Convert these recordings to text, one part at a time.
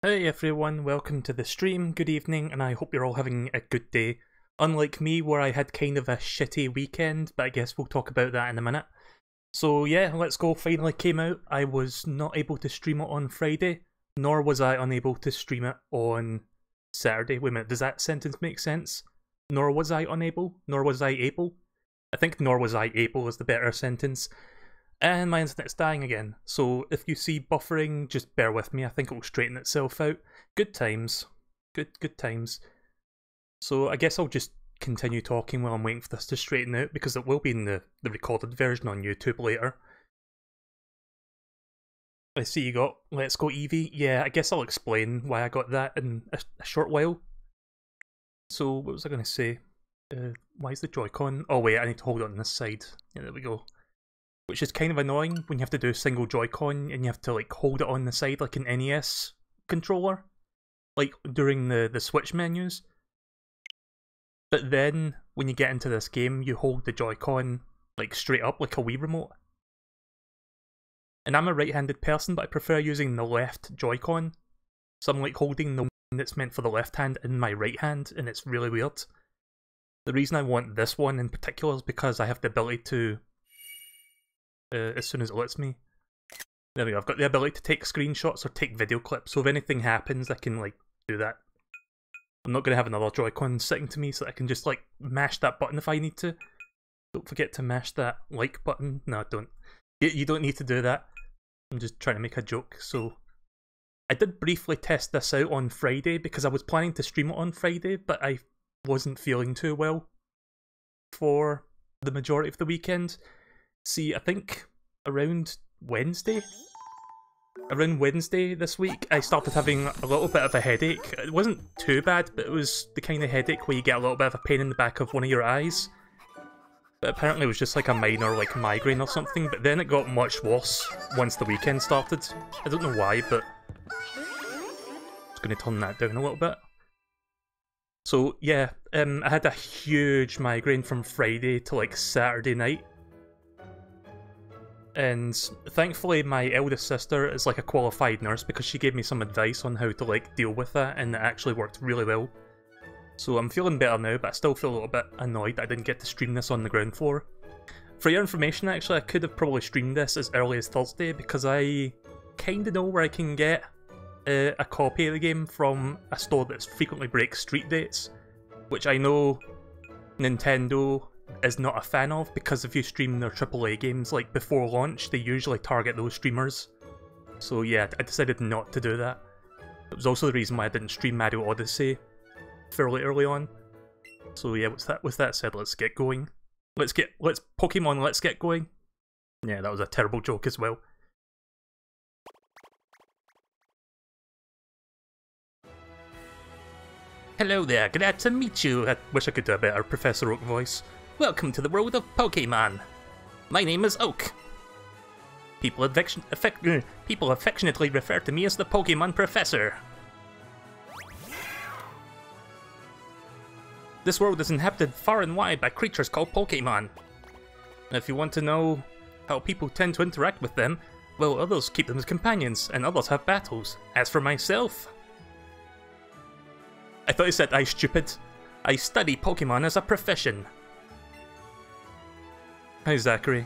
Hey everyone, welcome to the stream, good evening, and I hope you're all having a good day. Unlike me, where I had kind of a shitty weekend, but I guess we'll talk about that in a minute. So yeah, Let's Go finally came out. I was not able to stream it on Friday, nor was I unable to stream it on Saturday. Wait a minute, does that sentence make sense? Nor was I unable, nor was I able? I think nor was I able is the better sentence. And my internet's dying again, so if you see buffering, just bear with me. I think it'll straighten itself out. Good times. Good times. So I guess I'll just continue talking while I'm waiting for this to straighten out, because it will be in the recorded version on YouTube later. I see you got Let's Go Eevee. Yeah, I guess I'll explain why I got that in a short while. So, what was I going to say? Why is the Joy-Con? Oh wait, I need to hold it on this side. Yeah, there we go. Which is kind of annoying when you have to do a single Joy-Con and you have to like hold it on the side like an NES controller, like during the Switch menus. But then when you get into this game, you hold the Joy-Con like straight up like a Wii remote. And I'm a right-handed person, but I prefer using the left Joy-Con. So I'm like holding the one that's meant for the left hand in my right hand, and it's really weird. The reason I want this one in particular is because I have the ability to as soon as it lets me. There we go, I've got the ability to take screenshots or take video clips, so if anything happens I can like do that. I'm not going to have another Joy-Con sitting to me so I can just like mash that button if I need to. Don't forget to mash that like button. No, don't. You don't need to do that. I'm just trying to make a joke. So I did briefly test this out on Friday because I was planning to stream it on Friday, but I wasn't feeling too well for the majority of the weekend. See, I think around Wednesday this week, I started having a little bit of a headache. It wasn't too bad, but it was the kind of headache where you get a little bit of a pain in the back of one of your eyes. But apparently it was just like a minor like migraine or something, but then it got much worse once the weekend started. I don't know why, but I'm just going to turn that down a little bit. So yeah, I had a huge migraine from Friday to like Saturday night. And thankfully my eldest sister is like a qualified nurse because she gave me some advice on how to like deal with that, and it actually worked really well. So I'm feeling better now, but I still feel a little bit annoyed that I didn't get to stream this on the ground floor. For your information actually, I could have probably streamed this as early as Thursday because I kinda know where I can get a copy of the game from a store that frequently breaks street dates, which I know Nintendo is not a fan of, because if you stream their AAA games like before launch, they usually target those streamers. So yeah, I decided not to do that. It was also the reason why I didn't stream Mario Odyssey fairly early on. So yeah, with that said, let's get going. Let's Pokemon, let's get going. Yeah, that was a terrible joke as well. Hello there, glad to meet you. I wish I could do a better Professor Oak voice. Welcome to the world of Pokemon. My name is Oak. People affectionately refer to me as the Pokemon Professor. This world is inhabited far and wide by creatures called Pokemon. If you want to know how people tend to interact with them, well, others keep them as companions, and others have battles. As for myself... I thought he said, "I stupid." I study Pokemon as a profession. Hi, Zachary.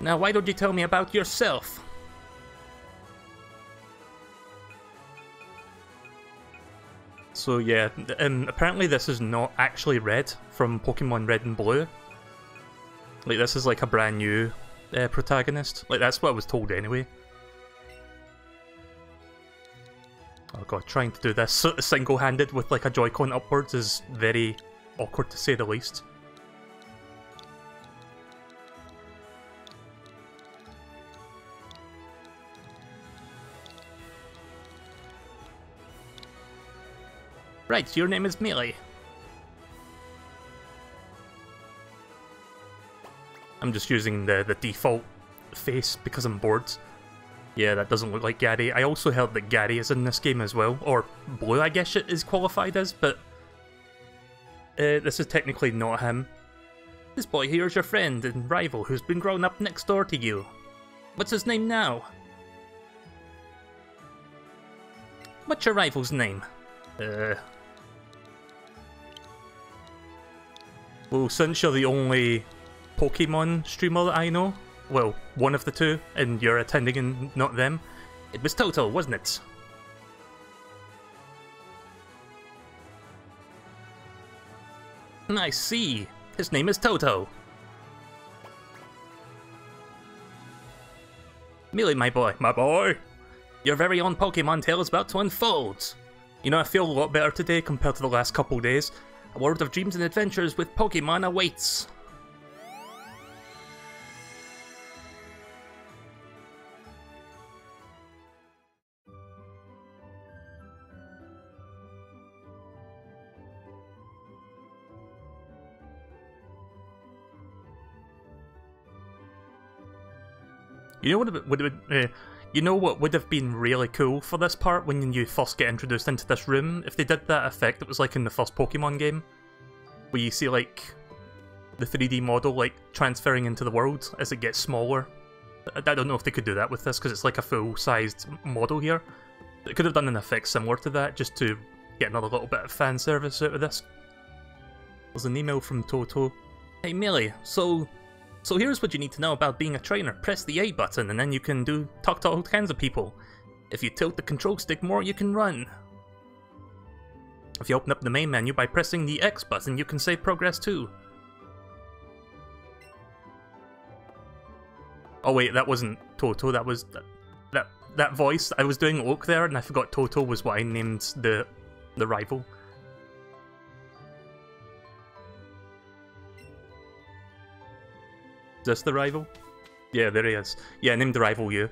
Now, why don't you tell me about yourself? So yeah, apparently this is not actually Red from Pokemon Red and Blue. Like, this is like a brand new protagonist. Like, that's what I was told anyway. Oh god, trying to do this single-handed with like a Joy-Con upwards is very awkward to say the least. Right, your name is Melee. I'm just using the default face because I'm bored. Yeah, that doesn't look like Gary. I also heard that Gary is in this game as well, or Blue I guess it is qualified as, but this is technically not him. This boy here is your friend and rival who's been growing up next door to you. What's his name now? What's your rival's name? Well, since you're the only Pokemon streamer that I know, well, one of the two, and you're attending and not them, it was Toto, wasn't it? I see. His name is Toto. Mealy, my boy, your very own Pokemon tale is about to unfold. You know, I feel a lot better today compared to the last couple days. A world of dreams and adventures with Pokemon awaits. You know what would have been really cool for this part when you first get introduced into this room? If they did that effect that was like in the first Pokemon game, where you see like the 3D model like transferring into the world as it gets smaller. I don't know if they could do that with this because it's like a full-sized model here. They could have done an effect similar to that just to get another little bit of fan service out of this. There's an email from Toto. Hey Millie, so here's what you need to know about being a trainer. Press the A button and then you can talk to all kinds of people. If you tilt the control stick more, you can run. If you open up the main menu by pressing the X button, you can save progress too. Oh wait, that wasn't Toto, that was that voice. I was doing Oak there and I forgot Toto was what I named the rival. Is this the rival? Yeah, there he is. Yeah, I named the rival you.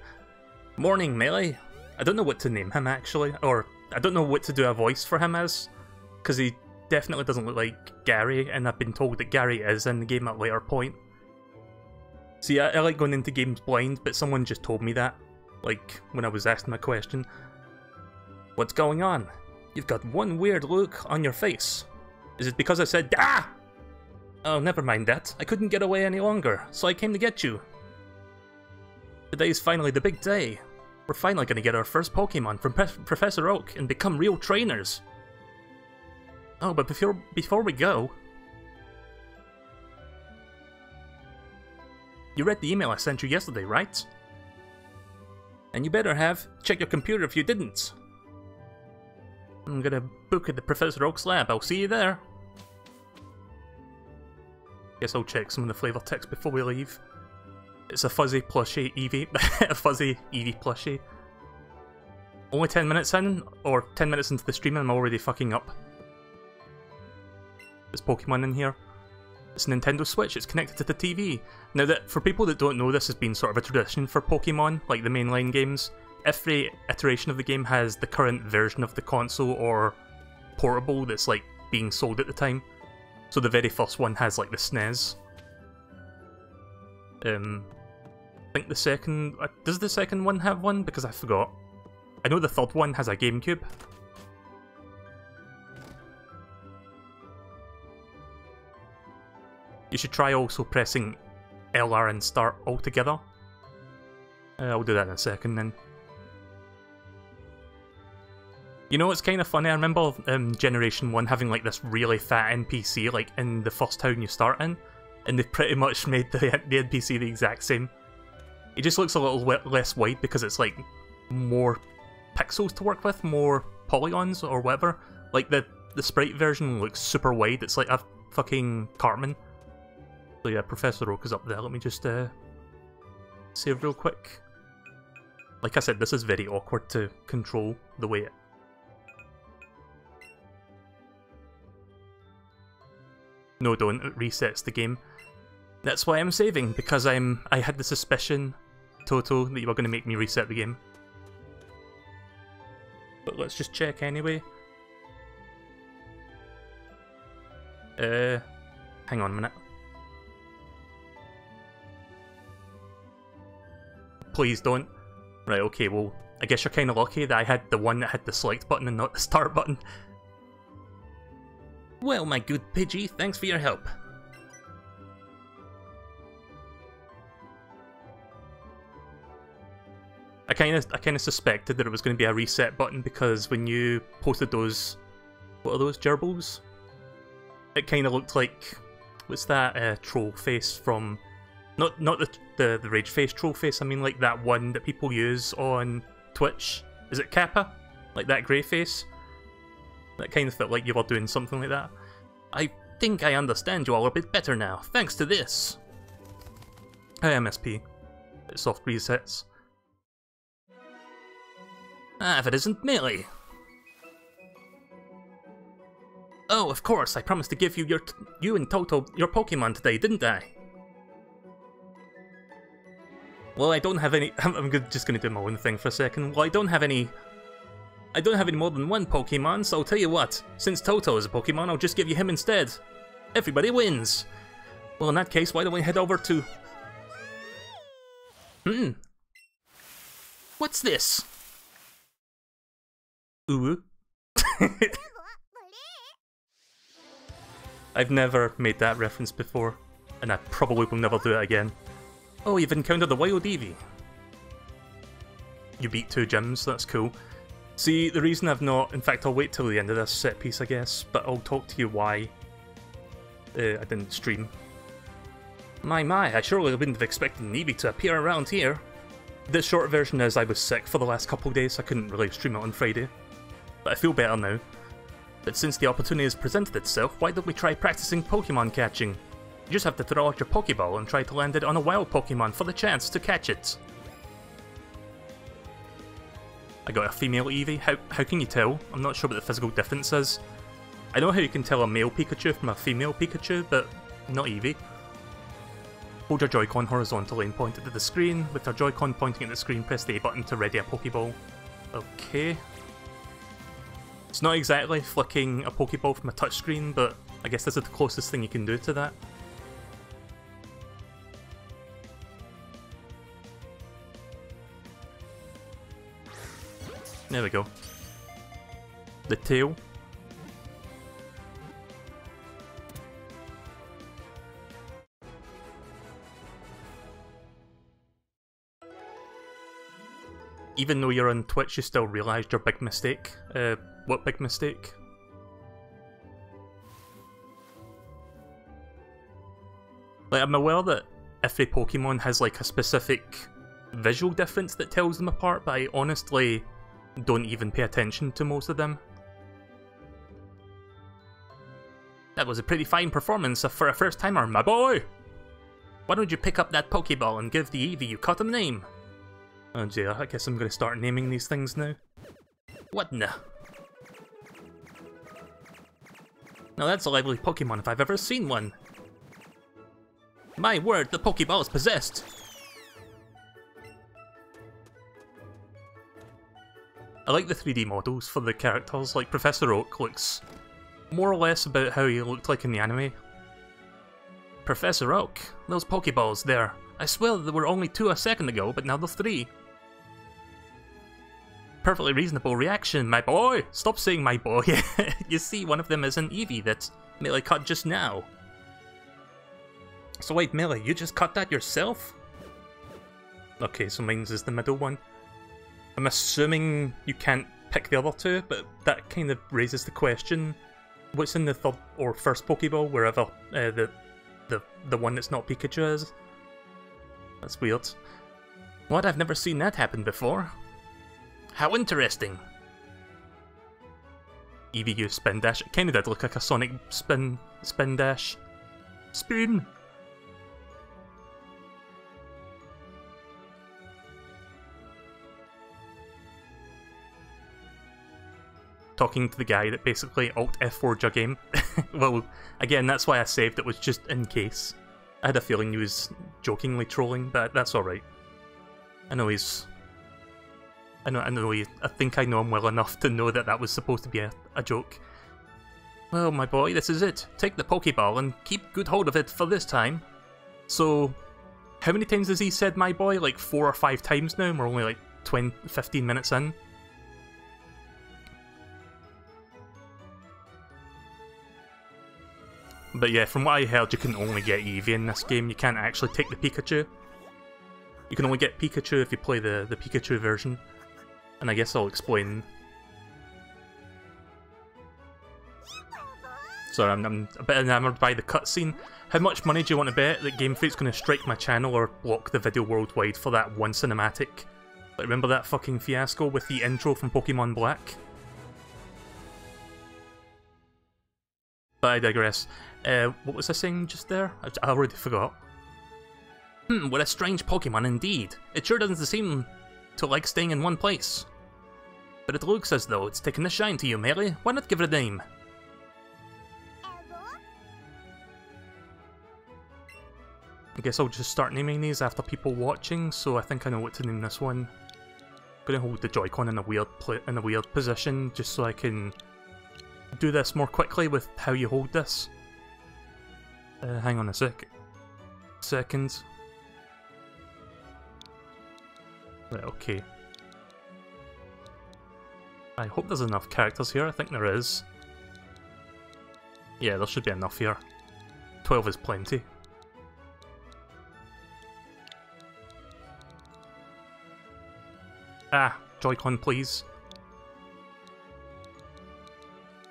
Morning, Melee. I don't know what to name him, actually. Or, I don't know what to do a voice for him as. Because he definitely doesn't look like Gary, and I've been told that Gary is in the game at a later point. See, I like going into games blind, but someone just told me that. Like, when I was asking my question. What's going on? You've got one weird look on your face. Is it because I said, ah! Oh, never mind that. I couldn't get away any longer, so I came to get you. Today's finally the big day. We're finally going to get our first Pokemon from Professor Oak and become real trainers. Oh, but before we go... You read the email I sent you yesterday, right? And you better have. Check your computer if you didn't. I'm gonna book at the Professor Oak's lab. I'll see you there. Guess I'll check some of the flavor text before we leave. It's a fuzzy plushie Eevee. A fuzzy Eevee plushie. Only 10 minutes in, or 10 minutes into the stream and I'm already fucking up. There's Pokemon in here. It's a Nintendo Switch, it's connected to the TV. Now, for people that don't know, this has been sort of a tradition for Pokemon, like the mainline games. Every iteration of the game has the current version of the console or portable that's like being sold at the time. So the very first one has like the SNES. I think the second... does the second one have one? Because I forgot. I know the third one has a GameCube. You should try also pressing LR and start all together. I'll do that in a second then. You know, it's kind of funny, I remember Generation 1 having like this really fat NPC like in the first town you start in, and they've pretty much made the NPC the exact same. It just looks a little less wide because it's like more pixels to work with, more polygons or whatever. Like the sprite version looks super wide, it's like a fucking Cartman. So yeah, Professor Oak is up there. Let me just save real quick. Like I said, this is very awkward to control the way it... No, don't. It resets the game. That's why I'm saving, because I had the suspicion, Toto, that you were going to make me reset the game. But let's just check anyway. Hang on a minute. Please don't. Right, okay, well, I guess you're kind of lucky that I had the one that had the select button and not the start button. Well, my good Pidgey, thanks for your help. I kind of suspected that it was going to be a reset button because when you posted those, what are those, gerbils? It kind of looked like, what's that troll face from, not the rage face troll face, I mean like that one that people use on Twitch. Is it Kappa? Like that grey face? That kind of felt like you were doing something like that. I think I understand you all a bit better now, thanks to this. Hi MSP. Soft resets. Ah, if it isn't Melee. Oh, of course, I promised to give you and Toto your Pokemon today, didn't I? Well, I don't have any. I'm just gonna do my own thing for a second. Well, I don't have any more than one Pokemon, so I'll tell you what. Since Toto is a Pokemon, I'll just give you him instead. Everybody wins. Well, in that case, why don't we head over to... What's this? Ooh. I've never made that reference before, and I probably will never do it again. Oh, you've encountered the wild Eevee. You beat 2 gyms, that's cool. See, the reason I've not... In fact, I'll wait till the end of this set piece, I guess, but I'll talk to you why I didn't stream. My, I surely wouldn't have expected an Eevee to appear around here. The short version is I was sick for the last couple of days, so I couldn't really stream it on Friday. But I feel better now. But since the opportunity has presented itself, why don't we try practicing Pokemon catching? You just have to throw out your Pokeball and try to land it on a wild Pokemon for the chance to catch it. I got a female Eevee. How can you tell? I'm not sure what the physical difference is. I know how you can tell a male Pikachu from a female Pikachu, but not Eevee. Hold your Joy-Con horizontally and point it to the screen. With your Joy-Con pointing at the screen, press the A button to ready a Pokeball. Okay. It's not exactly flicking a Pokeball from a touchscreen, but I guess this is the closest thing you can do to that. There we go. The tail. Even though you're on Twitch, you still realised your big mistake. What big mistake? Like, I'm aware that every Pokemon has like a specific visual difference that tells them apart, but I honestly don't even pay attention to most of them. That was a pretty fine performance for a first-timer, my boy! Why don't you pick up that Pokeball and give the Eevee you caught a name? Oh dear, I guess I'm gonna start naming these things now. What the? Now that's a lively Pokemon if I've ever seen one. My word, the Pokeball is possessed! I like the 3D models for the characters, like Professor Oak looks more or less about how he looked like in the anime. Professor Oak, those Pokeballs there. I swear there were only 2 a second ago, but now there's 3. Perfectly reasonable reaction, my boy! Stop saying my boy. You see, one of them is an Eevee that Melee caught just now. So wait, Melee, you just caught that yourself? Okay, so mine's is the middle one. I'm assuming you can't pick the other 2, but that kind of raises the question. What's in the third or first Pokeball, wherever the one that's not Pikachu is? That's weird. What? I've never seen that happen before. How interesting. Eevee used Spin Dash. It kinda did look like a Sonic Spin Dash. Spin! Talking to the guy that basically Alt F4'd your game. Well, again, that's why I saved it, was just in case. I had a feeling he was jokingly trolling, but that's alright. I know he's... I think I know him well enough to know that that was supposed to be a joke. Well, my boy, this is it. Take the Pokeball and keep good hold of it for this time. So, how many times has he said my boy? Like 4 or 5 times now, and we're only like 15 minutes in. But yeah, from what I heard, you can only get Eevee in this game. You can't actually take the Pikachu. You can only get Pikachu if you play the Pikachu version. And I guess I'll explain. Sorry, I'm a bit enamored by the cutscene. How much money do you want to bet that Game Freak's going to strike my channel or block the video worldwide for that one cinematic? Like, remember that fucking fiasco with the intro from Pokemon Black? But I digress. What was I saying just there? I already forgot. What a strange Pokemon indeed. It sure doesn't seem to like staying in one place. But it looks as though it's taken a shine to you, Mary. Why not give it a name? I guess I'll just start naming these after people watching, so I think I know what to name this one. I'm gonna hold the Joy-Con in a weird position, just so I can do this more quickly with how you hold this. Hang on a second. Right, okay. I hope there's enough characters here, I think there is. Yeah, there should be enough here. 12 is plenty. Ah, Joy-Con please.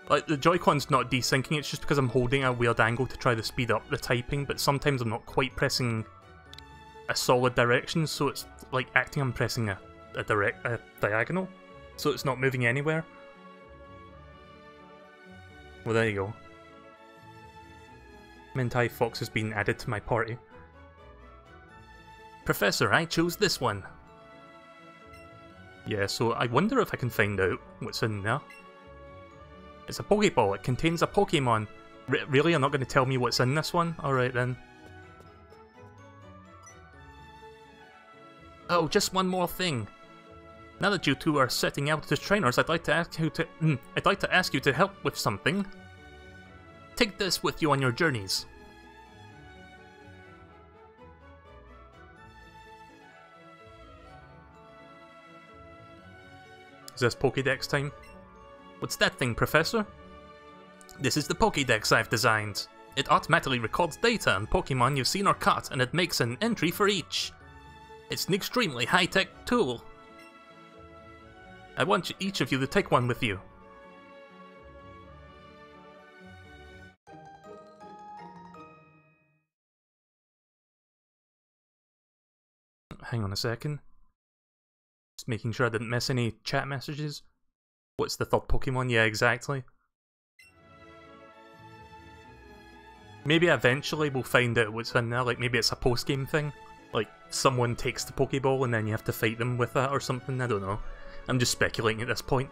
Like, the Joy-Con's not desyncing, it's just because I'm holding a weird angle to try to speed up the typing, but sometimes I'm not quite pressing a solid direction, so it's like acting I'm pressing a diagonal, so it's not moving anywhere. Well, there you go. Mentai Fox has been added to my party. Professor, I chose this one. Yeah, so I wonder if I can find out what's in there. It's a Pokeball, it contains a Pokemon. Really? You're not going to tell me what's in this one? Alright then. Oh, just one more thing. Now that you two are setting out as trainers, I'd like to ask you to help with something. Take this with you on your journeys. Is this Pokédex time? What's that thing, Professor? This is the Pokédex I've designed. It automatically records data on Pokemon you've seen or caught, and it makes an entry for each. It's an extremely high-tech tool. I want each of you to take one with you. Hang on a second. Just making sure I didn't miss any chat messages. What's the third Pokemon? Yeah, exactly. Maybe eventually we'll find out what's in there, like maybe it's a post-game thing. Like, someone takes the Pokeball and then you have to fight them with that or something, I don't know. I'm just speculating at this point.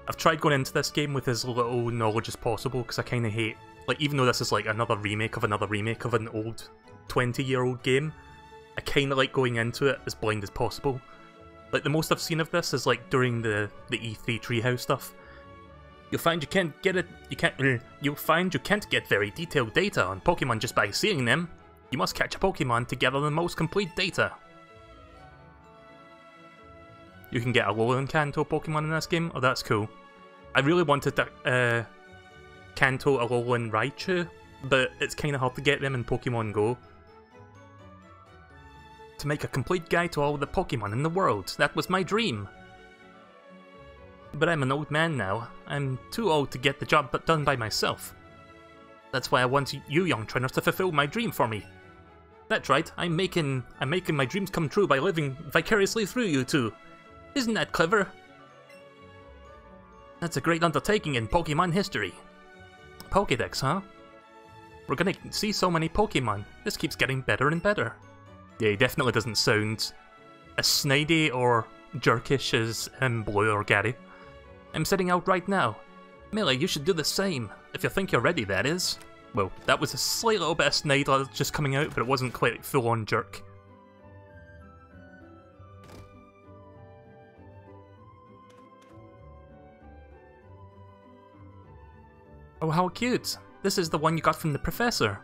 I've tried going into this game with as little knowledge as possible, because I kinda hate... Like, even though this is like another remake of an old 20-year-old game, I kinda like going into it as blind as possible. Like, the most I've seen of this is like during the E3 Treehouse stuff. You'll find you can't get very detailed data on Pokemon just by seeing them. You must catch a Pokemon to gather the most complete data. You can get a Alolan Kanto Pokemon in this game? Oh, that's cool. I really wanted to Kanto, Alolan, Raichu, but it's kinda hard to get them in Pokemon Go. To make a complete guide to all the Pokemon in the world, that was my dream. But I'm an old man now. I'm too old to get the job done by myself. That's why I want you young trainers to fulfill my dream for me. That's right, I'm making my dreams come true by living vicariously through you two. Isn't that clever? That's a great undertaking in Pokemon history. Pokédex, huh? We're gonna see so many Pokemon. This keeps getting better and better. Yeah, he definitely doesn't sound as snidey or jerkish as Blue or Gary. I'm setting out right now. Melee, you should do the same. If you think you're ready, that is. Well, that was a slight little bit of snide just coming out, but it wasn't quite full-on jerk. Oh, how cute! This is the one you got from the professor.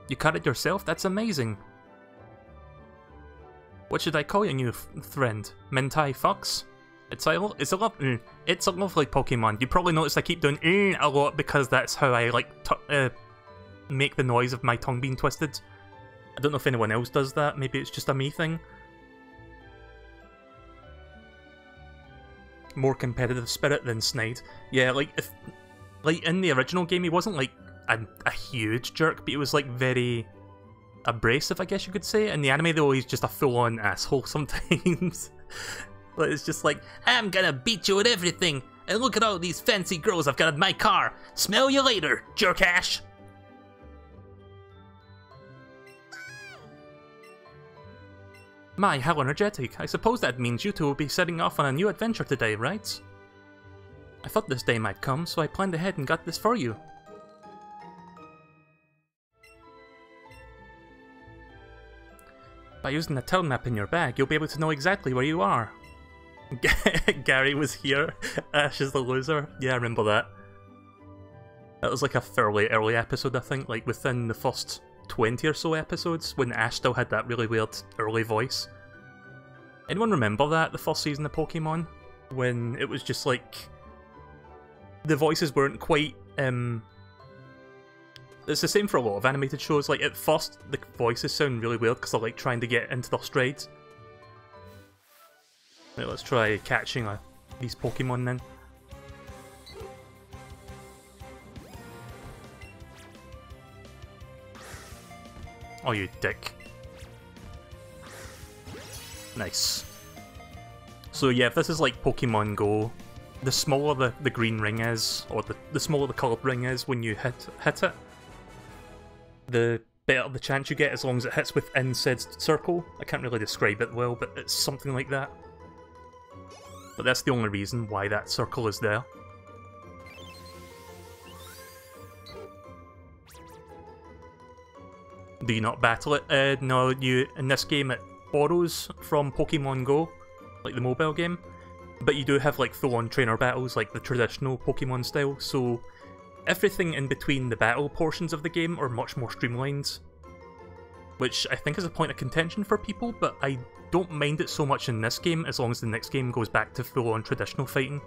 You cut it yourself? That's amazing. What should I call your new friend? Mentai Fox? It's a lovely Pokemon. You probably noticed I keep doing a lot because that's how I like make the noise of my tongue being twisted. I don't know if anyone else does that, maybe it's just a me thing. More competitive spirit than Snide. Yeah, like, in the original game he wasn't like a huge jerk, but he was like very abrasive, I guess you could say. In the anime though, he's just a full-on asshole sometimes. But it's just like, I'm gonna beat you at everything, and look at all these fancy girls I've got in my car. Smell you later, jerkash! My, how energetic. I suppose that means you two will be setting off on a new adventure today, right? I thought this day might come, so I planned ahead and got this for you. By using the town map in your bag, you'll be able to know exactly where you are. Gary was here. Ash is the loser. Yeah, I remember that. That was like a fairly early episode, I think, like within the first 20 or so episodes, when Ash still had that really weird early voice. Anyone remember that, the first season of Pokemon? When it was just like... the voices weren't quite... It's the same for a lot of animated shows. Like, at first, the voices sound really weird because they're like trying to get into their strides. Right, let's try catching these Pokemon then. Oh, you dick. Nice. So yeah, if this is like Pokemon Go, the smaller the green ring is, or the smaller the coloured ring is when you hit it, the better the chance you get as long as it hits within said circle. I can't really describe it well, but it's something like that. But that's the only reason why that circle is there. Do you not battle it? No, in this game it borrows from Pokemon Go, like the mobile game, but you do have like full-on trainer battles like the traditional Pokemon style, so everything in between the battle portions of the game are much more streamlined, which I think is a point of contention for people, but I don't mind it so much in this game as long as the next game goes back to full-on traditional fighting.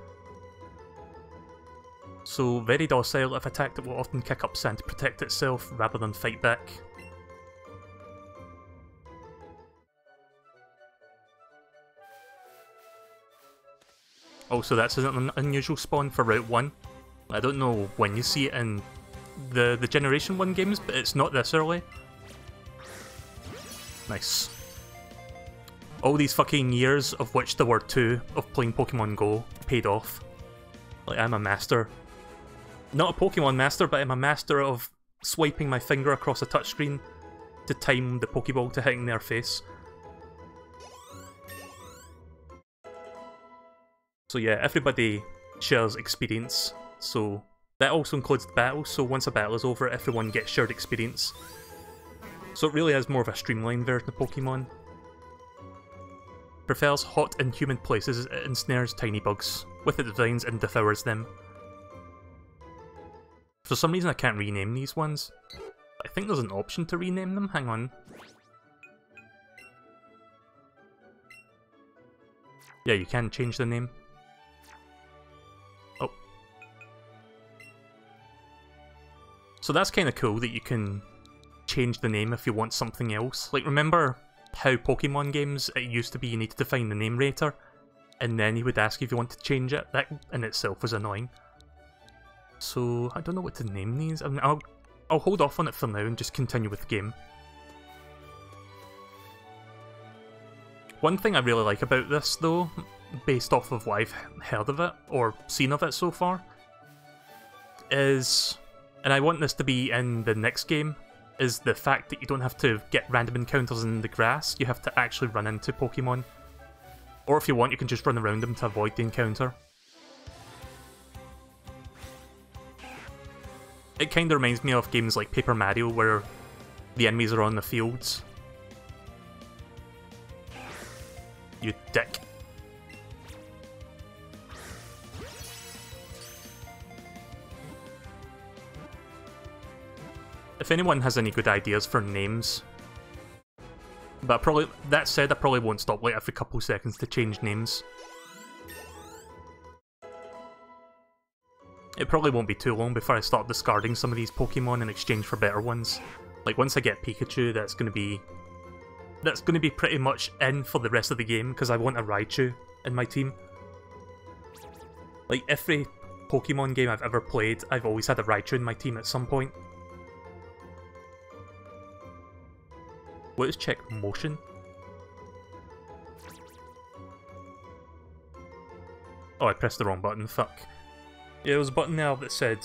So very docile. If attacked, it will often kick up sand to protect itself rather than fight back. Also, that's an unusual spawn for Route 1. I don't know when you see it in the Generation 1 games, but it's not this early. Nice. All these fucking years, of which there were 2, of playing Pokemon Go, paid off. Like, I'm a master. Not a Pokemon master, but I'm a master of swiping my finger across a touchscreen to time the Pokeball to hitting their face. So yeah, everybody shares experience, so that also includes the battle, so once a battle is over, everyone gets shared experience. So it really is more of a streamlined version of Pokemon. Prefers hot and humid places, it ensnares tiny bugs with its vines and devours them. For some reason I can't rename these ones. I think there's an option to rename them, hang on. Yeah, you can change the name. Oh. So that's kind of cool that you can change the name if you want something else. Like, remember how Pokemon games, it used to be you needed to find the name rater, and then he would ask you if you want to change it? That in itself was annoying. So, I don't know what to name these. I mean, I'll hold off on it for now and just continue with the game. One thing I really like about this, though, based off of what I've heard of it, or seen of it so far, is, and I want this to be in the next game, is the fact that you don't have to get random encounters in the grass, you have to actually run into Pokemon. Or if you want, you can just run around them to avoid the encounter. It kinda reminds me of games like Paper Mario, where the enemies are on the fields. You dick. If anyone has any good ideas for names, but that said, I probably won't stop like every couple seconds to change names. It probably won't be too long before I start discarding some of these Pokemon in exchange for better ones. Like, once I get Pikachu, that's gonna be pretty much in for the rest of the game, because I want a Raichu in my team. Like, every Pokemon game I've ever played, I've always had a Raichu in my team at some point. What is check motion? Oh, I pressed the wrong button, fuck. Yeah, there was a button there that said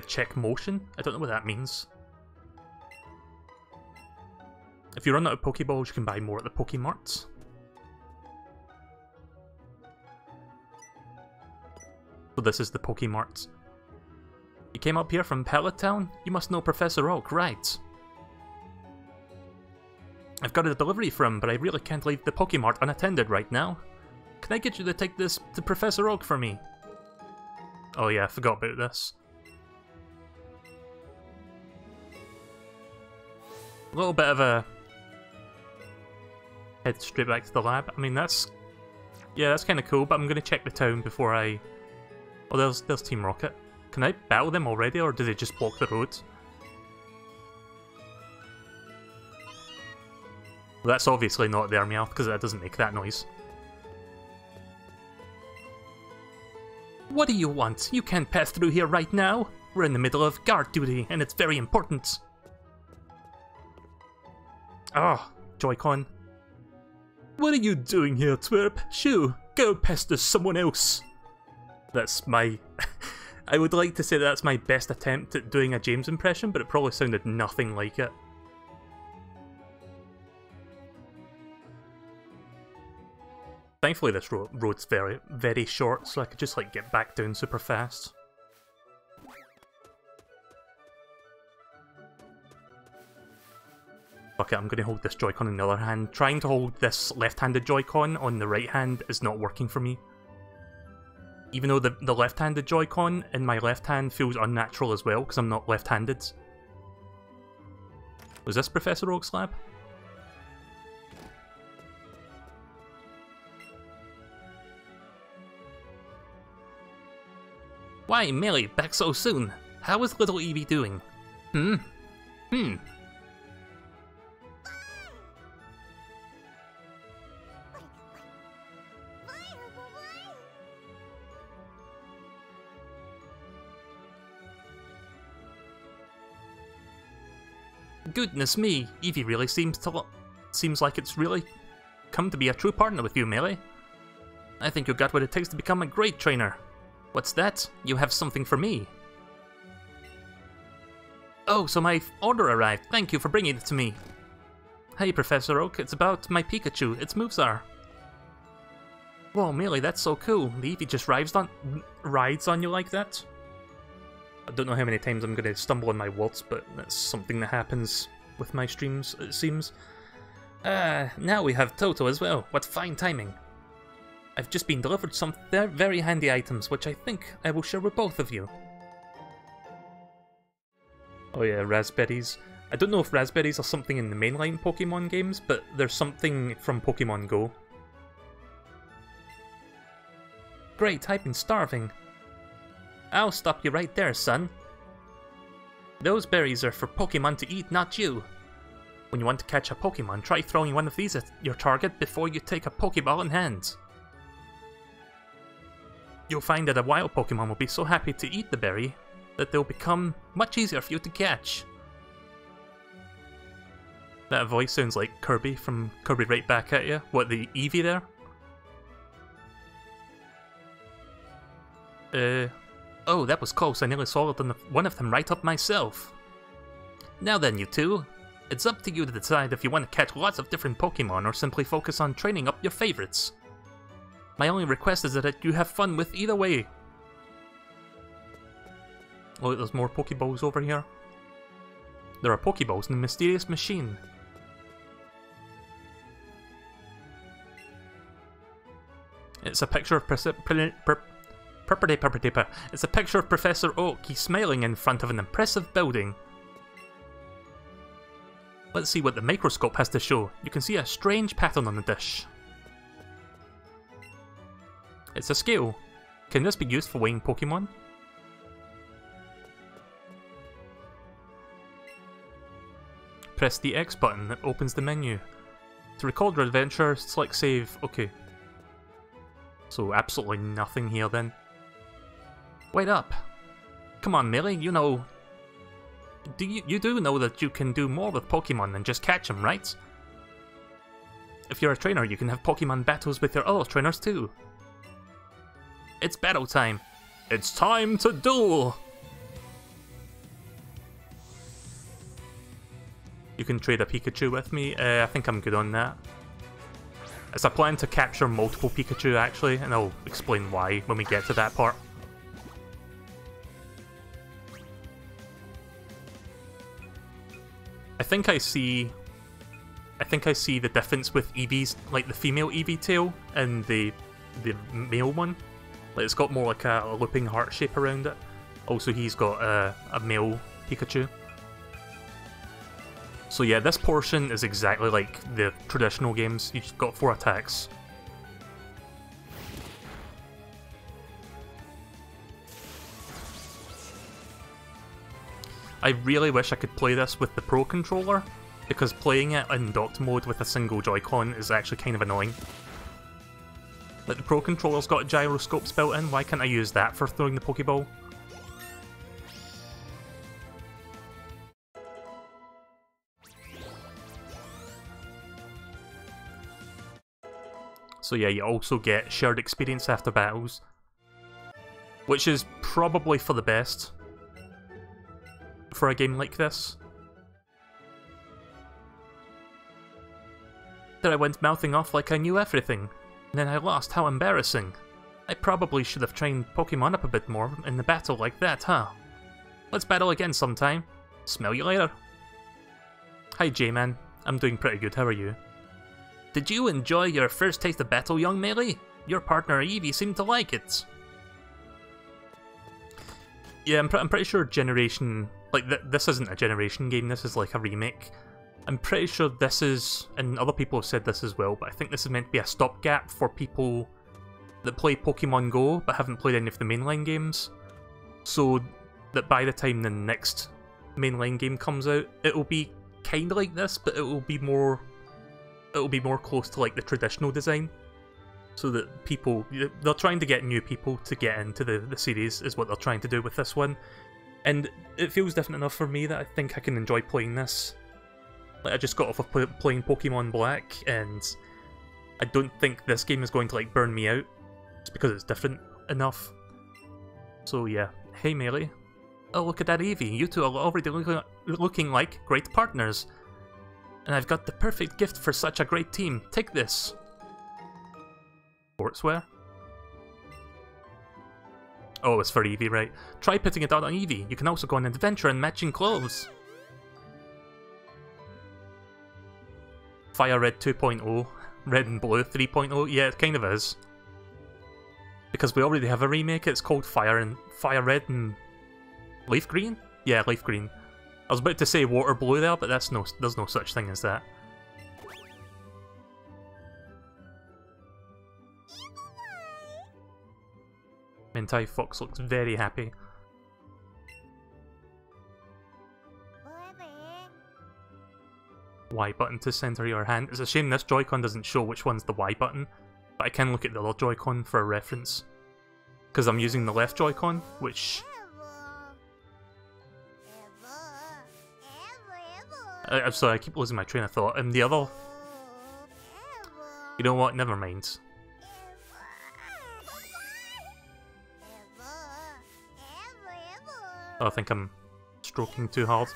check motion. I don't know what that means. If you run out of Pokeballs, you can buy more at the Pokemarts. So this is the Pokemarts. You came up here from Pallet Town? You must know Professor Oak, right? I've got a delivery for him, but I really can't leave the Pokemart unattended right now. Can I get you to take this to Professor Oak for me? Oh yeah, I forgot about this. A little bit of a... head straight back to the lab. I mean, that's... yeah, that's kind of cool, but I'm going to check the town before I... oh, there's Team Rocket. Can I battle them already, or do they just block the road? Well, that's obviously not their Meowth, because that doesn't make that noise. What do you want? You can't pass through here right now. We're in the middle of guard duty, and it's very important. Ah, Joy-Con. What are you doing here, twerp? Shoo, go pester someone else. That's my... I would like to say that's my best attempt at doing a James impression, but it probably sounded nothing like it. Thankfully this road's very, very short, so I could just like get back down super fast. Fuck it, I'm gonna hold this Joy-Con in the other hand. Trying to hold this left-handed Joy-Con on the right hand is not working for me. Even though the left-handed Joy-Con in my left hand feels unnatural as well, because I'm not left-handed. Was this Professor Oak's lab? Why, Millie, back so soon? How is little Eevee doing? Goodness me, Eevee really seems like it's really come to be a true partner with you, Melee. I think you got what it takes to become a great trainer. What's that? You have something for me. Oh, so my order arrived. Thank you for bringing it to me. Hey, Professor Oak, it's about my Pikachu. Its moves are... Whoa, Melee, that's so cool. The Eevee just rides on you like that? I don't know how many times I'm going to stumble on my words, but that's something that happens with my streams, it seems. Now we have Toto as well. What fine timing. I've just been delivered some very handy items, which I think I will share with both of you. Oh yeah, raspberries. I don't know if raspberries are something in the mainline Pokemon games, but there's something from Pokemon Go. Great, I've been starving. I'll stop you right there, son. Those berries are for Pokemon to eat, not you. When you want to catch a Pokemon, try throwing one of these at your target before you take a Pokeball in hand. You'll find that a wild Pokemon will be so happy to eat the berry that they'll become much easier for you to catch. That voice sounds like Kirby from Kirby Right Back at You. What, the Eevee there? Oh, that was close. I nearly swallowed one of them right up myself. Now then, you two. It's up to you to decide if you want to catch lots of different Pokemon or simply focus on training up your favorites. My only request is that you have fun with either way. Oh, there's more Pokeballs over here. There are Pokeballs in the mysterious machine. It's a picture of It's a picture of Professor Oak. He's smiling in front of an impressive building. Let's see what the microscope has to show. You can see a strange pattern on the dish. It's a scale. Can this be used for weighing Pokemon? Press the X button that opens the menu. To record your adventure, select save. Okay. So absolutely nothing here then. Wait up. Come on, Millie, you know... You do know that you can do more with Pokemon than just catch them, right? If you're a trainer, you can have Pokemon battles with your other trainers too. It's battle time. It's time to duel! You can trade a Pikachu with me. I think I'm good on that. It's a plan to capture multiple Pikachu actually, and I'll explain why when we get to that part. I think I see the difference with Eevee's, like the female Eevee tail and the male one. Like it's got more like a looping heart shape around it. Also, he's got a male Pikachu. So yeah, this portion is exactly like the traditional games. You've got 4 attacks. I really wish I could play this with the Pro Controller, because playing it in docked mode with a single Joy-Con is actually kind of annoying. Like the Pro Controller's got gyroscopes built in, why can't I use that for throwing the Pokeball? So yeah, you also get shared experience after battles, which is probably for the best for a game like this. There I went mouthing off like I knew everything, and then I lost. How embarrassing. I probably should have trained Pokemon up a bit more in the battle like that, huh? Let's battle again sometime. Smell you later. Hi J-Man, I'm doing pretty good, how are you? Did you enjoy your first taste of battle, young Melee? Your partner Eevee seemed to like it. Yeah, I'm pretty sure Generation... Like, this isn't a Generation game, this is like a remake. I'm pretty sure this is, and other people have said this as well, but I think this is meant to be a stopgap for people that play Pokemon Go but haven't played any of the mainline games. So that by the time the next mainline game comes out, it'll be kind of like this, but it'll be more close to like the traditional design. So that people, they're trying to get new people to get into the series is what they're trying to do with this one. And it feels different enough for me that I think I can enjoy playing this. Like, I just got off of playing Pokemon Black, and I don't think this game is going to like burn me out, just because it's different enough. So yeah, hey Melee. Oh, look at that Eevee, you two are already looking like great partners. And I've got the perfect gift for such a great team. Take this. Sportswear? Oh, it's for Eevee, right. Try putting it out on Eevee. You can also go on an adventure in matching clothes. Fire Red 2.0, Red and Blue 3.0, yeah, it kind of is. Because we already have a remake, it's called Fire Red and Leaf Green? Yeah, Leaf Green. I was about to say Water Blue there, but there's no such thing as that. Mentai Fox looks very happy. Y button to center your hand. It's a shame this Joy-Con doesn't show which one's the Y button, but I can look at the other Joy-Con for a reference. Because I'm using the left Joy-Con, which... I'm sorry, I keep losing my train of thought. And the other... You know what? Never mind. Oh, I think I'm stroking too hard.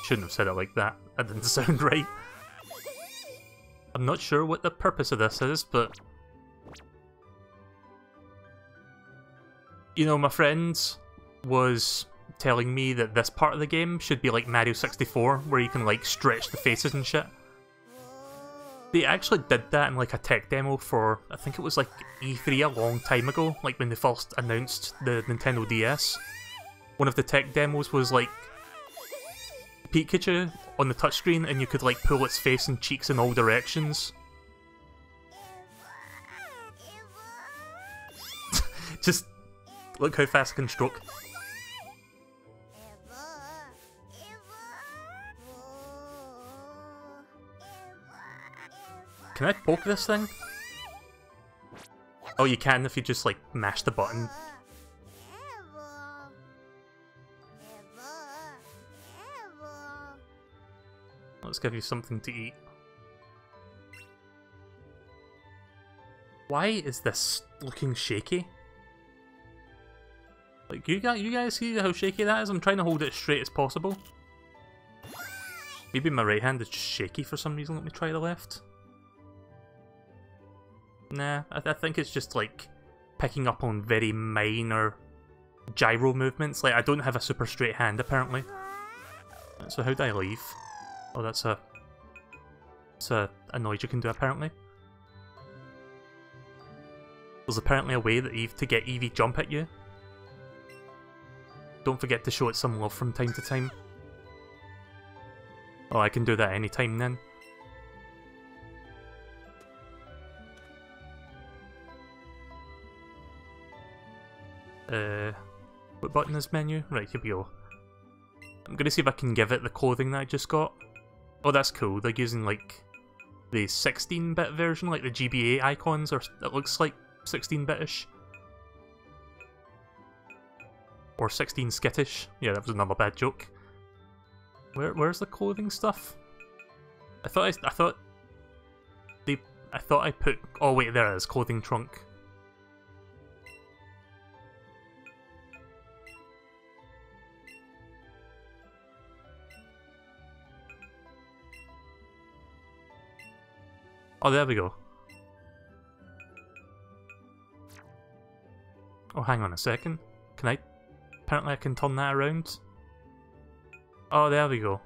Shouldn't have said it like that. That didn't sound right. I'm not sure what the purpose of this is, but... You know, my friend was telling me that this part of the game should be like Mario 64, where you can like stretch the faces and shit. They actually did that in like a tech demo for, I think it was like E3 a long time ago, like when they first announced the Nintendo DS. One of the tech demos was like Pikachu on the touchscreen, and you could like pull its face and cheeks in all directions. Just look how fast I can stroke. Can I poke this thing? Oh, you can if you just, like, mash the button. Let's give you something to eat. Why is this looking shaky? Like, you guys see how shaky that is? I'm trying to hold it as straight as possible. Maybe my right hand is just shaky for some reason. Let me try the left. Nah, I think it's just, like, picking up on very minor gyro movements. Like, I don't have a super straight hand, apparently. So how do I leave? Oh, that's a noise you can do, apparently. There's apparently a way to get Eevee jump at you. Don't forget to show it some love from time to time. Oh, I can do that anytime then. What button is menu? Right, here we go. I'm gonna see if I can give it the clothing that I just got. Oh, that's cool. They're using, like, the 16-bit version, like the GBA icons, or it looks like 16-bit-ish. Or 16-skittish. Yeah, that was another bad joke. Where's the clothing stuff? I thought I put... Oh wait, there it is. Clothing trunk. Oh, there we go. Oh, hang on a second. Can I... Apparently I can turn that around. Oh, there we go.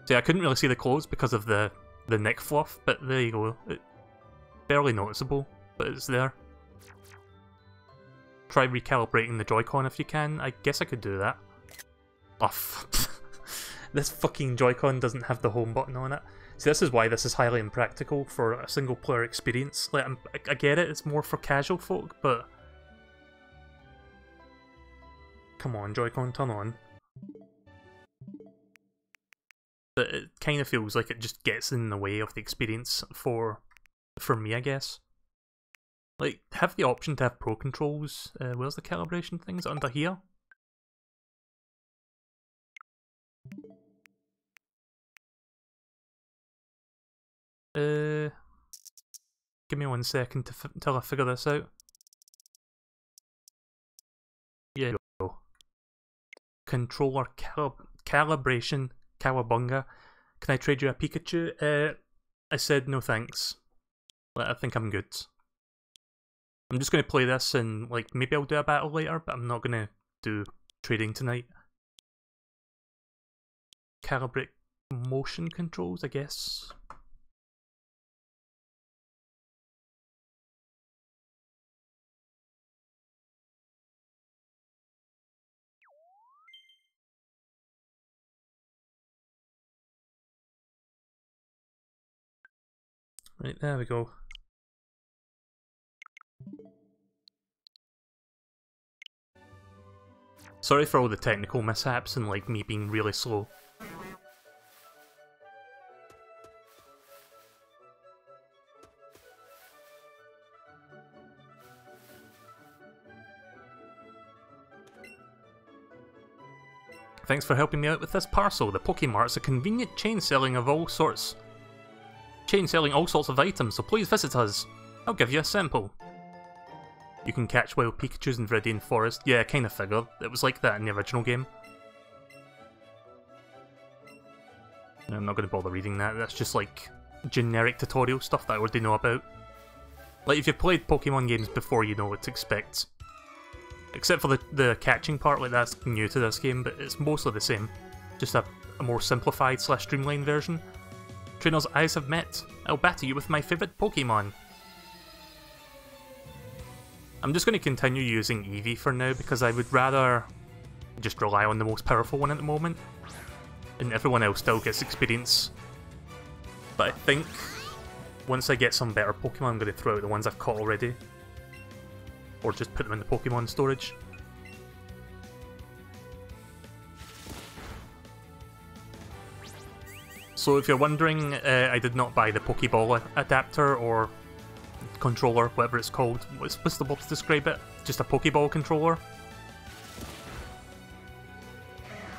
See, I couldn't really see the clothes because of the neck fluff, but there you go. It's barely noticeable, but it's there. Try recalibrating the Joy-Con if you can. I guess I could do that. Oh, this fucking Joy-Con doesn't have the home button on it. See, this is why this is highly impractical for a single-player experience. Like, I get it, it's more for casual folk, but... Come on, Joy-Con, turn on. But it kind of feels like it just gets in the way of the experience for me, I guess. Like, have the option to have Pro Controls. Where's the calibration thing? Is it under here? Give me 1 second until I figure this out. Yeah, go. Controller calibration, Cowabunga. Can I trade you a Pikachu? I said no thanks. I think I'm good. I'm just going to play this and, like, maybe I'll do a battle later, but I'm not going to do trading tonight. Calibrate motion controls, I guess. Right, there we go. Sorry for all the technical mishaps and, like, me being really slow. Thanks for helping me out with this parcel. The Pokemart's a convenient chain selling all sorts of items, so please visit us. I'll give you a sample. You can catch wild Pikachus in Viridian Forest. Yeah, I kinda figured. It was like that in the original game. I'm not gonna bother reading that. That's just like generic tutorial stuff that I already know about. Like, if you've played Pokemon games before, you know what to expect. Except for the catching part, like, that's new to this game, but it's mostly the same. Just a more simplified / streamlined version. Trainer's eyes have met. I'll batter you with my favourite Pokemon. I'm just going to continue using Eevee for now because I would rather just rely on the most powerful one at the moment. And everyone else still gets experience. But I think once I get some better Pokemon, I'm going to throw out the ones I've caught already. Or just put them in the Pokemon storage. So if you're wondering, I did not buy the Pokeball adapter or controller, whatever it's called. What's the word to describe it? Just a Pokeball controller.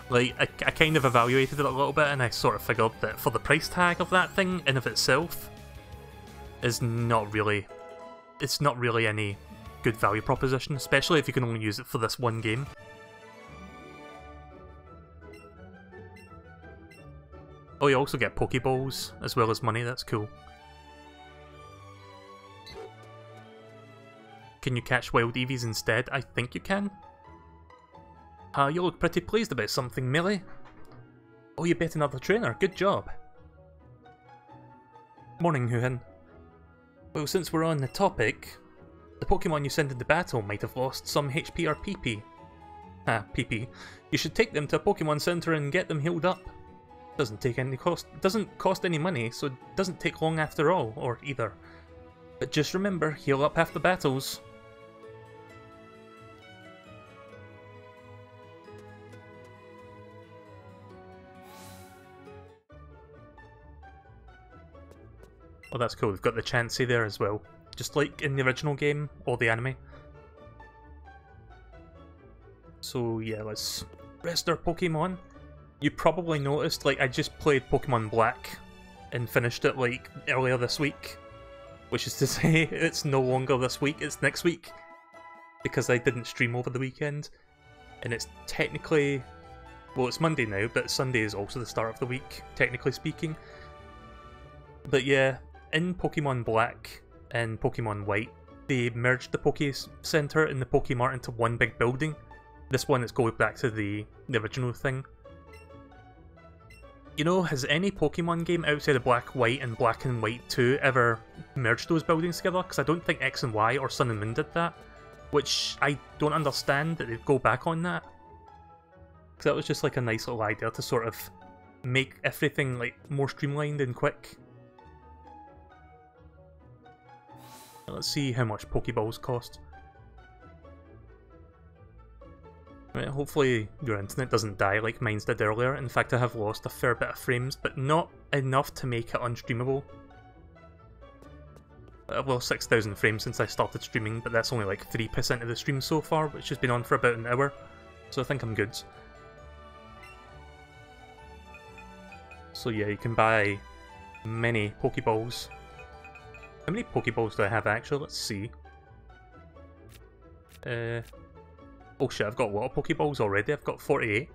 Like, I kind of evaluated it a little bit and I sort of figured that for the price tag of that thing in of itself is not really... It's not really any good value proposition, especially if you can only use it for this one game. Oh, you also get Pokeballs as well as money, that's cool. Can you catch wild Eevees instead? I think you can. You look pretty pleased about something, Melee. Oh, you bet another trainer, good job. Morning, Huhin. Well, since we're on the topic, the Pokemon you send into battle might have lost some HP or PP. PP. You should take them to a Pokemon Center and get them healed up. Doesn't cost any money, so it doesn't take long after all, or either. But just remember, heal up half the battles. Oh, that's cool. We've got the Chansey there as well. Just like in the original game, or the anime. So yeah, let's rest our Pokemon. You probably noticed, like, I just played Pokemon Black and finished it, like, earlier this week. Which is to say, it's no longer this week, it's next week. Because I didn't stream over the weekend. And it's technically... Well, it's Monday now, but Sunday is also the start of the week, technically speaking. But yeah, in Pokemon Black and Pokemon White, they merged the Poke Center and the Pokemart into one big building. This one is going back to the original thing. You know, has any Pokemon game outside of Black, White and Black and White 2 ever merged those buildings together? Because I don't think X and Y or Sun and Moon did that. Which I don't understand that they'd go back on that. Because that was just like a nice little idea to sort of make everything like more streamlined and quick. Let's see how much Pokeballs cost. Right, hopefully your internet doesn't die like mine did earlier. In fact, I have lost a fair bit of frames, but not enough to make it unstreamable. I've lost 6,000 frames since I started streaming, but that's only like 3% of the stream so far, which has been on for about an hour, so I think I'm good. So yeah, you can buy many Pokeballs. How many Pokeballs do I have actually? Let's see. Oh shit, I've got a lot of Pokeballs already. I've got 48.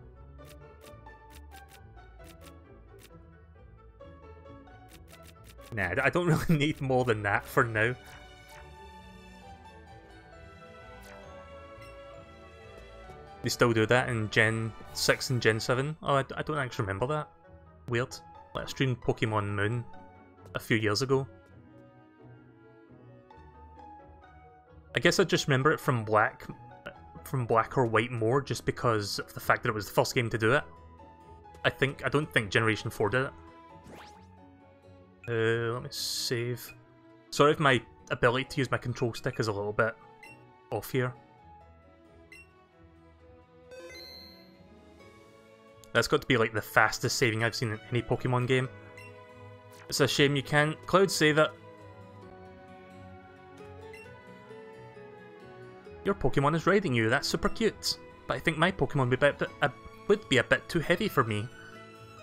Nah, I don't really need more than that for now. They still do that in Gen 6 and Gen 7. Oh, I don't actually remember that. Weird. Like, I streamed Pokemon Moon a few years ago. I guess I just remember it from Black or White more, just because of the fact that it was the first game to do it. I don't think Generation 4 did it. Let me save. Sorry if my ability to use my control stick is a little bit off here. That's got to be like the fastest saving I've seen in any Pokemon game. It's a shame you can't cloud save it. Your Pokemon is riding you, that's super cute. But I think my Pokemon would be a bit too heavy for me.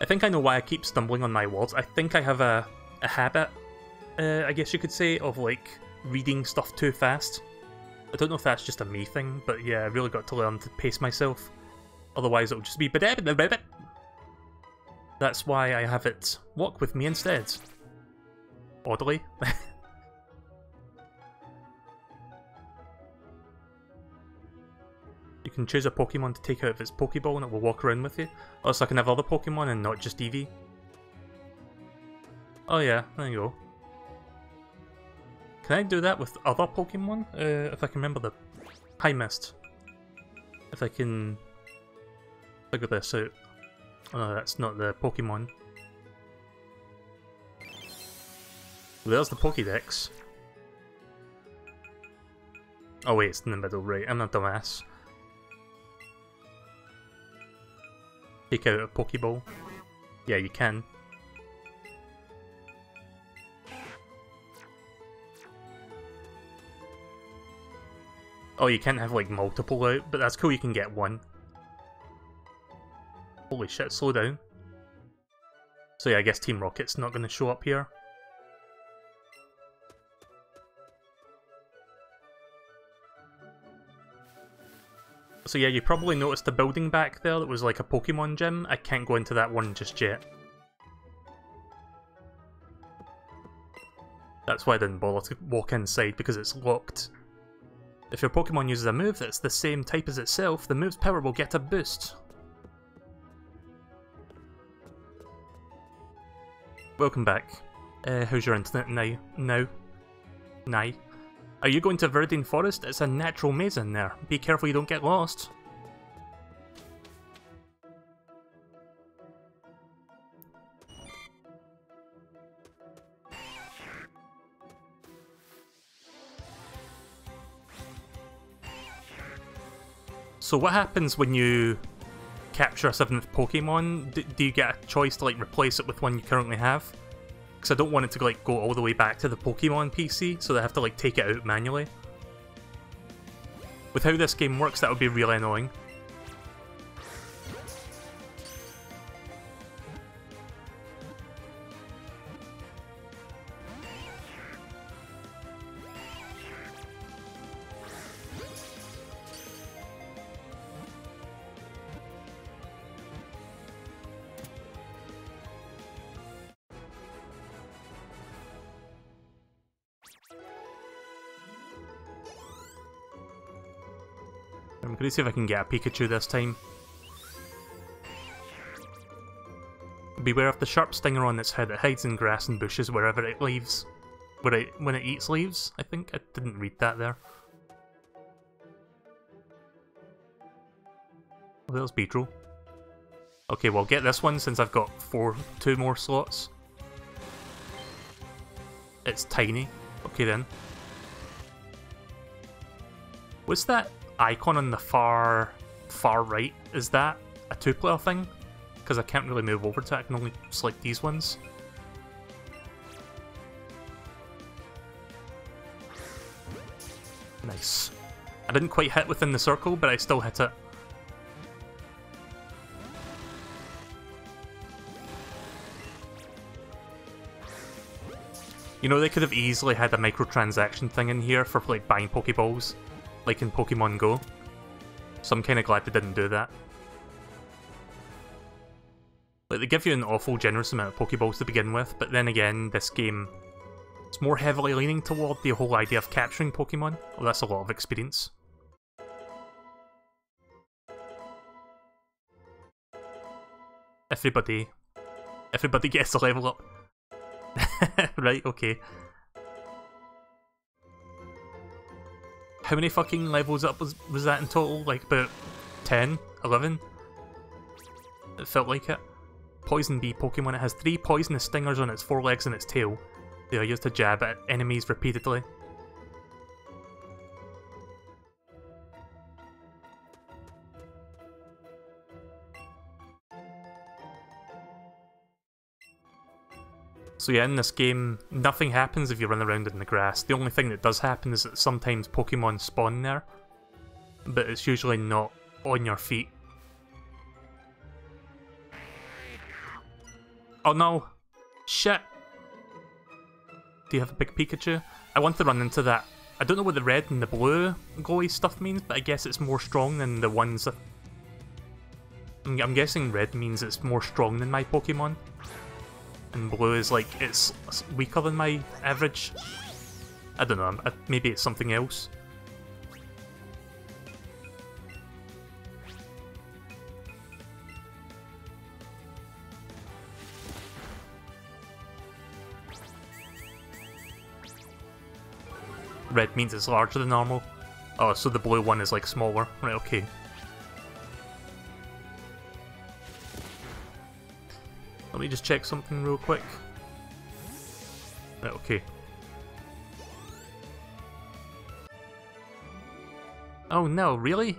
I think I know why I keep stumbling on my words. I think I have a habit, I guess you could say, of like reading stuff too fast. I don't know if that's just a me thing, but yeah, I really got to learn to pace myself. Otherwise it'll just be That's why I have it walk with me instead. Oddly. You can choose a Pokemon to take out of its Pokeball and it will walk around with you. Oh, so I can have other Pokemon and not just Eevee. Oh yeah, there you go. Can I do that with other Pokemon? If I can remember the... Hi Mist. If I can figure this out. Oh no, that's not the Pokemon. There's the Pokédex. Oh wait, it's in the middle, right, I'm not a dumbass. Take out a Pokeball. Yeah, you can. Oh, you can't have like multiple out, but that's cool, you can get one. Holy shit, slow down. So yeah, I guess Team Rocket's not going to show up here. So yeah, you probably noticed the building back there that was like a Pokemon gym. I can't go into that one just yet. That's why I didn't bother to walk inside, because it's locked. If your Pokemon uses a move that's the same type as itself, the move's power will get a boost. Welcome back. How's your internet now? Are you going to Viridian Forest? It's a natural maze in there. Be careful you don't get lost. So what happens when you capture a 7th Pokemon? Do you get a choice to like replace it with one you currently have? Because I don't want it to like go all the way back to the Pokemon PC, so they have to like take it out manually. With how this game works, that would be really annoying. I'm going to see if I can get a Pikachu this time. Beware of the sharp stinger on its head. It hides in grass and bushes wherever it leaves. When it eats leaves, I think. I didn't read that there. Oh, there's Beedrill. Okay, well, get this one since I've got 2 more slots. It's tiny. Okay then. What's that icon on the far right? Is that a 2-player thing? Because I can't really move over to it, I can only select these ones. Nice. I didn't quite hit within the circle, but I still hit it. You know, they could have easily had a microtransaction thing in here for like buying Pokeballs, like in Pokemon Go. So I'm kind of glad they didn't do that. Like, they give you an awful generous amount of Pokeballs to begin with, but then again, this game is more heavily leaning toward the whole idea of capturing Pokemon. Well, that's a lot of experience. Everybody gets a level up. Right, okay. How many fucking levels up was that in total? Like about 10? 11? It felt like it. Poison Bee Pokemon. It has 3 poisonous stingers on its 4 legs and its tail. They are used to jab at enemies repeatedly. So yeah, in this game, nothing happens if you run around in the grass. The only thing that does happen is that sometimes Pokemon spawn there, but it's usually not on your feet. Oh no! Shit! Do you have a big Pikachu? I want to run into that. I don't know what the red and the blue glowy stuff means, but I guess it's more strong than the ones that... I'm guessing red means it's more strong than my Pokemon. And blue is like, it's weaker than my average. I don't know, maybe it's something else. Red means it's larger than normal. Oh, so the blue one is like smaller. Right, okay. Let me just check something real quick. Right, okay. Oh no, really?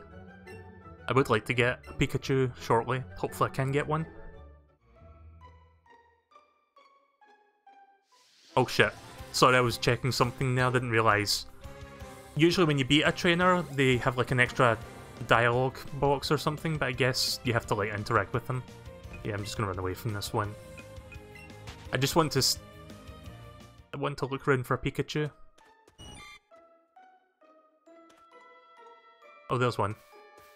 I would like to get a Pikachu shortly. Hopefully I can get one. Oh shit. Sorry, I was checking something there, I didn't realise Usually when you beat a trainer, they have like an extra dialogue box or something, but I guess you have to like interact with them. Yeah, I'm just gonna run away from this one. I just want to... I want to look around for a Pikachu. Oh, there's one.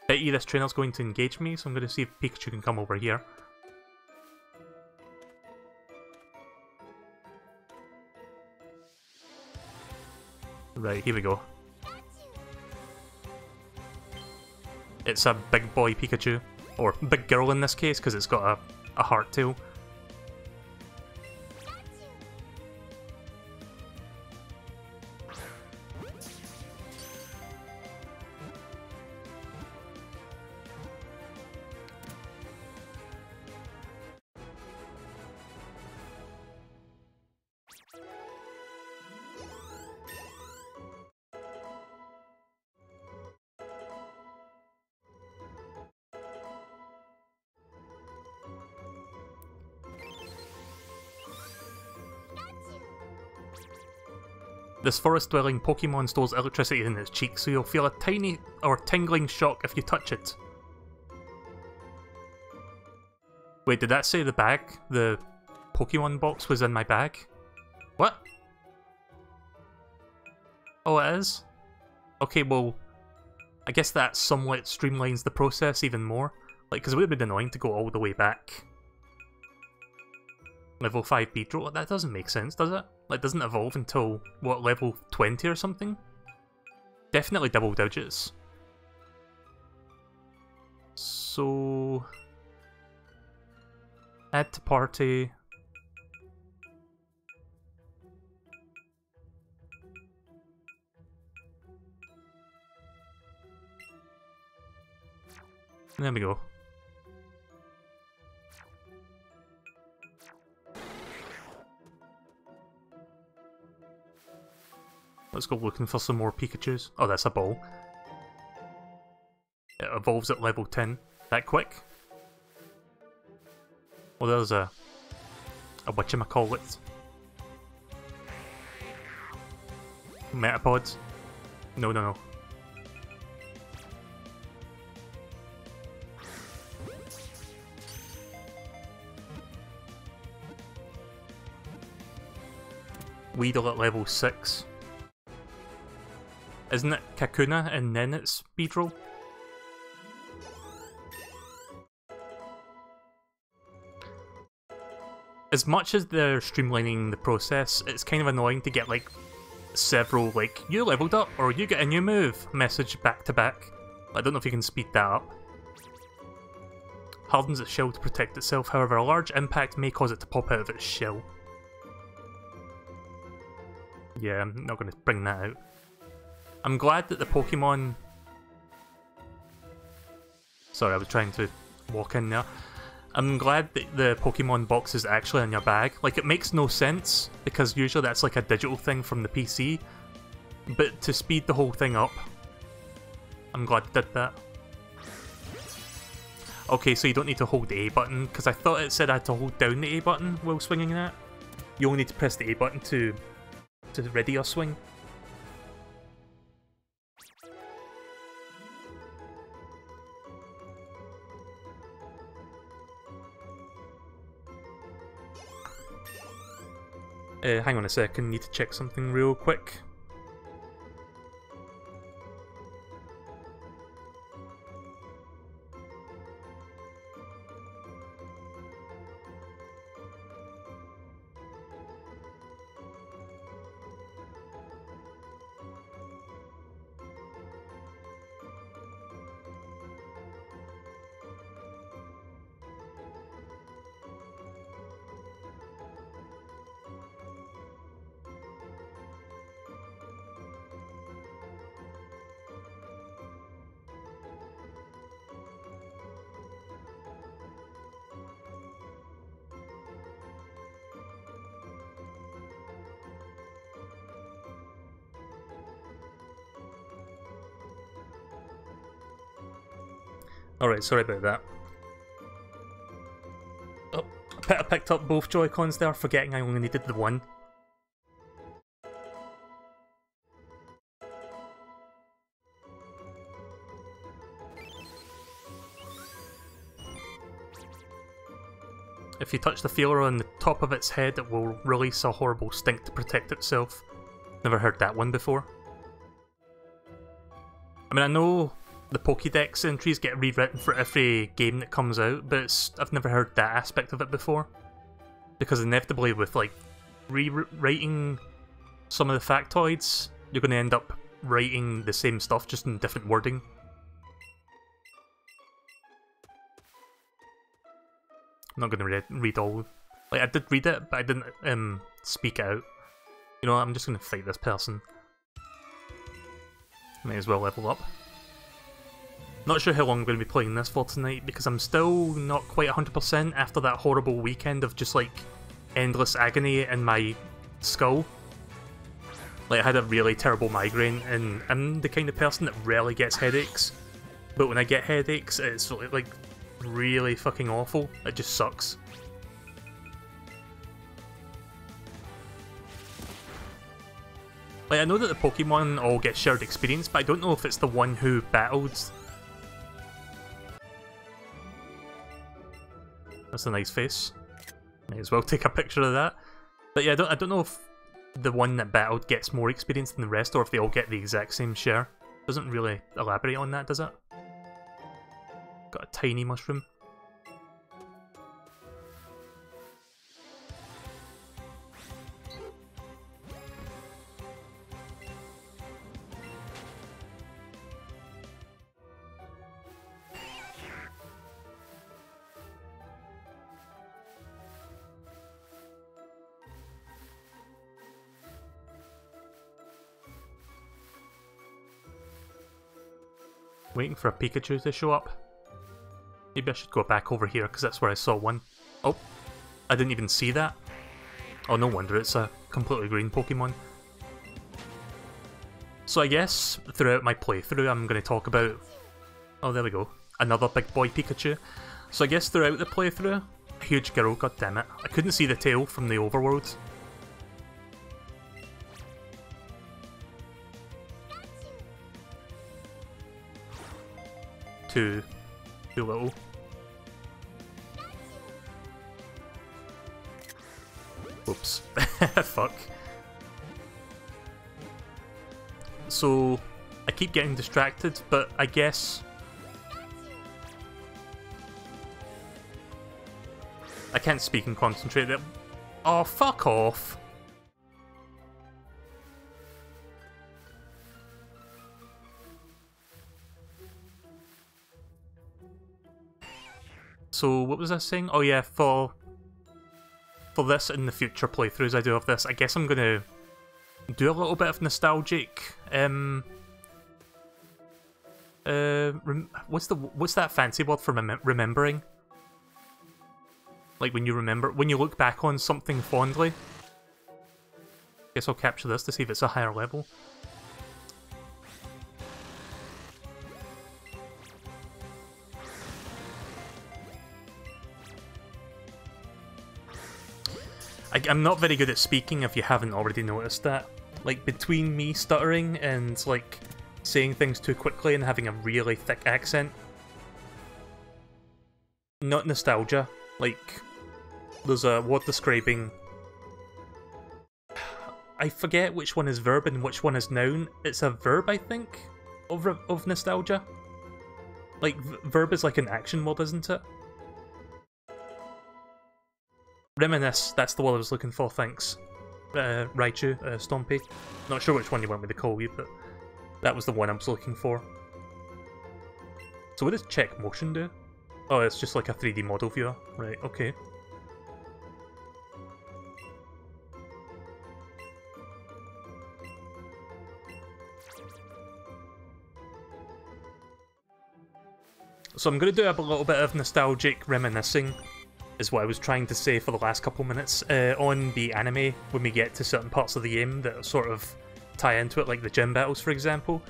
Bet you this trainer's going to engage me, so I'm going to see if Pikachu can come over here. Right, here we go. It's a big boy Pikachu. Or big girl in this case, because it's got a heart tail. This forest-dwelling Pokemon stores electricity in its cheek, so you'll feel a tiny or tingling shock if you touch it. Wait, did that say the bag? The Pokemon box was in my bag? What? Oh, it is? Okay, well, I guess that somewhat streamlines the process even more. Like, because it would have been annoying to go all the way back. Level 5 Beedrill? That doesn't make sense, does it? Like, doesn't evolve until, what, level 20 or something? Definitely double digits. So... add to party. There we go. Let's go looking for some more Pikachus. Oh, that's a ball. It evolves at level 10. That quick? Well, there's a whatchamacallit. Metapods? No, no, no. Weedle at level 6. Isn't it Kakuna and then it's Beedrill? As much as they're streamlining the process, it's kind of annoying to get like several like, you leveled up or you get a new move message back to back. I don't know if you can speed that up. Hardens its shell to protect itself, however a large impact may cause it to pop out of its shell. Yeah, I'm not going to bring that out. I'm glad that the Pokemon... Sorry, I was trying to walk in there. I'm glad that the Pokemon box is actually in your bag. Like, it makes no sense, because usually that's like a digital thing from the PC. But to speed the whole thing up, I'm glad it did that. Okay, so you don't need to hold the A button, because I thought it said I had to hold down the A button while swinging that. You only need to press the A button to ready your swing. Hang on a second, need to check something real quick. Alright, sorry about that. Oh, I picked up both Joy-Cons there, forgetting I only needed the one. If you touch the feeler on the top of its head, it will release a horrible stink to protect itself. Never heard that one before. I mean, I know the Pokédex entries get rewritten for every game that comes out, but I've never heard that aspect of it before. Because inevitably with, like, rewriting some of the factoids, you're going to end up writing the same stuff, just in different wording. I'm not going to read all... Like, I did read it, but I didn't speak it out. You know, I'm just going to fight this person. Might as well level up. Not sure how long I'm going to be playing this for tonight, because I'm still not quite 100% after that horrible weekend of just, like, endless agony in my skull. Like, I had a really terrible migraine, and I'm the kind of person that rarely gets headaches. But when I get headaches, it's, like, really fucking awful. It just sucks. Like, I know that the Pokemon all get shared experience, but I don't know if it's the one who battled. That's a nice face. Might as well take a picture of that. But yeah, I don't know if the one that battled gets more experience than the rest, or if they all get the exact same share. Doesn't really elaborate on that, does it? Got a tiny mushroom. Waiting for a Pikachu to show up. Maybe I should go back over here, because that's where I saw one. Oh, I didn't even see that. Oh, no wonder, it's a completely green Pokemon. So I guess, throughout my playthrough, I'm going to talk about... Oh, there we go. Another big boy Pikachu. So I guess throughout the playthrough... Huge girl, goddammit. I couldn't see the tail from the overworld. Too little. Oops. Fuck. So, I keep getting distracted, but I guess... I can't speak and concentrate. Oh, fuck off! So, what was I saying? Oh yeah, for this in the future playthroughs I do of this, I guess I'm gonna do a little bit of nostalgic, what's that fancy word for remembering? Like when you look back on something fondly. Guess I'll capture this to see if it's a higher level. I'm not very good at speaking, if you haven't already noticed that. Like, between me stuttering and, like, saying things too quickly and having a really thick accent. Not nostalgia. Like, there's a word describing... I forget which one is verb and which one is noun. It's a verb, I think, of nostalgia. Like, verb is like an action word, isn't it? Reminisce, that's the word I was looking for, thanks. Raichu, Stompy. Not sure which one you want me to call you, but that was the one I was looking for. So what does check motion do? Oh, it's just like a 3D model viewer. Right, okay. So I'm going to do a little bit of nostalgic reminiscing, is what I was trying to say for the last couple minutes, on the anime when we get to certain parts of the game that sort of tie into it, like the gym battles, for example.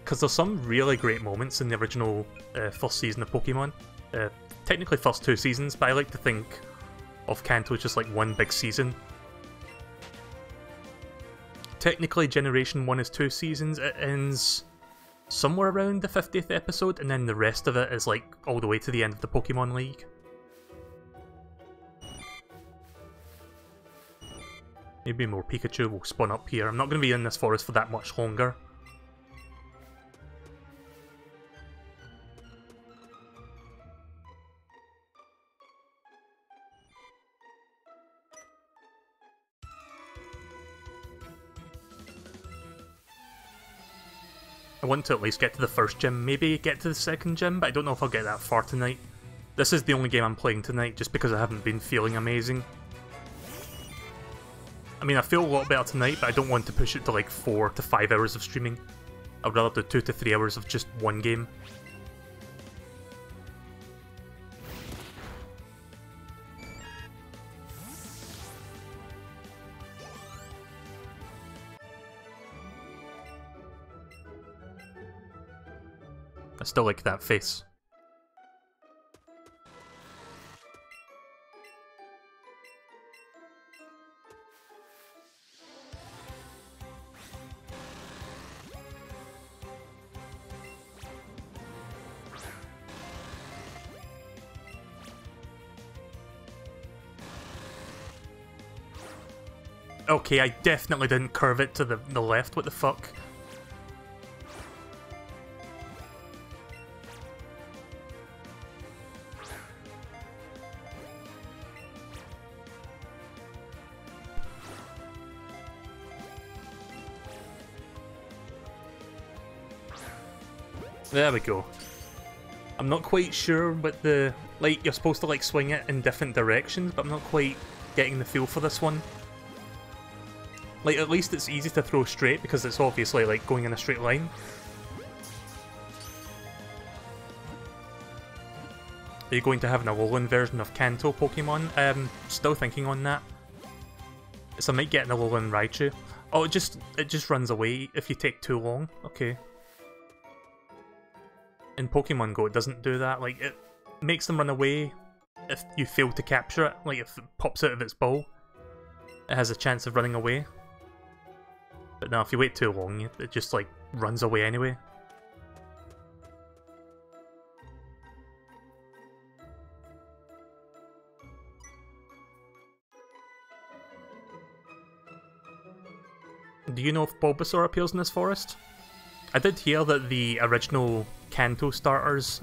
Because there's some really great moments in the original first season of Pokemon. Technically first 2 seasons, but I like to think of Kanto as just like one big season. Technically Generation 1 is 2 seasons, it ends somewhere around the 50th episode, and then the rest of it is like all the way to the end of the Pokemon League. Maybe more Pikachu will spawn up here. I'm not going to be in this forest for that much longer. I want to at least get to the first gym, maybe get to the second gym, but I don't know if I'll get that far tonight. This is the only game I'm playing tonight, just because I haven't been feeling amazing. I mean, I feel a lot better tonight, but I don't want to push it to like 4 to 5 hours of streaming. I'd rather do 2 to 3 hours of just one game. I still like that face. Okay, I definitely didn't curve it to the left, what the fuck? There we go. I'm not quite sure what the... Like, you're supposed to like swing it in different directions, but I'm not quite getting the feel for this one. Like, at least it's easy to throw straight because it's obviously like going in a straight line. Are you going to have an Alolan version of Kanto Pokemon? Still thinking on that. So I might get an Alolan Raichu. Oh, it just runs away if you take too long. Okay. In Pokemon Go, it doesn't do that. Like, it makes them run away if you fail to capture it. Like, if it pops out of its ball, it has a chance of running away. But now, if you wait too long, it just, like, runs away anyway. Do you know if Bulbasaur appears in this forest? I did hear that the original Kanto starters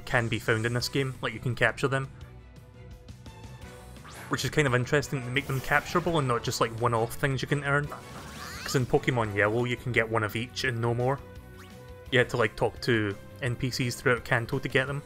can be found in this game, like you can capture them. Which is kind of interesting to make them capturable and not just like one-off things you can earn. Because in Pokemon Yellow you can get one of each and no more. You had to like talk to NPCs throughout Kanto to get them.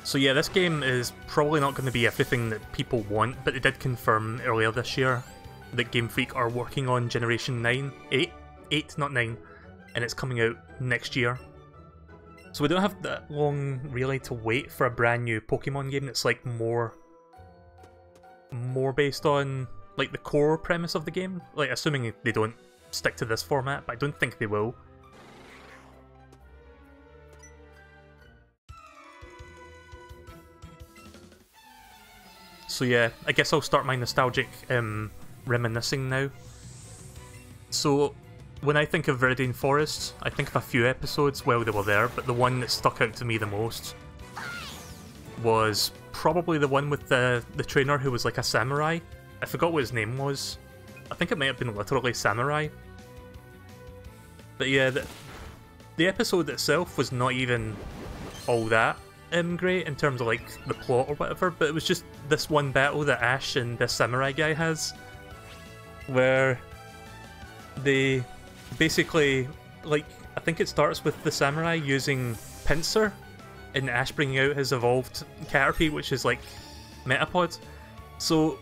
So yeah, this game is probably not going to be everything that people want, but they did confirm earlier this year that Game Freak are working on Generation 9, 8, not 9, and it's coming out next year. So we don't have that long really to wait for a brand new Pokemon game that's like more based on like the core premise of the game, like assuming they don't stick to this format, but I don't think they will. So yeah, I guess I'll start my nostalgic reminiscing now. So, when I think of Viridian Forest, I think of a few episodes while they were there, but the one that stuck out to me the most was probably the one with the trainer who was like a samurai. I forgot what his name was. I think it might have been literally Samurai. But yeah, the episode itself was not even all that great in terms of like the plot or whatever, but it was just this one battle that Ash and this samurai guy has, where they basically, like, I think it starts with the samurai using Pinsir and Ash bringing out his evolved Caterpie, which is like Metapod. So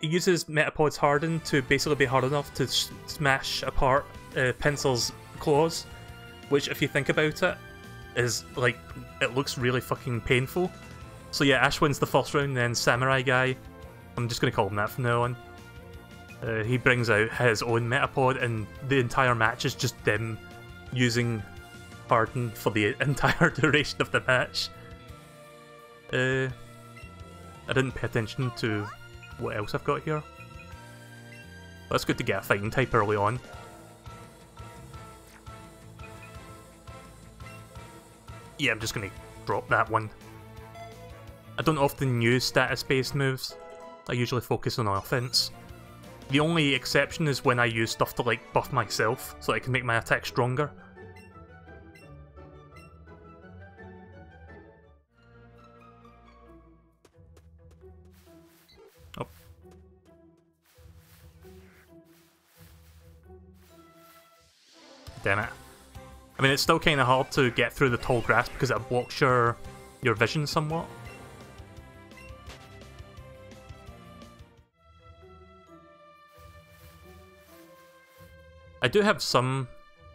he uses Metapod's Harden to basically be hard enough to smash apart Pinsir's claws, which if you think about it, is like, it looks really fucking painful. So yeah, Ash wins the first round, then Samurai Guy, I'm just going to call him that from now on, he brings out his own Metapod, and the entire match is just them using Harden for the entire duration of the match. I didn't pay attention to what else I've got here. That's good to get a fighting type early on. Yeah, I'm just gonna drop that one. I don't often use status-based moves. I usually focus on offense. The only exception is when I use stuff to like buff myself, so I can make my attack stronger. Oh. Damn it. I mean, it's still kind of hard to get through the tall grass because it blocks your vision somewhat. I do have some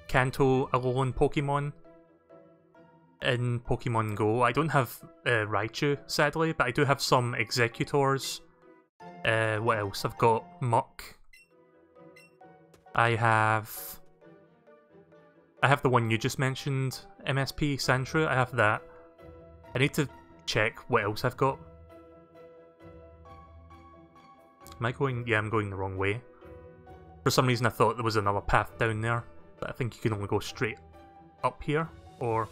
Kanto Alolan Pokemon in Pokemon Go. I don't have Raichu, sadly, but I do have some Executors. What else? I've got Muck. I have the one you just mentioned, MSP Sandshrew. I have that. I need to check what else I've got. Am I going? Yeah, I'm going the wrong way. For some reason I thought there was another path down there, but I think you can only go straight up here, or...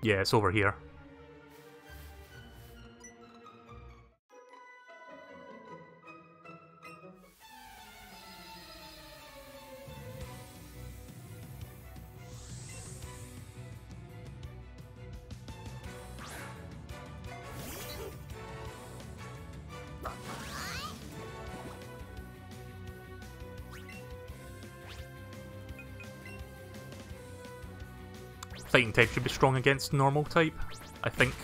Yeah, it's over here. Fighting type should be strong against normal type, I think.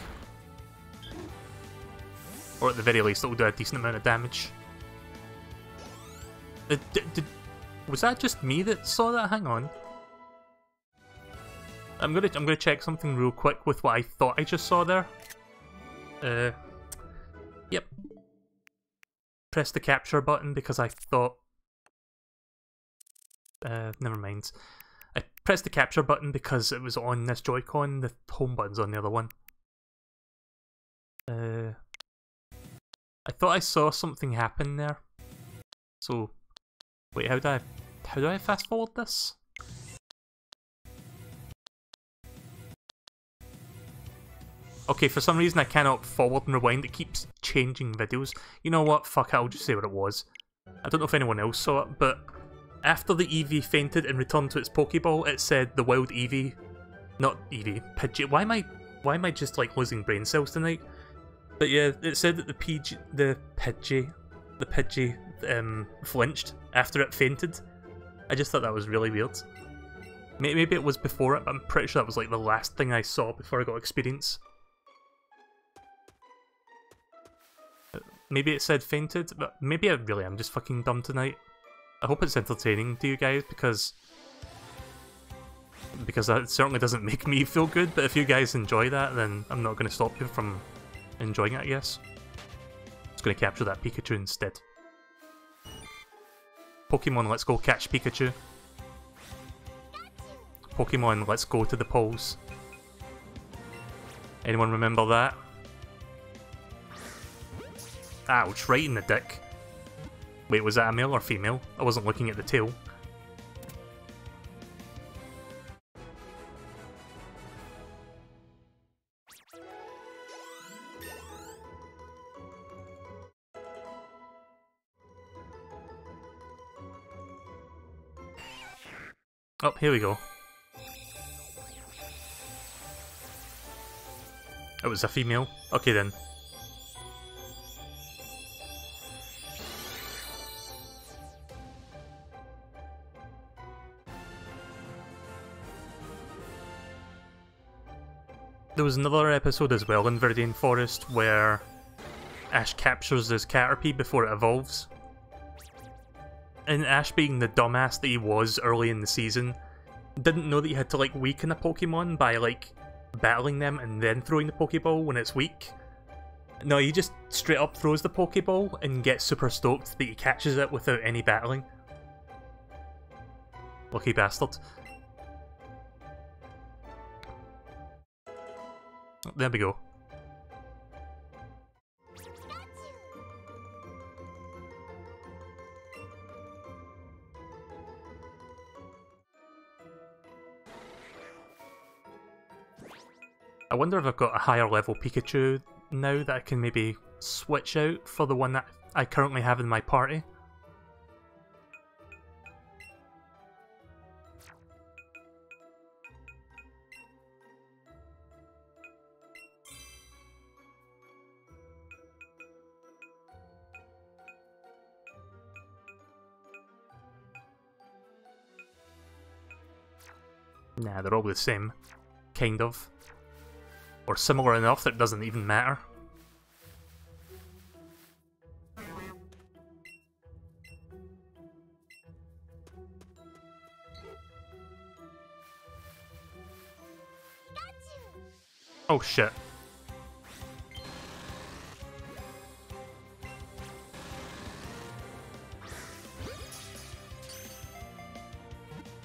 Or at the very least, it will do a decent amount of damage. Was that just me that saw that? Hang on. I'm gonna check something real quick with what I thought I just saw there. Yep. Press the capture button because I thought... never mind. I pressed the capture button because it was on this Joy-Con, the home button's on the other one. I thought I saw something happen there. So, wait, how do I fast forward this? Okay, for some reason I cannot forward and rewind, it keeps changing videos. You know what, fuck it, I'll just say what it was. I don't know if anyone else saw it, but after the Eevee fainted and returned to its Pokeball, it said the wild Eevee, not Eevee, Pidgey. Why am I just like losing brain cells tonight? But yeah, it said that the Pidgey flinched after it fainted. I just thought that was really weird. Maybe it was before it, but I'm pretty sure that was like the last thing I saw before I got experience. Maybe it said fainted, but maybe I really am just fucking dumb tonight. I hope it's entertaining to you guys, because that certainly doesn't make me feel good, but if you guys enjoy that, then I'm not going to stop you from enjoying it, I guess. Just going to capture that Pikachu instead. Pokemon, let's go catch Pikachu. Pokemon, let's go to the polls. Anyone remember that? Ouch, right in the dick. Wait, was that a male or female? I wasn't looking at the tail. Oh, here we go. It was a female. Okay then. There was another episode as well in Viridian Forest where Ash captures this Caterpie before it evolves. And Ash, being the dumbass that he was early in the season, didn't know that you had to like weaken a Pokemon by like battling them and then throwing the Pokeball when it's weak. No, he just straight up throws the Pokeball and gets super stoked that he catches it without any battling. Lucky bastard. There we go. I wonder if I've got a higher level Pikachu now that I can maybe switch out for the one that I currently have in my party. Nah, they're all the same. Kind of. Or similar enough that it doesn't even matter. Oh shit.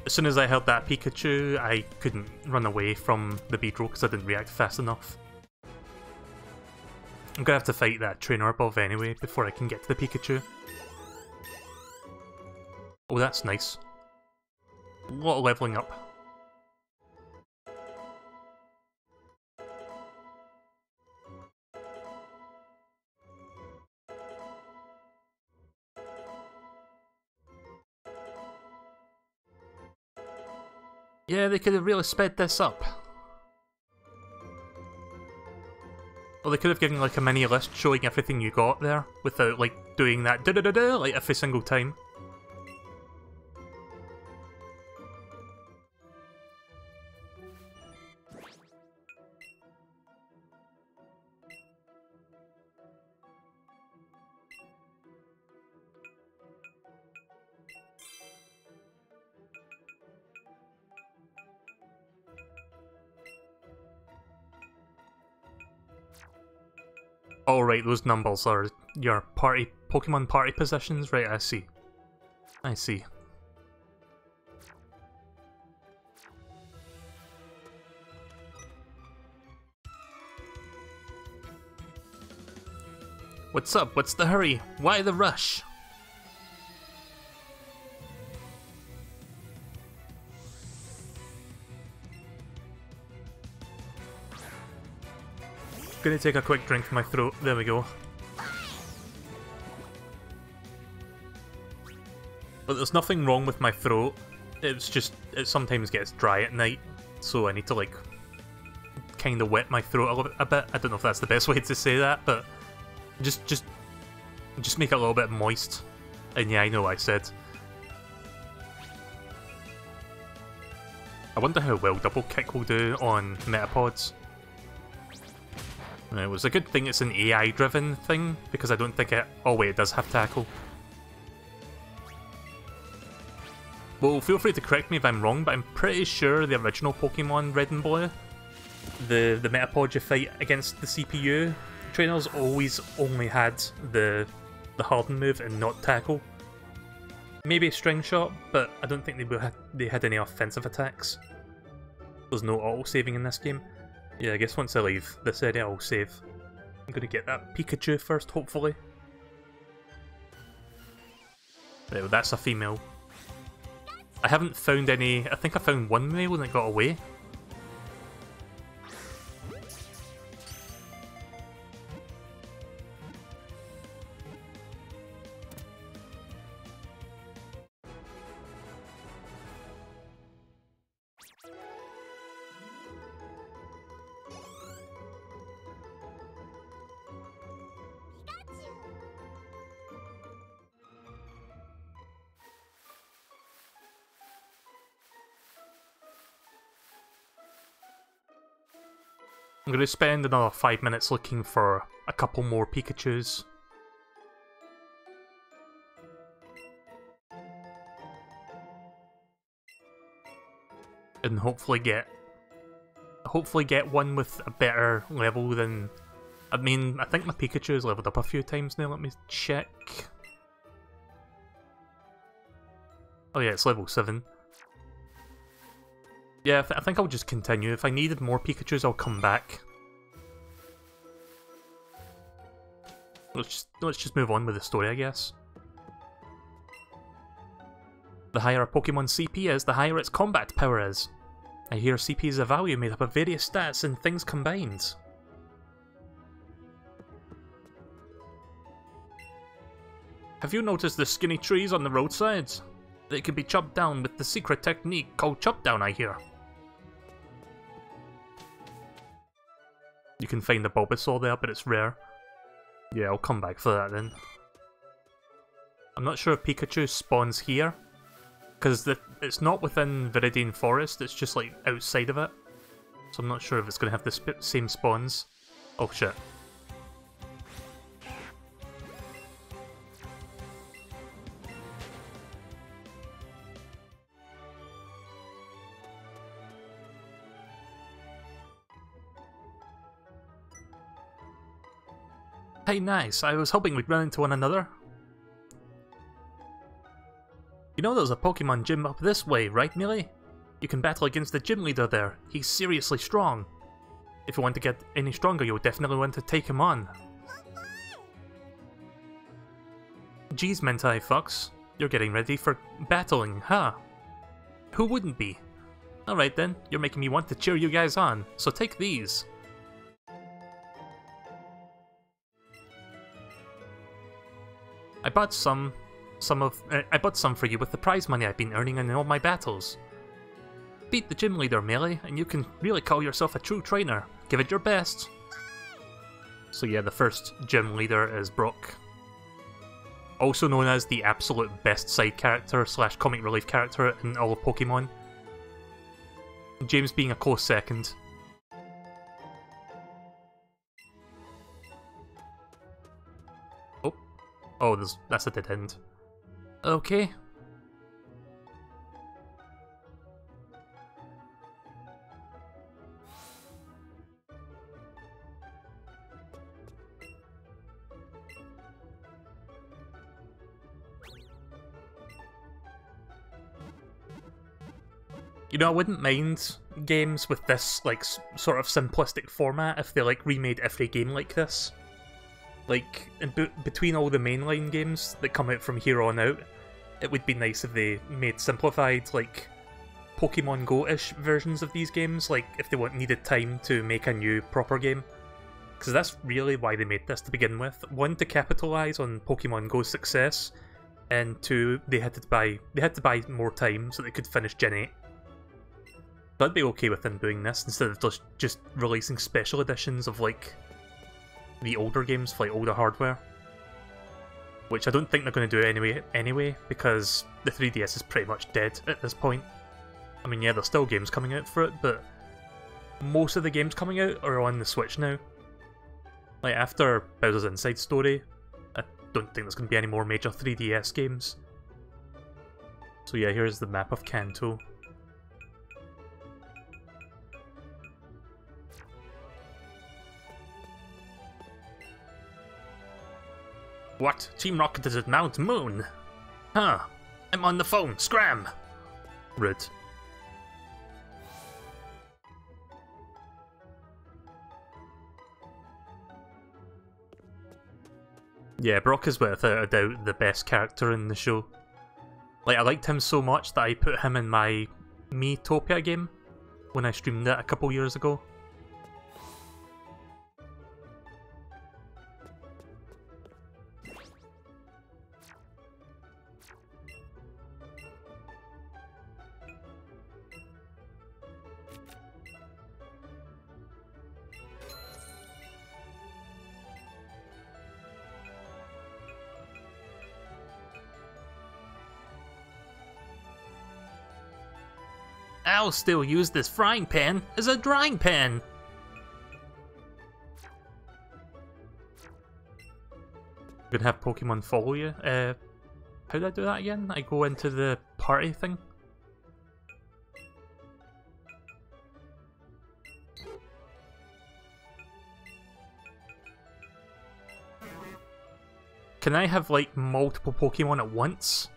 As soon as I heard that Pikachu, I couldn't run away from the Beedrill because I didn't react fast enough. I'm gonna have to fight that trainer above anyway before I can get to the Pikachu. Oh, that's nice. A lot of leveling up. Yeah, they could have really sped this up. Or they could have given like a mini list showing everything you got there without like doing that da-da-da-da like every single time. Oh right, those numbers are your Pokemon party positions, right, I see. I see. What's up? What's the hurry? Why the rush? Gonna take a quick drink from my throat. There we go. But there's nothing wrong with my throat. It's just, it sometimes gets dry at night, so I need to like kind of wet my throat a bit. I don't know if that's the best way to say that, but just make it a little bit moist. And yeah, I know what I said. I wonder how well Double Kick will do on Metapods. It was a good thing it's an AI-driven thing, because I don't think it... Oh wait, it does have Tackle. Well, feel free to correct me if I'm wrong, but I'm pretty sure the original Pokemon Red and Blue, the Metapod you fight against the CPU trainers always only had the Harden move and not Tackle. Maybe a String Shot, but I don't think they had any offensive attacks. There's no auto-saving in this game. Yeah, I guess once I leave this area I'll save. I'm gonna get that Pikachu first, hopefully. Right, well, that's a female. I haven't found any... I think I found one male and it got away. I'm going to spend another 5 minutes looking for a couple more Pikachus. And hopefully get one with a better level than... I mean, I think my Pikachu has leveled up a few times now, let me check. Oh yeah, it's level 7. Yeah, I think I'll just continue. If I needed more Pikachus, I'll come back. Let's just move on with the story, I guess. The higher a Pokemon's CP is, the higher its combat power is. I hear CP is a value made up of various stats and things combined. Have you noticed the skinny trees on the roadsides? They can be chopped down with the secret technique called chop down, I hear. You can find the Bulbasaur there, but it's rare. Yeah, I'll come back for that then. I'm not sure if Pikachu spawns here, because it's not within Viridian Forest, it's just like outside of it. So I'm not sure if it's going to have the same spawns. Oh shit. Hey, nice. I was hoping we'd run into one another. You know there's a Pokemon gym up this way, right, Melee? You can battle against the gym leader there. He's seriously strong. If you want to get any stronger, you'll definitely want to take him on. Geez, Mentai Fox. You're getting ready for battling, huh? Who wouldn't be? Alright then, you're making me want to cheer you guys on, so take these. I bought some for you with the prize money I've been earning in all my battles. Beat the gym leader, Melee, and you can really call yourself a true trainer. Give it your best. So yeah, the first gym leader is Brock. Also known as the absolute best side character / comic relief character in all of Pokemon. James being a close second. Oh, that's a dead end. Okay. You know, I wouldn't mind games with this, like, sort of simplistic format if they, like, remade every game like this. Like, between all the mainline games that come out from here on out, it would be nice if they made simplified, like, Pokemon Go-ish versions of these games, like, if they needed time to make a new proper game. Because that's really why they made this to begin with. One, to capitalise on Pokemon Go's success, and two, they had to buy more time so they could finish Gen 8. So I'd be okay with them doing this, instead of just releasing special editions of, like, the older games for like older hardware, which I don't think they're going to do anyway, because the 3DS is pretty much dead at this point. I mean, yeah, there's still games coming out for it, but most of the games coming out are on the Switch now. Like, after Bowser's Inside Story, I don't think there's going to be any more major 3DS games. So yeah, here's the map of Kanto. What? Team Rocket is at Mount Moon? Huh. I'm on the phone. Scram! Rude. Yeah, Brock is without a doubt the best character in the show. Like, I liked him so much that I put him in my Miitopia game when I streamed it a couple years ago. I'll still use this frying pan as a drying pan! You can have Pokemon follow you. How do I do that again? I go into the party thing? Can I have, like, multiple Pokemon at once?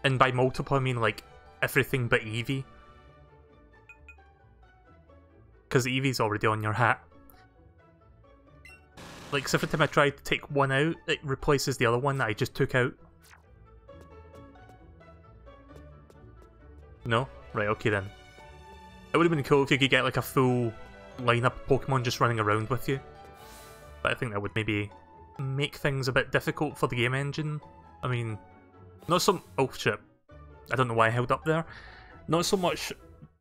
And by multiple, I mean, like, everything but Eevee. Because Eevee's already on your hat. Like, so every time I try to take one out, it replaces the other one that I just took out. No? Right, okay then. It would have been cool if you could get like a full lineup of Pokemon just running around with you. But I think that would maybe make things a bit difficult for the game engine. I mean, not so... oh shit. I don't know why I held up there. Not so much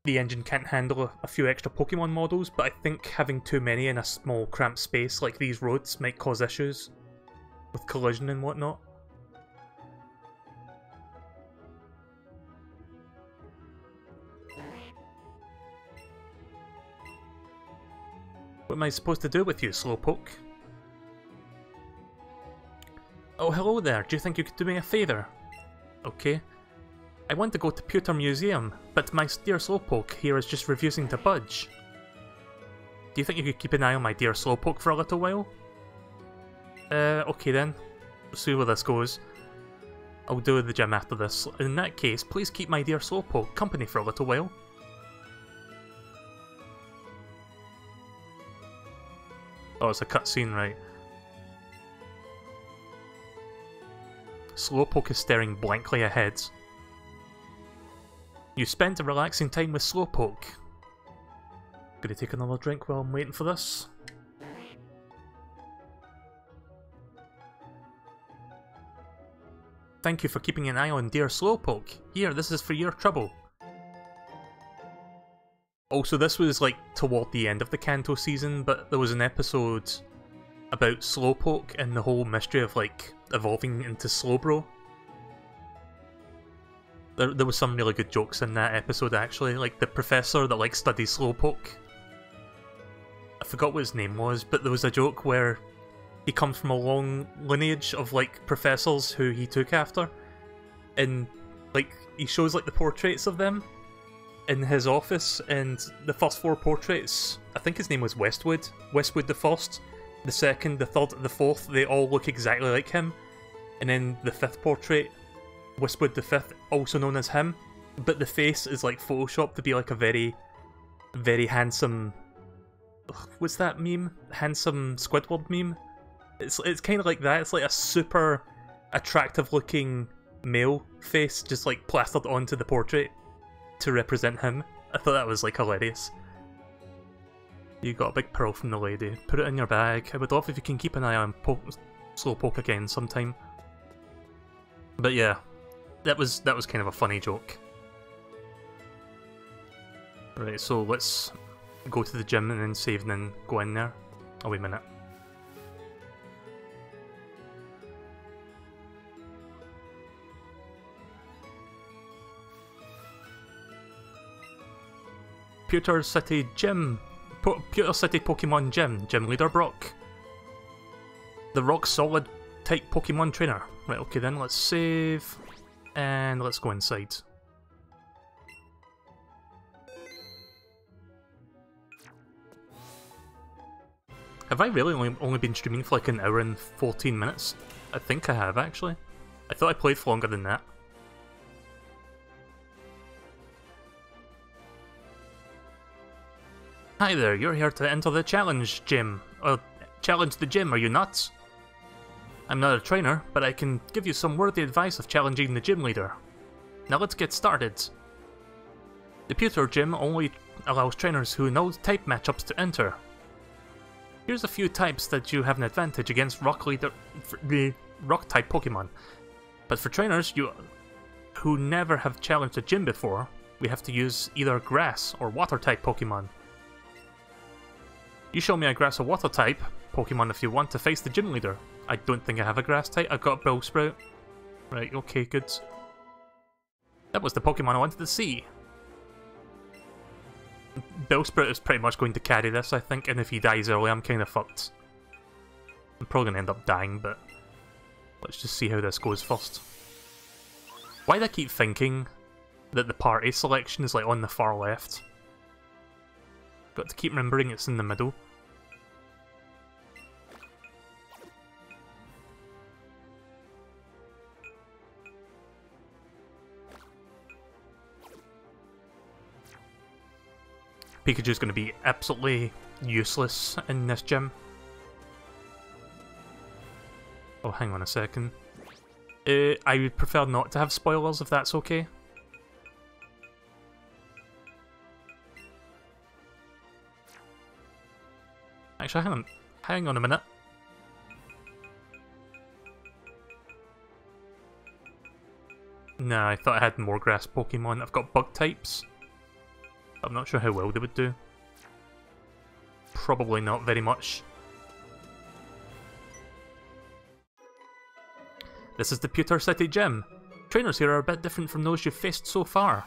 the engine can't handle a few extra Pokemon models, but I think having too many in a small cramped space like these roads might cause issues with collision and whatnot. What am I supposed to do with you, Slowpoke? Oh, hello there. Do you think you could do me a favour? Okay. I want to go to Pewter Museum, but my dear Slowpoke here is just refusing to budge. Do you think you could keep an eye on my dear Slowpoke for a little while? Okay then. We'll see where this goes. I'll do the gym after this. In that case, please keep my dear Slowpoke company for a little while. Oh, it's a cutscene, right. Slowpoke is staring blankly ahead. You spent a relaxing time with Slowpoke. Gonna take another drink while I'm waiting for this. Thank you for keeping an eye on dear Slowpoke. Here, this is for your trouble. Also, this was like toward the end of the Kanto season, but there was an episode about Slowpoke and the whole mystery of like evolving into Slowbro. There was some really good jokes in that episode actually, like the professor that like studies Slowpoke. I forgot what his name was, but there was a joke where he comes from a long lineage of like professors who he took after, and like he shows like the portraits of them in his office, and the first 4 portraits, I think his name was Westwood the first, the second, the third, the fourth, they all look exactly like him, and then the 5th portrait, Westwood the 5th, also known as him, but the face is like photoshopped to be like a very, very handsome, what's that meme? Handsome Squidward meme? It's kind of like that. It's like a super attractive looking male face just like plastered onto the portrait to represent him. I thought that was like hilarious. You got a big pearl from the lady. Put it in your bag. I would love if you can keep an eye on Slowpoke again sometime. But yeah, that was kind of a funny joke. Right, so let's go to the gym and then save and then go in there. Oh, wait a minute. Pewter City Gym. Pewter City Pokemon Gym. Gym Leader Brock. The rock solid type Pokemon trainer. Right, okay then, let's save. And let's go inside. Have I really only been streaming for like an hour and 14 minutes? I think I have actually. I thought I played for longer than that. Hi there, you're here to enter the challenge gym. Challenge the gym, are you nuts? I'm not a trainer, but I can give you some worthy advice of challenging the gym leader. Now let's get started. The Pewter Gym only allows trainers who know type matchups to enter. Here's a few types that you have an advantage against rock type Pokemon. But for trainers who never have challenged a gym before, we have to use either grass or water type Pokemon. You show me a grass or water type Pokemon if you want to face the gym leader. I don't think I have a grass type. I've got a Bellsprout. Right, okay, good. That was the Pokemon I wanted to see. Bellsprout is pretty much going to carry this, I think, and if he dies early, I'm kind of fucked. I'm probably going to end up dying, but let's just see how this goes first. Why do I keep thinking that the party selection is like on the far left? Got to keep remembering it's in the middle. Pikachu's going to be absolutely useless in this gym. Oh, hang on a second. I would prefer not to have spoilers if that's okay. actually, hang on a minute. Nah, I thought I had more grass Pokemon. I've got bug types. I'm not sure how well they would do. Probably not very much. This is the Pewter City Gym. Trainers here are a bit different from those you've faced so far.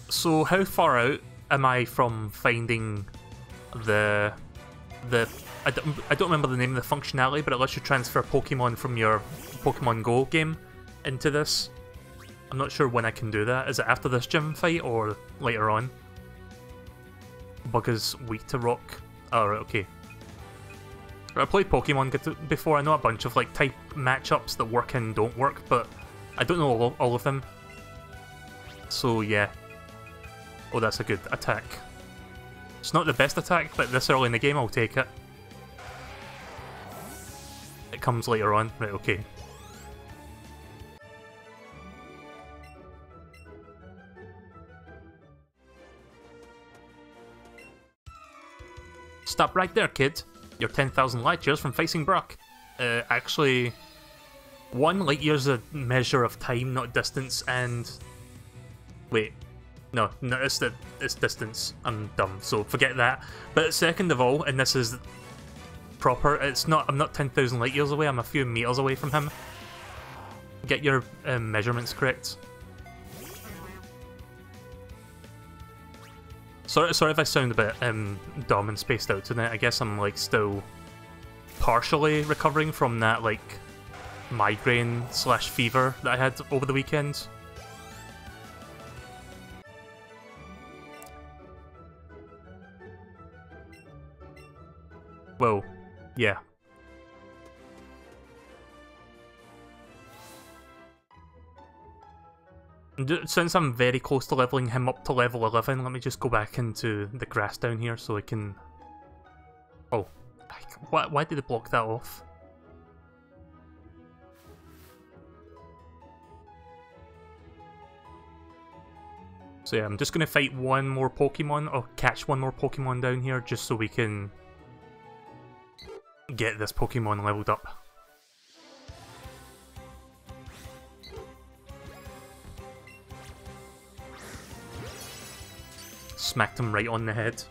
So how far out am I from finding the I don't remember the name of the functionality, but it lets you transfer Pokemon from your Pokemon Go game into this. I'm not sure when I can do that. Is it after this gym fight or later on? Bug is weak to rock. Oh, right, okay. I played Pokemon before. I know a bunch of like type matchups that work and don't work, but I don't know all of them. So yeah. Oh, that's a good attack. It's not the best attack, but this early in the game I'll take it. It comes later on. Right, okay. Stop right there, kid. You're 10,000 light years from facing Brock. Actually, 1 light year's a measure of time, not distance, and... Wait. No, it's distance. I'm dumb, so forget that. But second of all, and this is proper, I'm not 10,000 light years away, I'm a few meters away from him. Get your measurements correct. Sorry if I sound a bit dumb and spaced out tonight. I guess I'm like still partially recovering from that like migraine / fever that I had over the weekend. Well, yeah. Since I'm very close to leveling him up to level 11, let me just go back into the grass down here so I can... Oh, why did it block that off? So yeah, I'm just going to fight one more Pokemon, or catch one more Pokemon down here, just so we can get this Pokemon leveled up. Smacked him right on the head.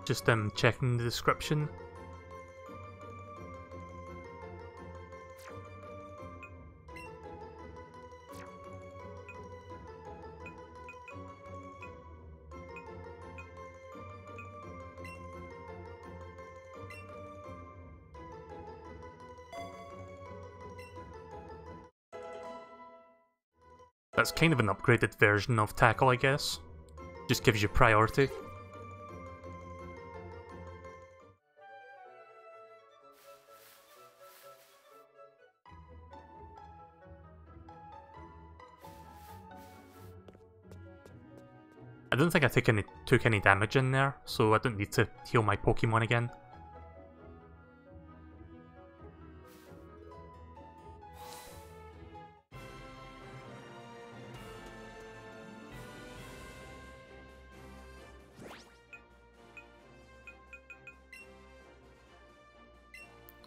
Just checking the description. That's kind of an upgraded version of Tackle, I guess. Just gives you priority. I don't think I took any damage in there, so I don't need to heal my Pokemon again.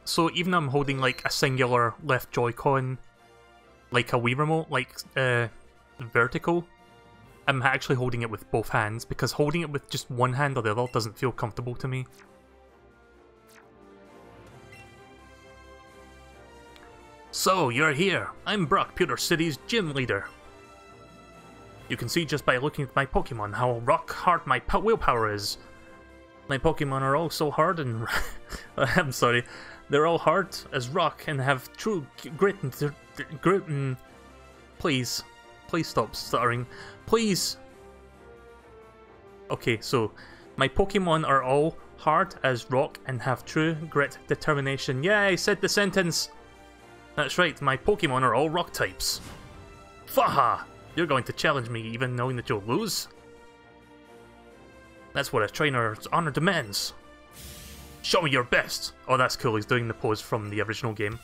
So even though I'm holding like a singular left Joy-Con, like a Wii Remote, like vertical, I'm actually holding it with both hands, because holding it with just one hand or the other doesn't feel comfortable to me. So, you're here. I'm Brock, Pewter City's gym leader. You can see just by looking at my Pokemon how rock hard my willpower is. My Pokemon are all so hard and... I'm sorry. They're all hard as rock and have true grit and... Please. Please stop stuttering. Please! Okay, so my Pokemon are all hard as rock and have true grit determination. Yeah, I said the sentence! That's right, my Pokemon are all rock types. Faha! You're going to challenge me even knowing that you'll lose? That's what a trainer's honor demands. Show me your best! Oh, that's cool, he's doing the pose from the original game.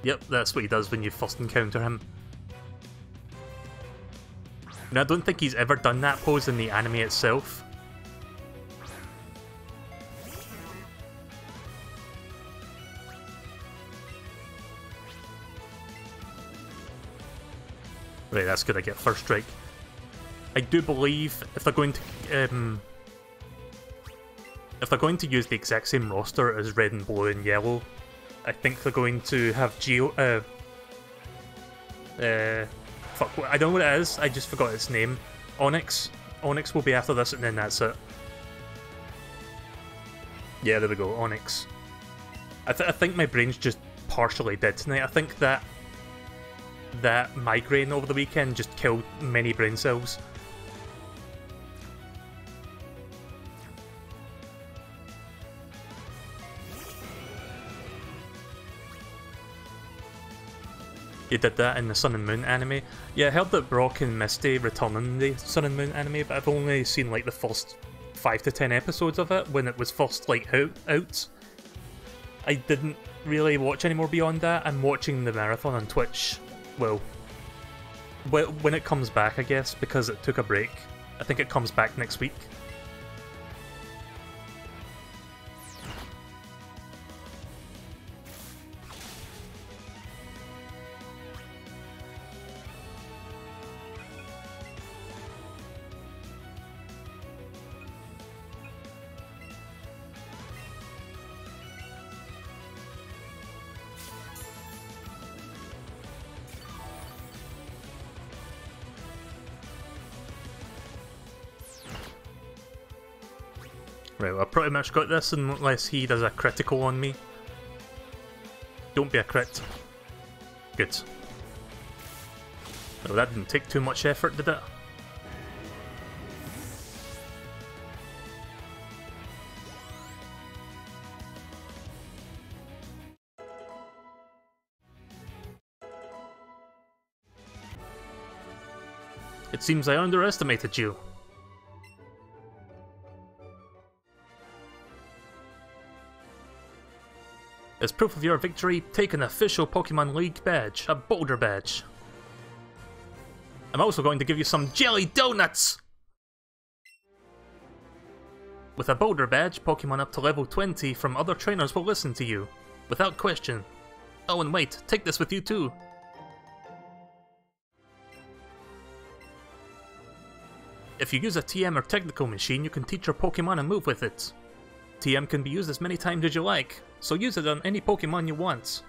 Yep, that's what he does when you first encounter him. Now, I don't think he's ever done that pose in the anime itself. Right, that's good, I get first strike. I do believe if they're going to use the exact same roster as Red and Blue and Yellow, I think they're going to have fuck, I don't know what it is, I just forgot its name. Onyx. Onyx will be after this and then that's it. Yeah, there we go, Onyx. I think my brain's just partially dead tonight. I think that migraine over the weekend just killed many brain cells. You did that in the Sun and Moon anime. Yeah, I heard that Brock and Misty return in the Sun and Moon anime, but I've only seen like the first 5 to 10 episodes of it when it was first like out. I didn't really watch any more beyond that. I'm watching the marathon on Twitch. Well, when it comes back, I guess, because it took a break. I think it comes back next week. Right, well, I pretty much got this unless he does a critical on me. Don't be a crit. Good. Well, that didn't take too much effort, did it? It seems I underestimated you. As proof of your victory, take an official Pokemon League badge, a Boulder badge. I'm also going to give you some jelly donuts! With a Boulder badge, Pokemon up to level 20 from other trainers will listen to you, without question. Oh, and wait, take this with you too. If you use a TM or technical machine, you can teach your Pokemon a move with it. TM can be used as many times as you like, so use it on any Pokemon you want.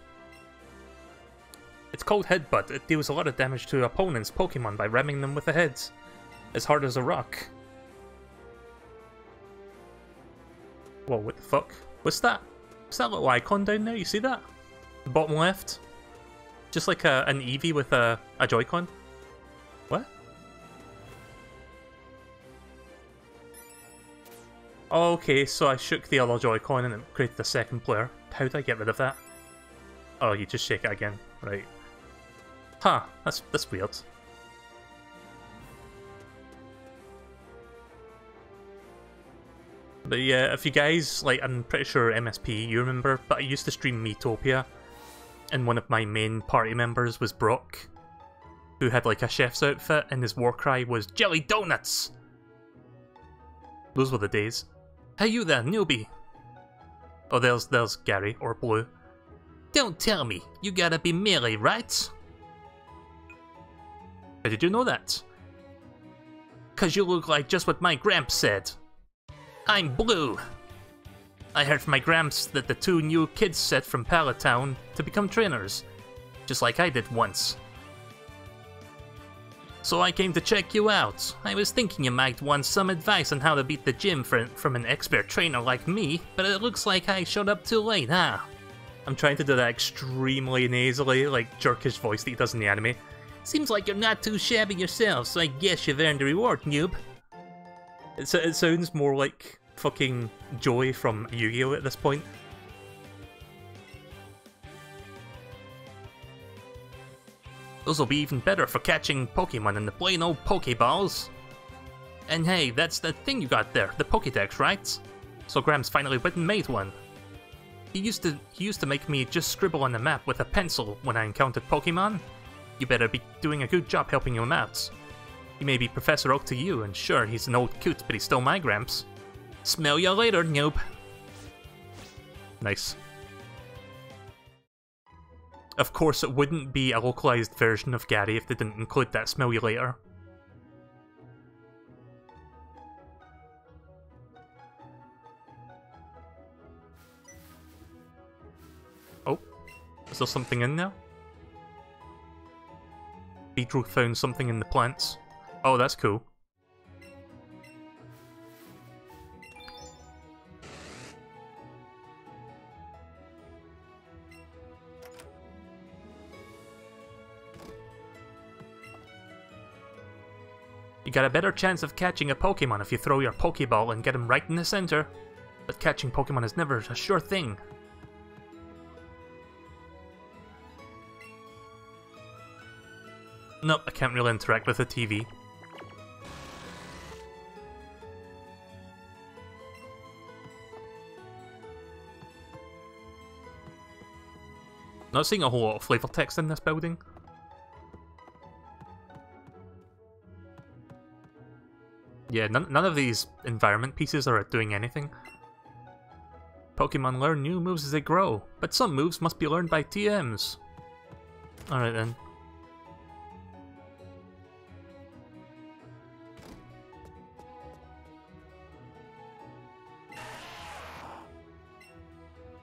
It's called Headbutt. It deals a lot of damage to opponents' Pokemon by ramming them with the head, as hard as a rock. Whoa, what the fuck? What's that? What's that little icon down there? You see that? The bottom left? Just like an Eevee with a Joy-Con? What? Okay, so I shook the other Joy-Con and it created a second player. How do I get rid of that? Oh, you just shake it again. Right. Huh, that's weird. But yeah, if you guys, like, I'm pretty sure MSP you remember, but I used to stream Miitopia, and one of my main party members was Brock, who had like a chef's outfit, and his war cry was "Jelly Donuts!" Those were the days. Hey you there, newbie! Oh, there's Gary, or Blue. Don't tell me, you gotta be Melee, right? How did you know that? 'Cause you look like just what my Gramps said. I'm Blue. I heard from my Gramps that the two new kids set from Pallet Town to become trainers, just like I did once. So I came to check you out. I was thinking you might want some advice on how to beat the gym from an expert trainer like me, but it looks like I showed up too late, huh? I'm trying to do that extremely nasally, like, jerkish voice that he does in the anime. Seems like you're not too shabby yourself, so I guess you've earned a reward, noob. It sounds more like fucking Joey from Yu-Gi-Oh! At this point. Those will be even better for catching Pokemon than the plain old Pokeballs. And hey, that's the thing you got there, the Pokédex, right? So Graham's finally went and made one. He used to make me just scribble on the map with a pencil when I encountered Pokemon. You better be doing a good job helping him out. He may be Professor Oak to you, and sure, he's an old coot, but he's still my Gramps. Smell ya later, noob. Nice. Of course, it wouldn't be a localized version of Gary if they didn't include that smell you later. Oh, is there something in there? Beedrill found something in the plants. Oh, that's cool. You got a better chance of catching a Pokemon if you throw your Pokeball and get him right in the center. But catching Pokemon is never a sure thing. Nope, I can't really interact with the TV. Not seeing a whole lot of flavor text in this building. Yeah, none of these environment pieces are doing anything. Pokemon learn new moves as they grow, but some moves must be learned by TMs. Alright then.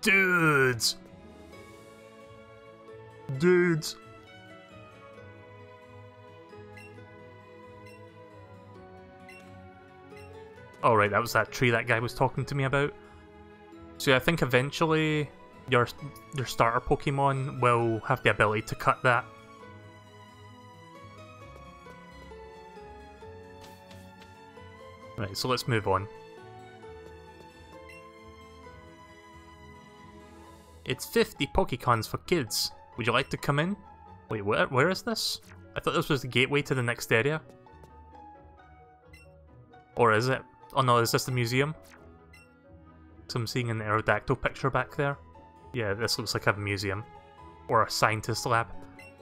Dudes! Dudes! Oh right, that was that tree that guy was talking to me about. So yeah, I think eventually your starter Pokemon will have the ability to cut that. Right, so let's move on. It's 50 Pokecons for kids. Would you like to come in? Wait, where is this? I thought this was the gateway to the next area. Or is it? Oh no, is this the museum? So I'm seeing an Aerodactyl picture back there. Yeah, this looks like a museum. Or a scientist lab.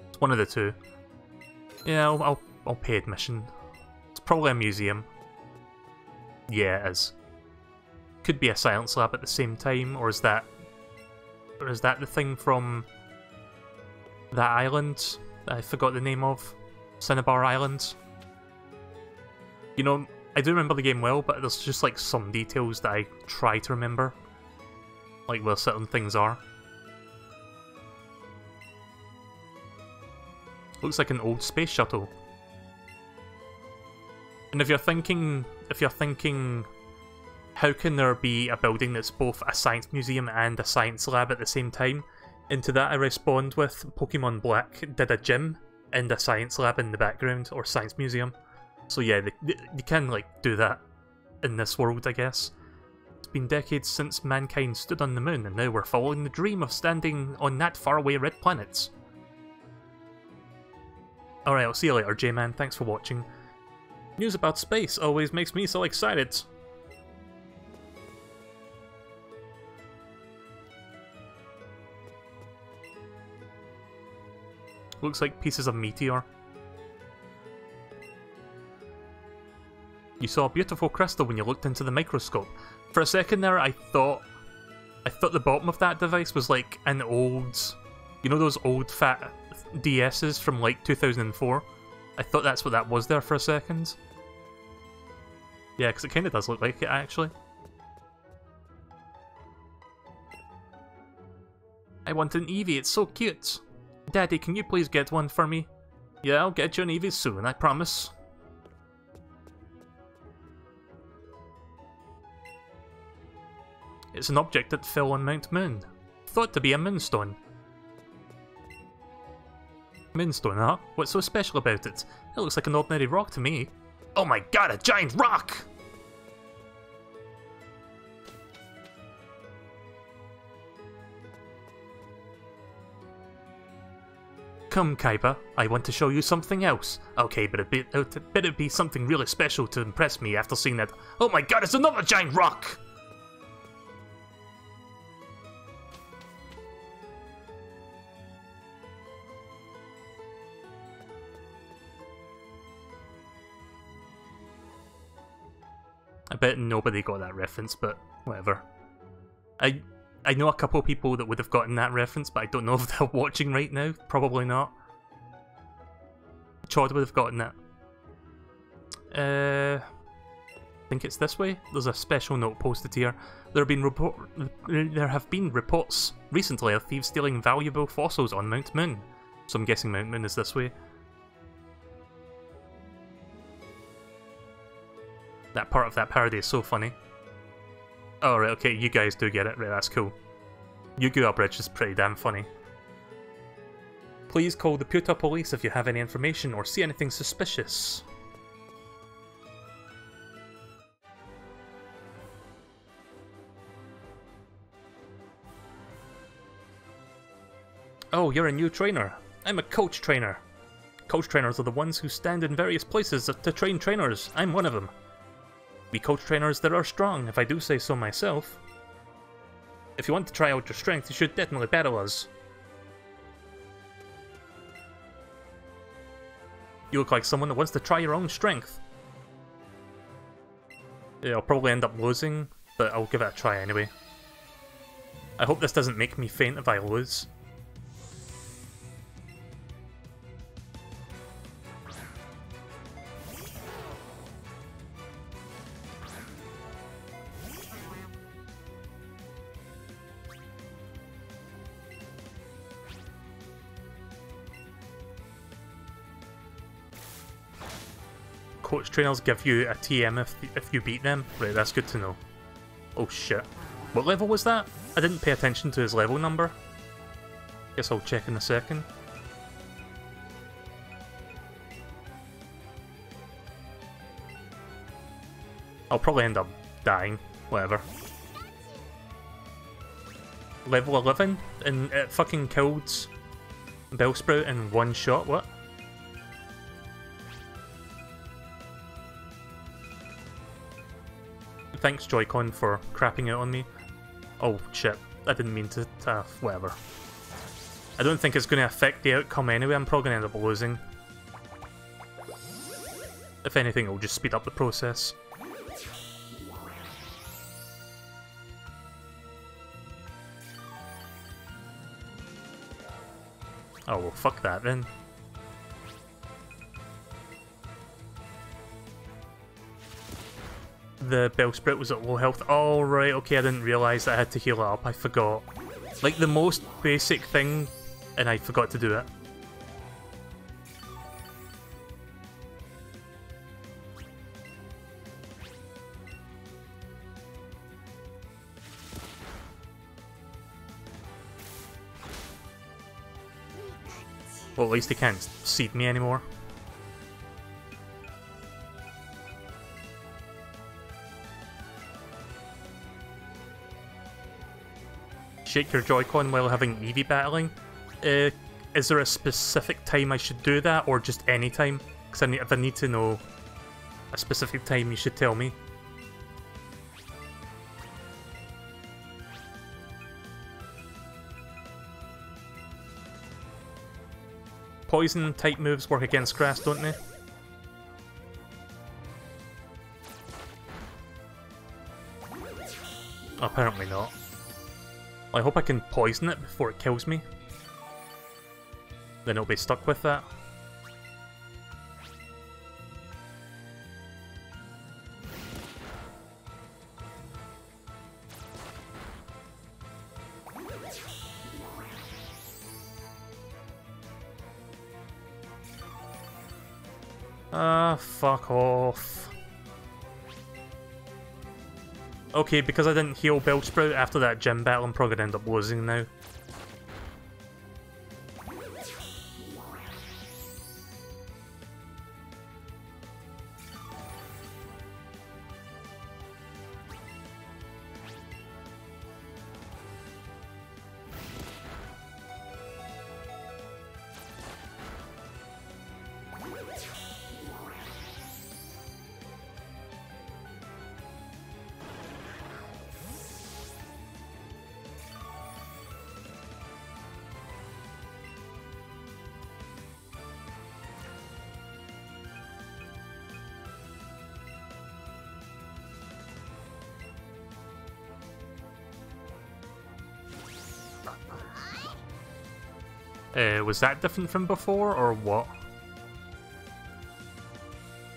It's one of the two. Yeah, I'll pay admission. It's probably a museum. Yeah, it is. Could be a science lab at the same time, or is that the thing from that island that I forgot the name of? Cinnabar Island? You know, I do remember the game well, but there's just like some details that I try to remember. Like where certain things are. Looks like an old space shuttle. And if you're thinking, how can there be a building that's both a science museum and a science lab at the same time? And to that I respond with Pokemon Black did a gym and a science lab in the background, or science museum. So yeah, they can like do that in this world, I guess. It's been decades since mankind stood on the moon, and now we're following the dream of standing on that faraway red planet. Alright, I'll see you later, J-Man. Thanks for watching. News about space always makes me so excited. Looks like pieces of meteor. You saw a beautiful crystal when you looked into the microscope. For a second there, I thought the bottom of that device was like an old, you know those old fat DS's from like 2004? I thought that's what that was there for a second. Yeah, because it kind of does look like it actually. I want an Eevee, it's so cute. Daddy, can you please get one for me? Yeah, I'll get you an Eevee soon, I promise. It's an object that fell on Mount Moon. thought to be a moonstone. Moonstone, huh? What's so special about it? It looks like an ordinary rock to me. Oh my god, a giant rock! Come, Kaiba, I want to show you something else. Okay, but it better be something really special to impress me after seeing that. Oh my god, it's another giant rock! I bet nobody got that reference, but whatever. I know a couple of people that would have gotten that reference, but I don't know if they're watching right now. Probably not. Chod would have gotten it. I think it's this way. There's a special note posted here. There have been reports recently of thieves stealing valuable fossils on Mount Moon. So I'm guessing Mount Moon is this way. That part of that parody is so funny. Oh, right, okay, you guys do get it. Right, that's cool. Yu-Gi-Oh! Bridge is pretty damn funny. Please call the Puta police if you have any information or see anything suspicious. Oh, you're a new trainer. I'm a coach trainer. Coach trainers are the ones who stand in various places to train trainers. I'm one of them. We coach trainers that are strong, if I do say so myself. If you want to try out your strength, you should definitely battle us. You look like someone that wants to try your own strength. Yeah, I'll probably end up losing, but I'll give it a try anyway. I hope this doesn't make me faint if I lose. Coach trainers give you a TM if you beat them. Right, that's good to know. Oh shit. What level was that? I didn't pay attention to his level number. Guess I'll check in a second. I'll probably end up dying. Whatever. Level 11? And it fucking killed Bellsprout in one shot? What? Thanks, Joy-Con, for crapping out on me. Oh, shit. I didn't mean to... whatever. I don't think it's going to affect the outcome anyway. I'm probably going to end up losing. If anything, it'll just speed up the process. Oh, well, fuck that then. The Bellsprout was at low health. Oh, right, okay, I didn't realise that I had to heal it up. I forgot. Like, the most basic thing, and I forgot to do it. Well, at least he can't seed me anymore. Shake your Joy-Con while having Eevee battling. Is there a specific time I should do that, or just any time? Because if I need to know a specific time, you should tell me. Poison type moves work against grass, don't they? Apparently not. I hope I can poison it before it kills me. Then it'll be stuck with that. Ah, fuck off. Okay, because I didn't heal Bellsprout after that gym battle, I'm probably gonna end up losing now. Was that different from before, or what?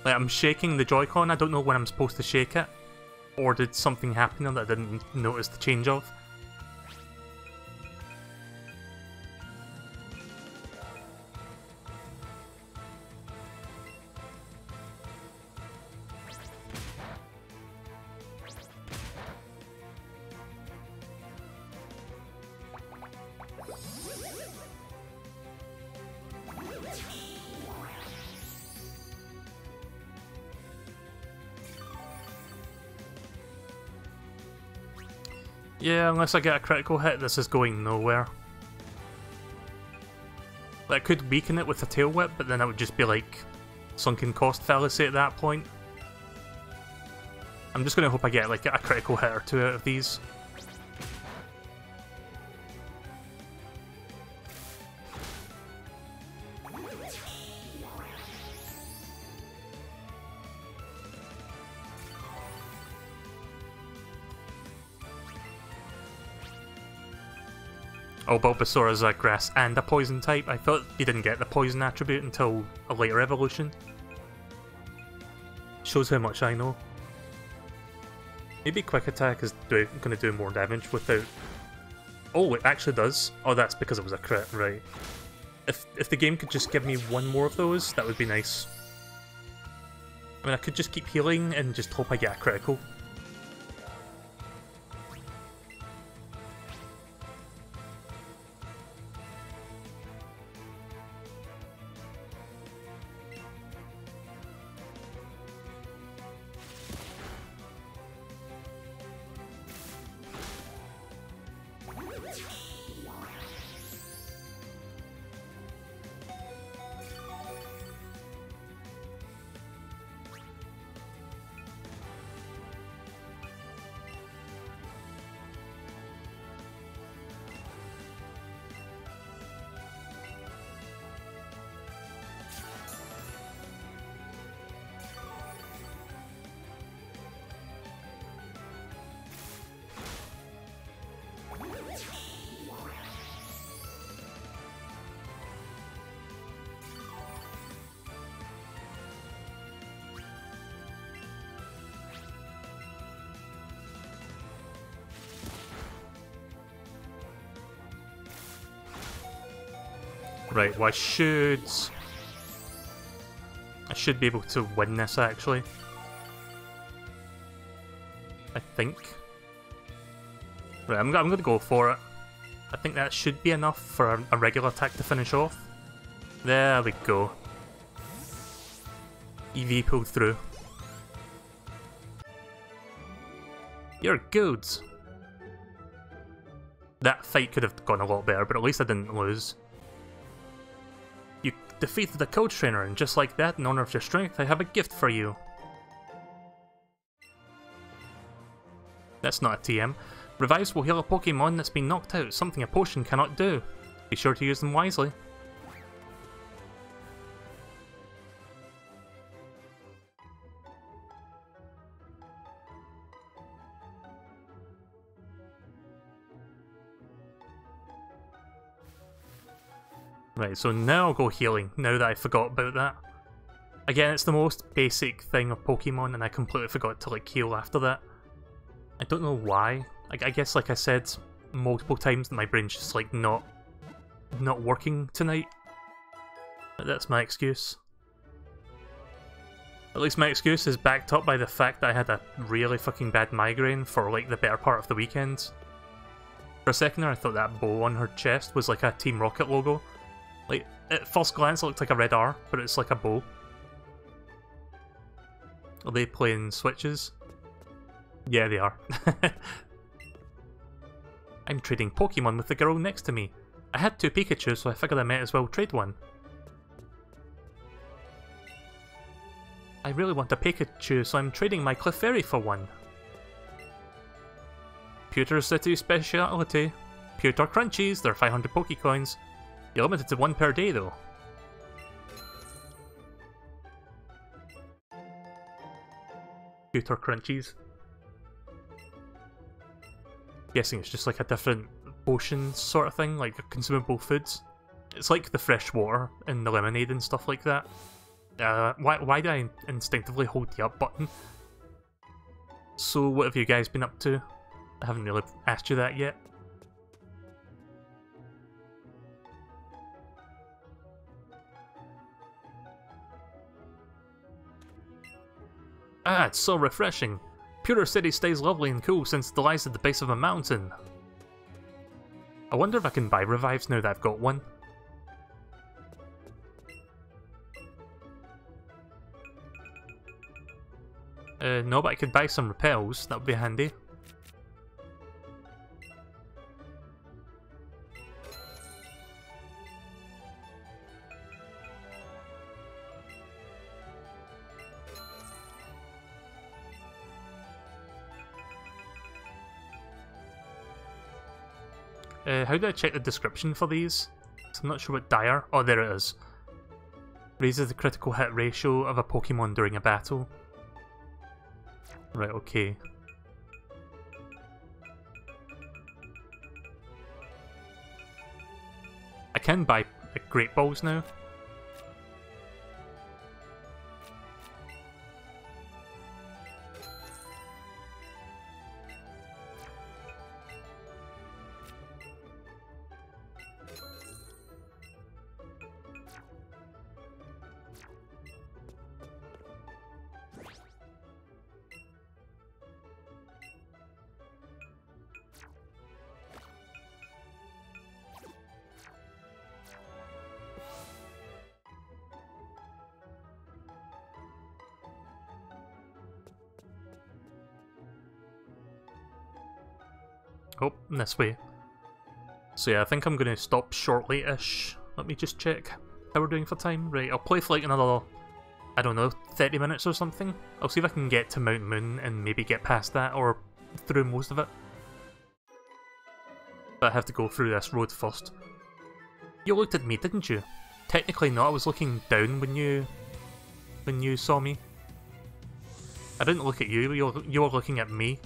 Like, I'm shaking the Joy-Con, I don't know when I'm supposed to shake it. Or did something happen that I didn't notice the change of? Yeah, unless I get a critical hit, this is going nowhere. Like, I could weaken it with a tail whip, but then it would just be like sunken cost fallacy at that point. I'm just gonna hope I get like a critical hit or two out of these. Oh, Bulbasaur is a grass and a poison type. I thought he didn't get the poison attribute until a later evolution. Shows how much I know. Maybe Quick Attack is going to do more damage without... Oh, it actually does. Oh, that's because it was a crit, right. If the game could just give me one more of those, that would be nice. I mean, I could just keep healing and just hope I get a critical. Right, well I should be able to win this actually. I think. Right, I'm gonna go for it. I think that should be enough for a regular attack to finish off. There we go. Eevee pulled through. You're good. That fight could have gone a lot better, but at least I didn't lose. You defeated the coach trainer, and just like that, in honor of your strength, I have a gift for you. That's not a TM. Revives will heal a Pokemon that's been knocked out, something a potion cannot do. Be sure to use them wisely. Right, so now I'll go healing, now that I forgot about that. Again, it's the most basic thing of Pokemon, and I completely forgot to like heal after that. I don't know why. I guess, like I said multiple times, my brain's just like not working tonight. That's my excuse. At least my excuse is backed up by the fact that I had a really fucking bad migraine for like the better part of the weekend. For a second there I thought that bow on her chest was like a Team Rocket logo. Like, at first glance it looked like a red R, but it's like a bow. Are they playing Switches? Yeah, they are. I'm trading Pokemon with the girl next to me. I had 2 Pikachu, so I figured I might as well trade one. I really want a Pikachu, so I'm trading my Clefairy for one. Pewter City speciality. Pewter Crunchies, they're 500 Pokecoins. You're limited to 1 per day though. Pewter Crunchies. Guessing it's just like a different potion sort of thing, like consumable foods. It's like the fresh water in the lemonade and stuff like that. Why did I instinctively hold the up button? So what have you guys been up to? I haven't really asked you that yet. Ah, it's so refreshing. Pewter City stays lovely and cool since it lies at the base of a mountain. I wonder if I can buy revives now that I've got one. No, but I could buy some repels, that would be handy. How do I check the description for these? So I'm not sure what dire. Oh, there it is. Raises the critical hit ratio of a Pokemon during a battle. Right, okay. I can buy like, Great Balls now. Oh, this way. So yeah, I think I'm going to stop shortly-ish. Let me just check how we're doing for time. Right, I'll play for like another, I don't know, 30 minutes or something. I'll see if I can get to Mount Moon and maybe get past that or through most of it. But I have to go through this road first. You looked at me, didn't you? Technically not, I was looking down when you saw me. I didn't look at you, you were looking at me.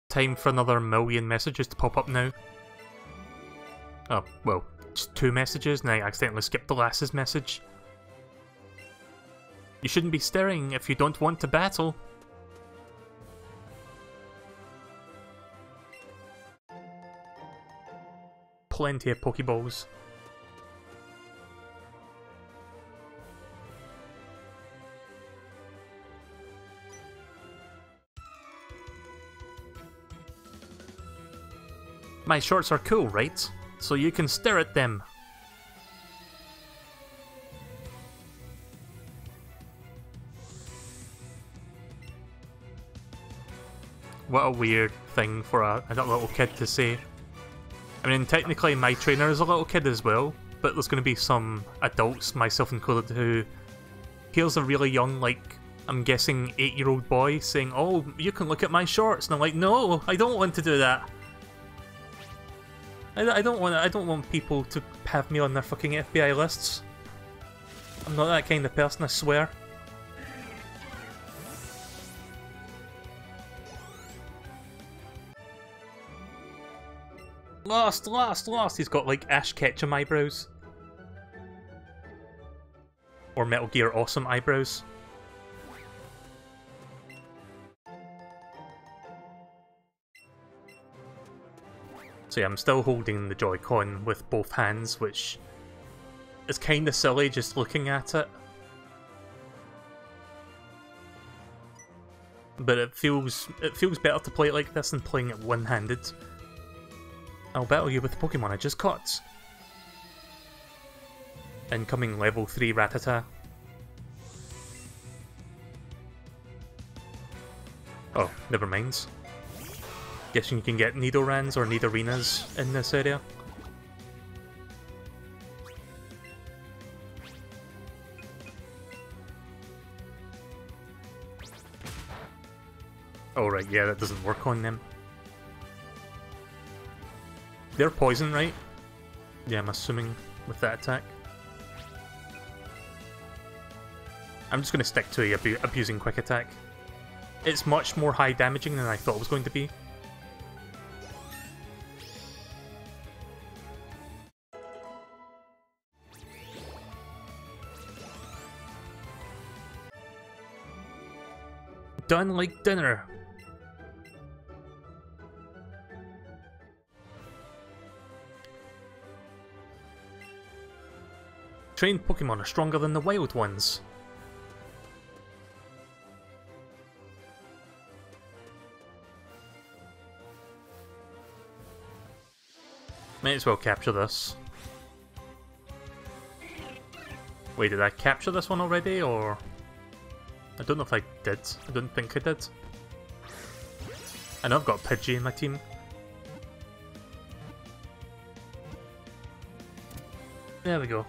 Time for another million messages to pop up now. Oh, well, just 2 messages and I accidentally skipped the last's message. You shouldn't be staring if you don't want to battle. Plenty of Pokeballs. My shorts are cool, right? So you can stare at them. What a weird thing for a little kid to say. I mean, technically my trainer is a little kid as well, but there's going to be some adults, myself included, who hears a really young, like, I'm guessing 8-year-old boy saying, "Oh, you can look at my shorts," and I'm like, no, I don't want to do that. I don't want people to have me on their fucking FBI lists. I'm not that kind of person, I swear. Lost, lost, lost! He's got like Ash Ketchum eyebrows. Or Metal Gear Awesome eyebrows. So yeah, I'm still holding the Joy-Con with both hands, which is kinda silly just looking at it. But it feels better to play it like this than playing it one-handed. I'll battle you with the Pokemon I just caught. Incoming level 3 Rattata. Oh, never mind. Guessing you can get Nidorans or Nidorinas in this area. Oh right, yeah, that doesn't work on them. They're poison, right? Yeah, I'm assuming with that attack. I'm just going to stick to abusing Quick Attack. It's much more high damaging than I thought it was going to be. Done like dinner. Trained Pokemon are stronger than the wild ones. Might as well capture this. Wait, did I capture this one already, or...? I don't know if I did. I don't think I did. I know I've got Pidgey in my team. There we go.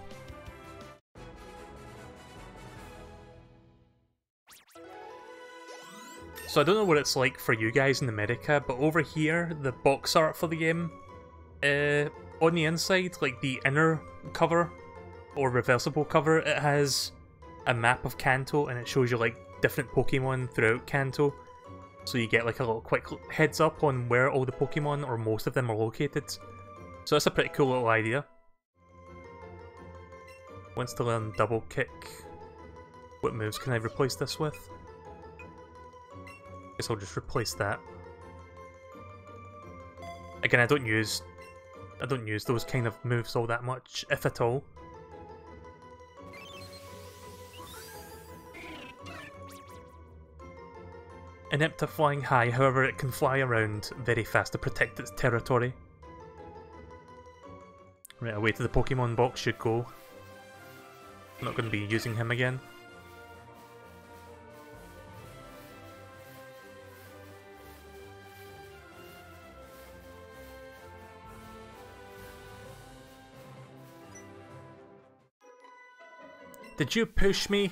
So I don't know what it's like for you guys in America, but over here, the box art for the game, on the inside, like the inner cover, or reversible cover, it has a map of Kanto, and it shows you like different Pokemon throughout Kanto. So you get like a little quick heads up on where all the Pokemon, or most of them, are located. So that's a pretty cool little idea. Wants to learn Double Kick. What moves can I replace this with? Guess I'll just replace that. Again, I don't use those kind of moves all that much, if at all. Inept at flying high, however it can fly around very fast to protect its territory. Right, away to the Pokemon box should go. I'm not going to be using him again. Did you push me?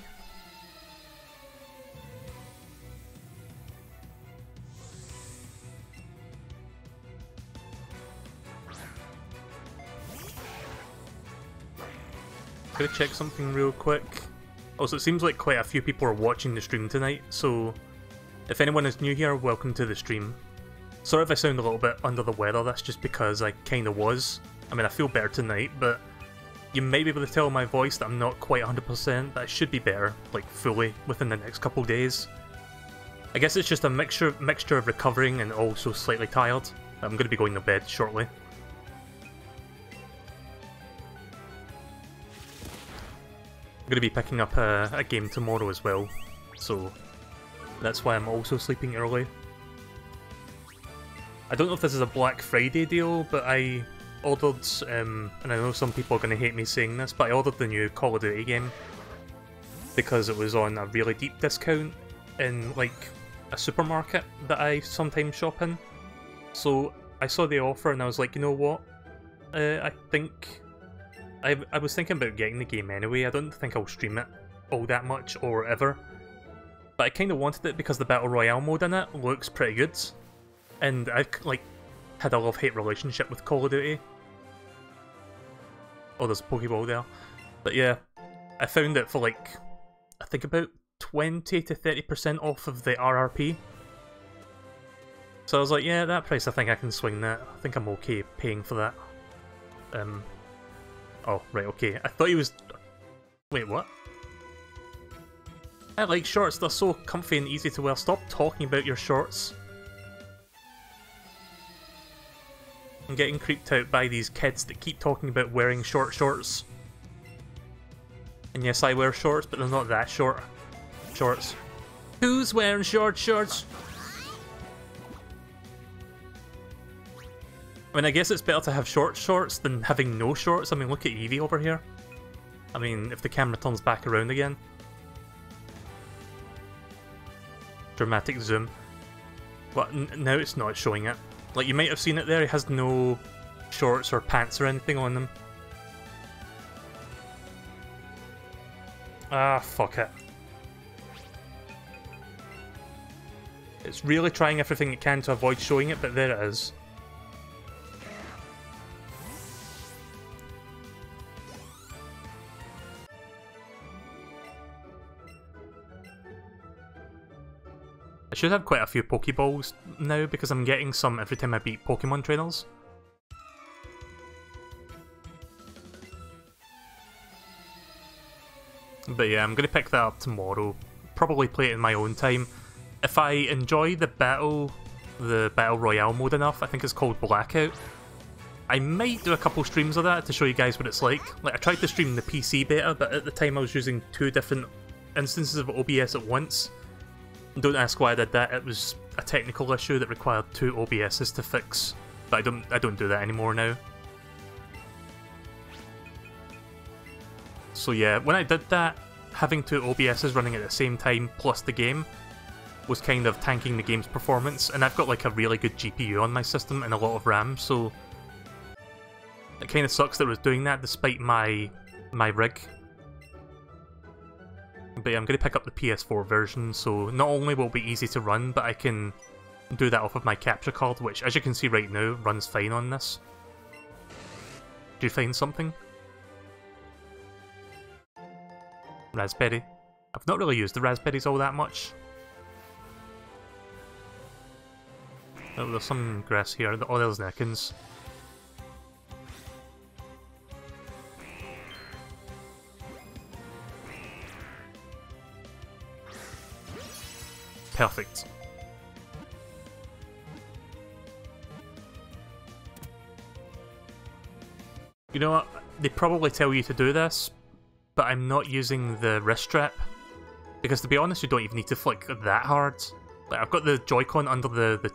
Gonna check something real quick. Also, it seems like quite a few people are watching the stream tonight, so if anyone is new here, welcome to the stream. Sorry if I sound a little bit under the weather, that's just because I kinda was. I mean, I feel better tonight, but you may be able to tell my voice that I'm not quite 100%, but I should be better, like fully, within the next couple days. I guess it's just a mixture of recovering and also slightly tired. I'm gonna be going to bed shortly. I'm going to be picking up a game tomorrow as well, so that's why I'm also sleeping early. I don't know if this is a Black Friday deal, but I ordered, and I know some people are going to hate me saying this, but I ordered the new Call of Duty game because it was on a really deep discount in like a supermarket that I sometimes shop in. So I saw the offer and I was like, you know what, I think... I was thinking about getting the game anyway. I don't think I'll stream it all that much or ever. But I kind of wanted it because the Battle Royale mode in it looks pretty good. And I've like had a love-hate relationship with Call of Duty. Oh, there's a Pokeball there. But yeah, I found it for like, I think about 20 to 30% off of the RRP. So I was like, yeah, that price, I think I can swing that. I think I'm okay paying for that. Oh, right, okay. I thought he was... Wait, what? I like shorts, they're so comfy and easy to wear. Stop talking about your shorts. I'm getting creeped out by these kids that keep talking about wearing short shorts. And yes, I wear shorts, but they're not that short. Shorts. Who's wearing short shorts? I mean, I guess it's better to have short shorts than having no shorts. I mean, look at Eevee over here. I mean, if the camera turns back around again. Dramatic zoom. But now it's not showing it. Like, you might have seen it there, he has no shorts or pants or anything on them. Ah, fuck it. It's really trying everything it can to avoid showing it, but there it is. I should have quite a few Pokeballs now because I'm getting some every time I beat Pokemon trainers. But yeah, I'm going to pick that up tomorrow. Probably play it in my own time. If I enjoy the Battle Royale mode enough, I think it's called Blackout, I might do a couple streams of that to show you guys what it's like. Like, I tried to stream the PC beta, but at the time I was using 2 different instances of OBS at once. Don't ask why I did that, it was a technical issue that required 2 OBSs to fix, but I don't do that anymore now. So yeah, when I did that, having 2 OBSs running at the same time plus the game was kind of tanking the game's performance, and I've got like a really good GPU on my system and a lot of RAM, so it kind of sucks that it was doing that despite my rig. But yeah, I'm going to pick up the PS4 version, so not only will it be easy to run, but I can do that off of my capture card, which, as you can see right now, runs fine on this. Do you find something? Raspberry. I've not really used the raspberries all that much. Oh, there's some grass here. Oh, there's Nekins. Perfect. You know what? They probably tell you to do this, but I'm not using the wrist strap. Because to be honest, you don't even need to flick that hard. Like, I've got the Joy-Con under the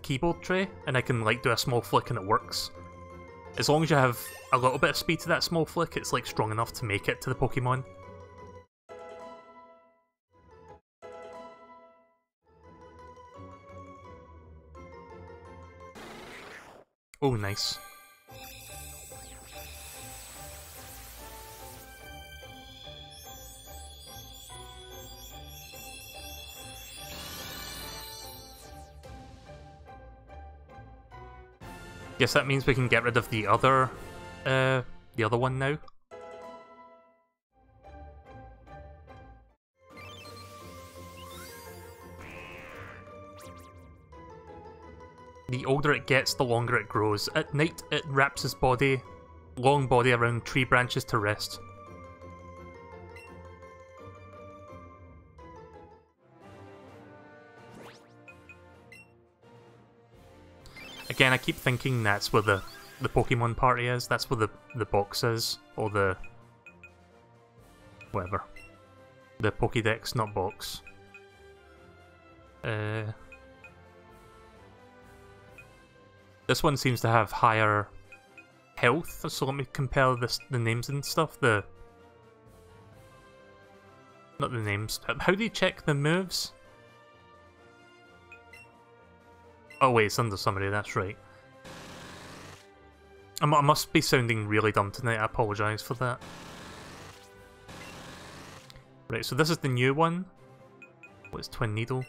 keyboard tray, and I can like do a small flick and it works. As long as you have a little bit of speed to that small flick, it's like strong enough to make it to the Pokemon. Oh, nice. Guess that means we can get rid of the other one now. The older it gets, the longer it grows. At night, it wraps its long body around tree branches to rest. Again, I keep thinking that's where the Pokemon party is. That's where the box is, or the whatever. The Pokédex, not box. This one seems to have higher health, so let me compare the names and stuff. Not the names. How do you check the moves? Oh wait, it's under somebody, that's right. I must be sounding really dumb tonight, I apologise for that. Right, so this is the new one. What's Twin Needle?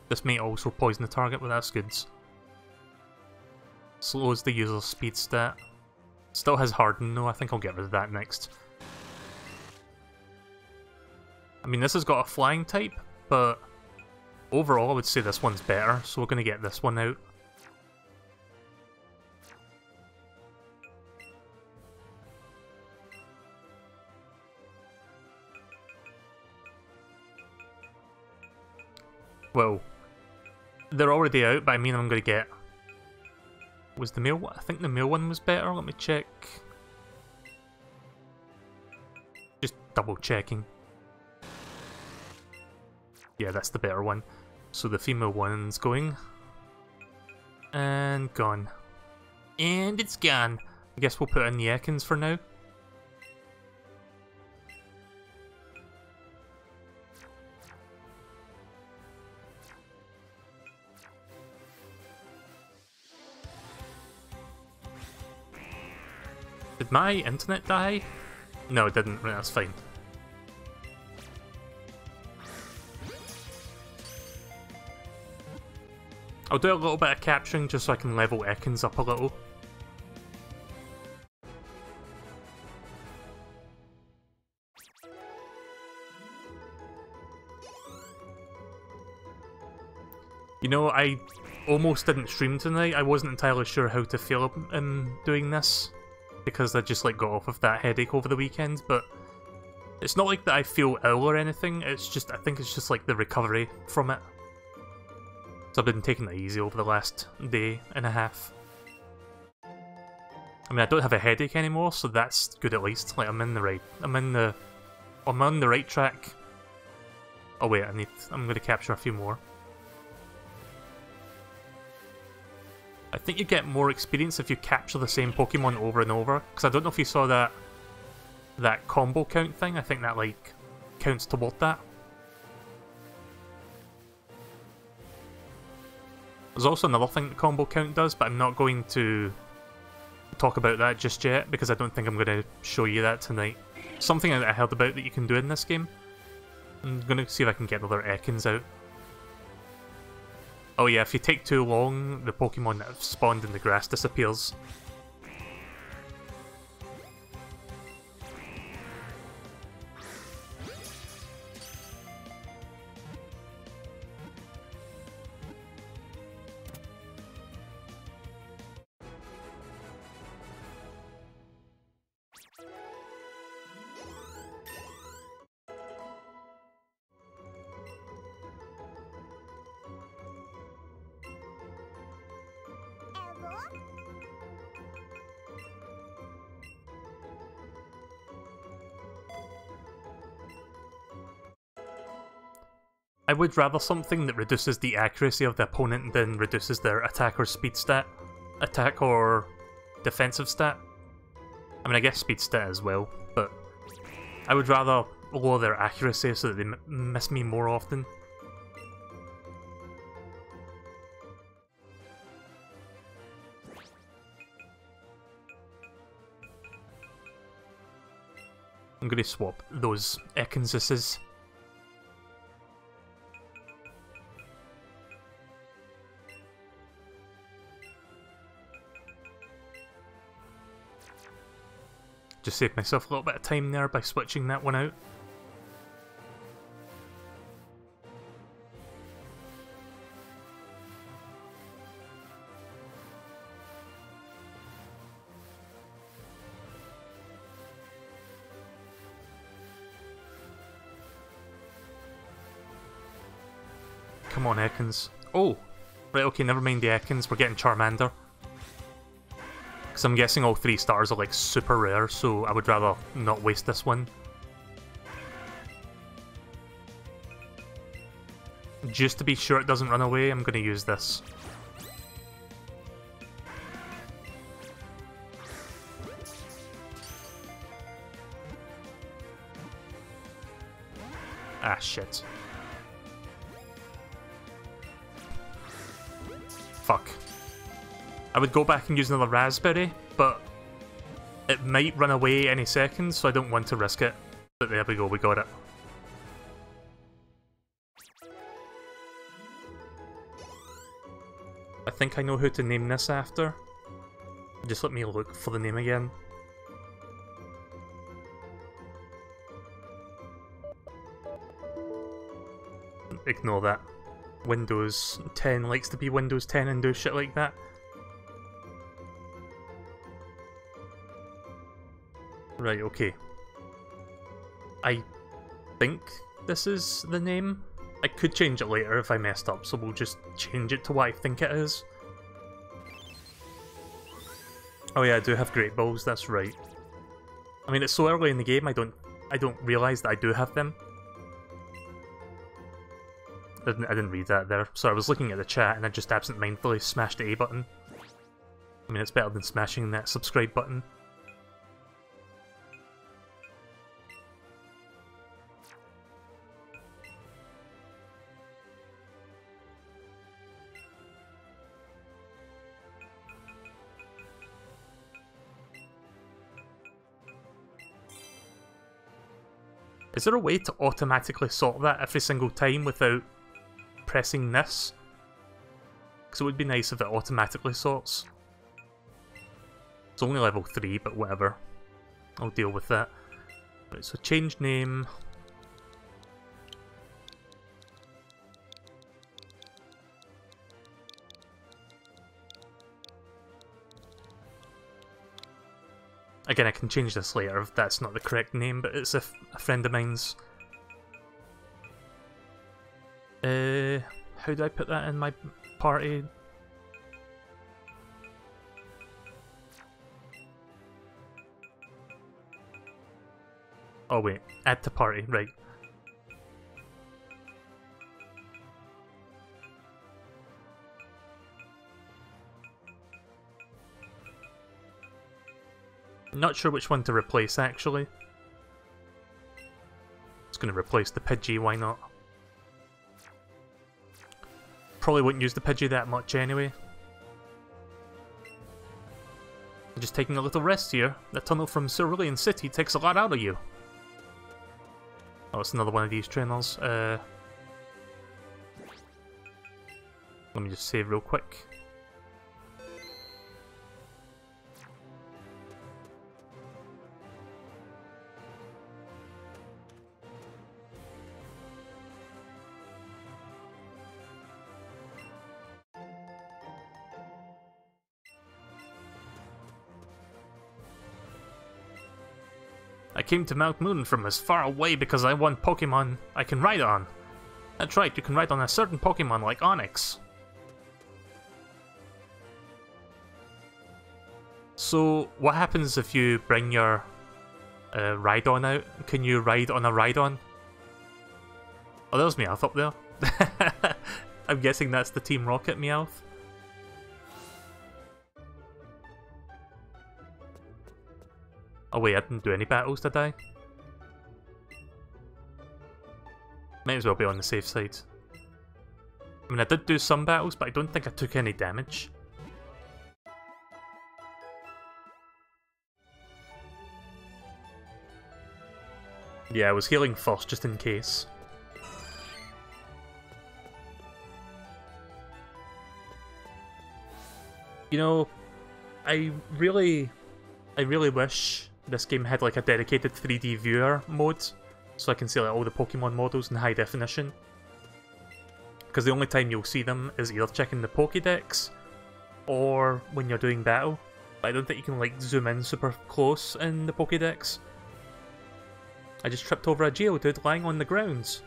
This may also poison the target, but that's good. Slows the user's speed stat. Still has Harden though, I think I'll get rid of that next. I mean, this has got a flying type, but overall I would say this one's better, so we're going to get this one out. Well, they're already out, but I mean I'm going to get... Was the male one? I think the male one was better, let me check. Just double checking. Yeah, that's the better one. So the female one's going. And gone. And it's gone. I guess we'll put in the Ekans for now. Did my internet die? No, it didn't. Right, that's fine. I'll do a little bit of capturing just so I can level Ekans up a little. You know, I almost didn't stream tonight. I wasn't entirely sure how to feel doing this, because I just like got off of that headache over the weekend, but it's not like that I feel ill or anything, it's just, I think it's just like the recovery from it. So I've been taking it easy over the last day and a half. I mean, I don't have a headache anymore, so that's good at least. Like, I'm on the right track. Oh wait, I'm gonna capture a few more. I think you get more experience if you capture the same Pokemon over and over, because I don't know if you saw that combo count thing. I think that like counts toward that. There's also another thing the combo count does, but I'm not going to talk about that just yet, because I don't think I'm going to show you that tonight. Something that I heard about that you can do in this game. I'm going to see if I can get another Ekans out. Oh yeah, if you take too long, the Pokemon that have spawned in the grass disappears. I would rather something that reduces the accuracy of the opponent than reduces their attack or speed stat. Attack or defensive stat. I mean, I guess speed stat as well, but I would rather lower their accuracy so that they miss me more often. I'm going to swap those Ekansuses. Just saved myself a little bit of time there by switching that one out. Come on, Ekans. Oh! Right, okay, never mind the Ekans, we're getting Charmander. Because I'm guessing all 3 stars are like super rare, so I would rather not waste this one. Just to be sure it doesn't run away, I'm going to use this. Ah, shit. Fuck. I would go back and use another Raspberry, but it might run away any second, so I don't want to risk it. But there we go, we got it. I think I know who to name this after. Just let me look for the name again. Ignore that. Windows 10 likes to be Windows 10 and do shit like that. Right, okay. I think this is the name. I could change it later if I messed up, so we'll just change it to what I think it is. Oh yeah, I do have great balls, that's right. I mean, it's so early in the game, I don't realise that I do have them. I didn't read that there. So I was looking at the chat and I just absent-mindedly smashed the A button. I mean, it's better than smashing that subscribe button. Is there a way to automatically sort that every single time without pressing this? Because it would be nice if it automatically sorts. It's only level 3, but whatever. I'll deal with that. Right, so change name. Again, I can change this later if that's not the correct name, but it's a friend of mine's. How do I put that in my party? Oh wait, add to party, right. Not sure which one to replace, actually. It's going to replace the Pidgey, why not? Probably wouldn't use the Pidgey that much anyway. I'm just taking a little rest here. The tunnel from Cerulean City takes a lot out of you. Oh, it's another one of these trainers. Let me just save real quick. I came to Mount Moon from as far away because I want Pokemon I can ride on. That's right, you can ride on a certain Pokemon like Onix. So, what happens if you bring your Rhydon out? Can you ride on a Rhydon? Oh, there's Meowth up there. I'm guessing that's the Team Rocket Meowth. Oh wait, I didn't do any battles, did I? Might as well be on the safe side. I mean, I did do some battles, but I don't think I took any damage. Yeah, I was healing first, just in case. You know, I really wish this game had like a dedicated 3D viewer mode, so I can see like all the Pokemon models in high definition. Because the only time you'll see them is either checking the Pokédex or when you're doing battle. But I don't think you can like zoom in super close in the Pokédex. I just tripped over a Geodude lying on the grounds.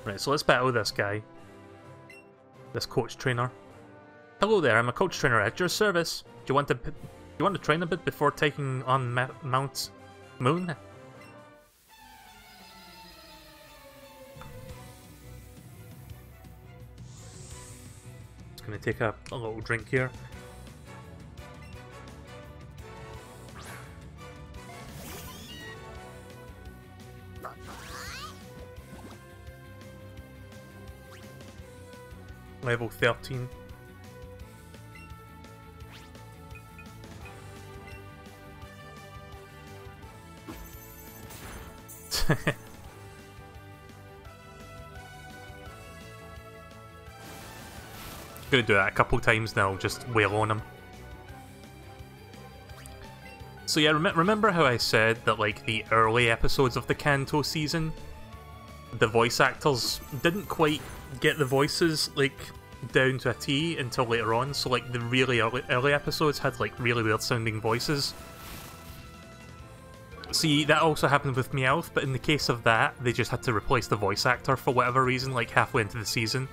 Right, so let's battle this guy. This coach trainer. Hello there, I'm a coach trainer at your service. Do you want to train a bit before taking on Mount Moon? Just gonna take a little drink here. Level 13. Gonna do that a couple times now, just wail on him. So yeah, remember how I said that like the early episodes of the Kanto season, the voice actors didn't quite get the voices like down to a T until later on, so like the really early episodes had like really weird sounding voices. See, that also happened with Meowth, but in the case of that, they just had to replace the voice actor for whatever reason, like halfway into the season.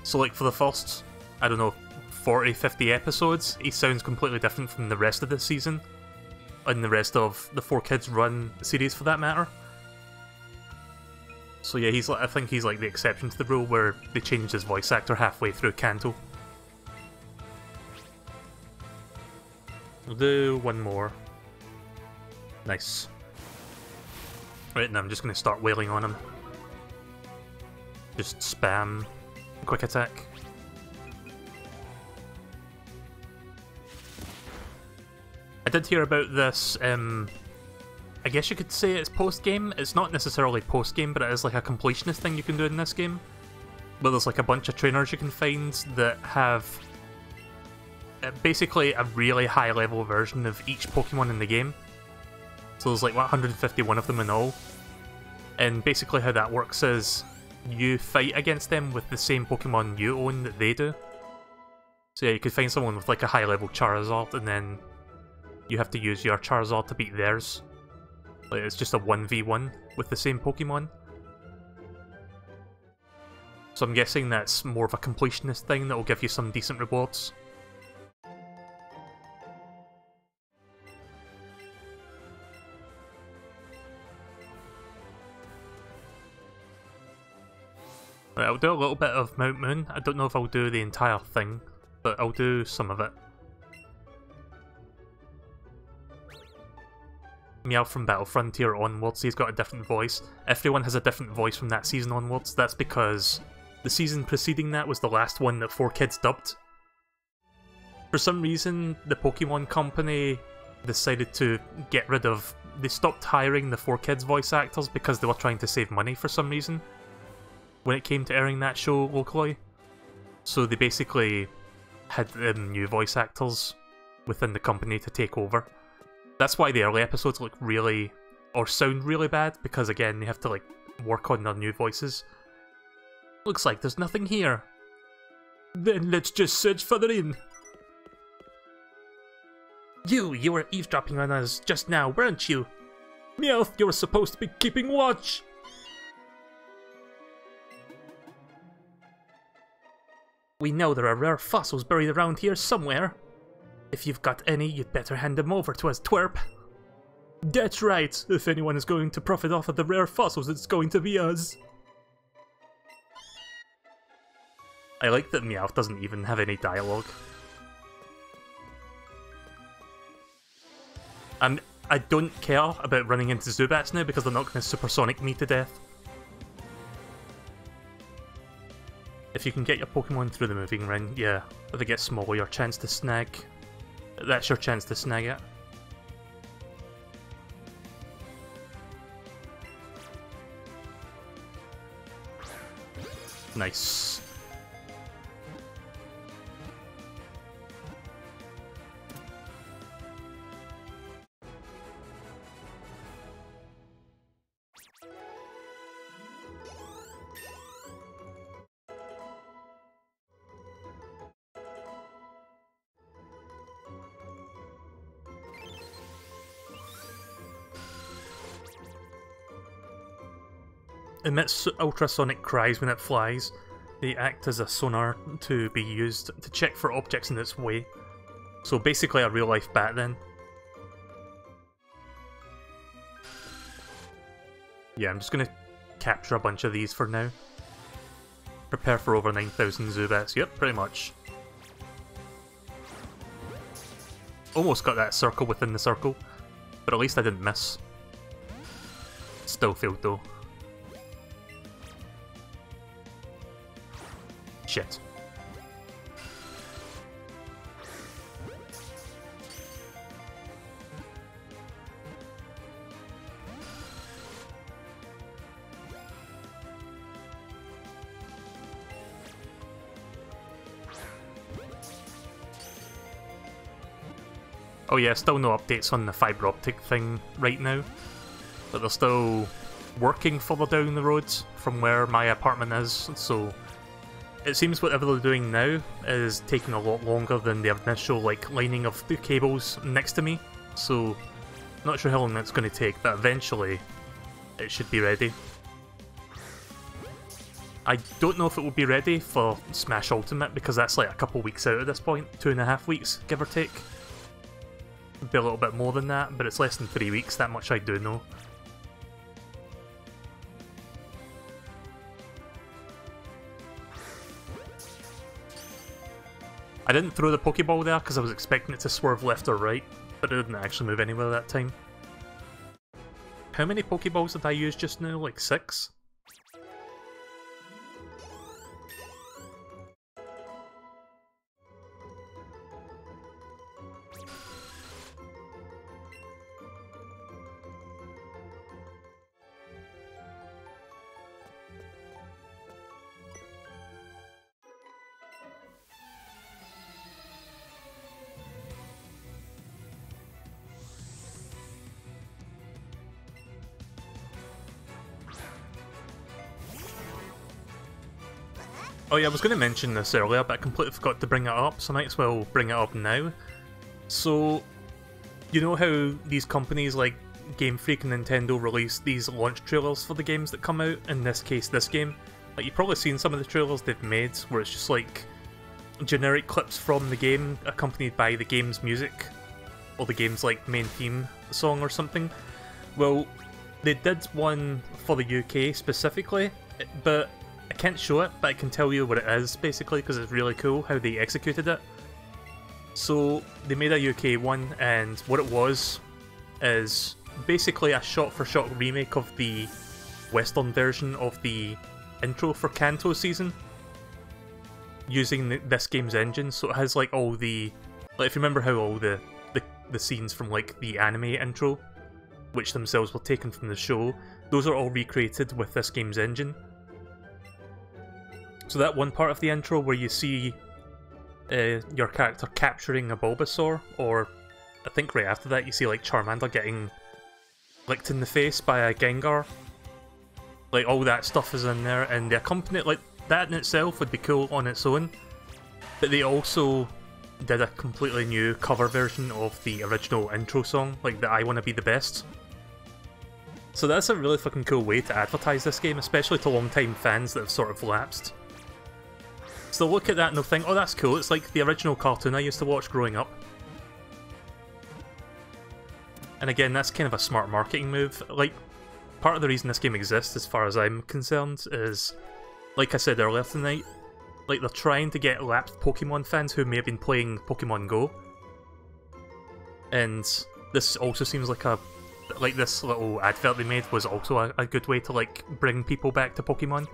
So like for the first, I don't know, 40, 50 episodes, he sounds completely different from the rest of the season. And the rest of the 4Kids Run series for that matter. So yeah, he's like, I think he's like the exception to the rule where they changed his voice actor halfway through Kanto. We'll do one more. Nice. Right, now I'm just going to start wailing on him. Just spam quick attack. I did hear about this, I guess you could say it's post-game. It's not necessarily post-game, but it is like a completionist thing you can do in this game. But there's like a bunch of trainers you can find that have basically a really high-level version of each Pokemon in the game. So there's like 151 of them in all. And basically how that works is you fight against them with the same Pokemon you own that they do. So yeah, you could find someone with like a high-level Charizard, and then you have to use your Charizard to beat theirs. Like, it's just a 1v1 with the same Pokemon. So I'm guessing that's more of a completionist thing that will give you some decent rewards. Right, I'll do a little bit of Mount Moon. I don't know if I'll do the entire thing, but I'll do some of it. Meow from Battle Frontier onwards, he's got a different voice. Everyone has a different voice from that season onwards. That's because the season preceding that was the last one that 4Kids dubbed. For some reason, the Pokemon Company decided to get rid of... They stopped hiring the 4Kids voice actors because they were trying to save money for some reason when it came to airing that show locally. So they basically had new voice actors within the company to take over. That's why the early episodes look really, or sound really bad, because again, they have to like work on their new voices. Looks like there's nothing here. Then let's just search further in. You were eavesdropping on us just now, weren't you? Meowth, you were supposed to be keeping watch! We know there are rare fossils buried around here somewhere. If you've got any, you'd better hand them over to us, twerp. That's right. If anyone is going to profit off of the rare fossils, it's going to be us. I like that Meowth doesn't even have any dialogue. I don't care about running into Zubats now because they're not going to supersonic me to death. If you can get your Pokemon through the moving ring, yeah. If they get smaller, your chance to snag... That's your chance to snag it. Nice. Emits ultrasonic cries when it flies. They act as a sonar to be used to check for objects in its way. So basically a real-life bat then. Yeah, I'm just gonna capture a bunch of these for now. Prepare for over 9,000 Zubats. Yep, pretty much. Almost got that circle within the circle, but at least I didn't miss. Still failed though. Shit. Oh yeah, still no updates on the fibre optic thing right now, but they're still working further down the road from where my apartment is, so it seems whatever they're doing now is taking a lot longer than the initial like lining of the cables next to me, so not sure how long that's going to take, but eventually it should be ready. I don't know if it will be ready for Smash Ultimate because that's like a couple weeks out at this point, 2.5 weeks give or take. Be a little bit more than that, but it's less than 3 weeks, that much I do know. I didn't throw the Pokeball there because I was expecting it to swerve left or right, but it didn't actually move anywhere that time. How many Pokeballs did I use just now? Like 6? Oh yeah, I was going to mention this earlier, but I completely forgot to bring it up, so I might as well bring it up now. So, you know how these companies like Game Freak and Nintendo release these launch trailers for the games that come out, in this case this game? Like, you've probably seen some of the trailers they've made, where it's just like generic clips from the game accompanied by the game's music, or the game's like main theme song or something. Well, they did one for the UK specifically, but I can't show it, but I can tell you what it is, basically, because it's really cool how they executed it. So, they made a UK one, and what it was is basically a shot-for-shot remake of the Western version of the intro for Kanto season, using this game's engine. So it has like all the, like, if you remember how all the scenes from like the anime intro, which themselves were taken from the show, those are all recreated with this game's engine. So that one part of the intro where you see your character capturing a Bulbasaur, or I think right after that you see like Charmander getting licked in the face by a Gengar, like all that stuff is in there, and the accompaniment, like that in itself would be cool on its own, but they also did a completely new cover version of the original intro song, like the I Wanna Be the Best. So that's a really fucking cool way to advertise this game, especially to long-time fans that have sort of lapsed. So they'll look at that and they'll think, oh that's cool, it's like the original cartoon I used to watch growing up. And again, that's kind of a smart marketing move. Like, part of the reason this game exists, as far as I'm concerned, is, like I said earlier tonight, like they're trying to get lapsed Pokemon fans who may have been playing Pokemon Go. And this also seems like this little advert they made was also a good way to like bring people back to Pokemon.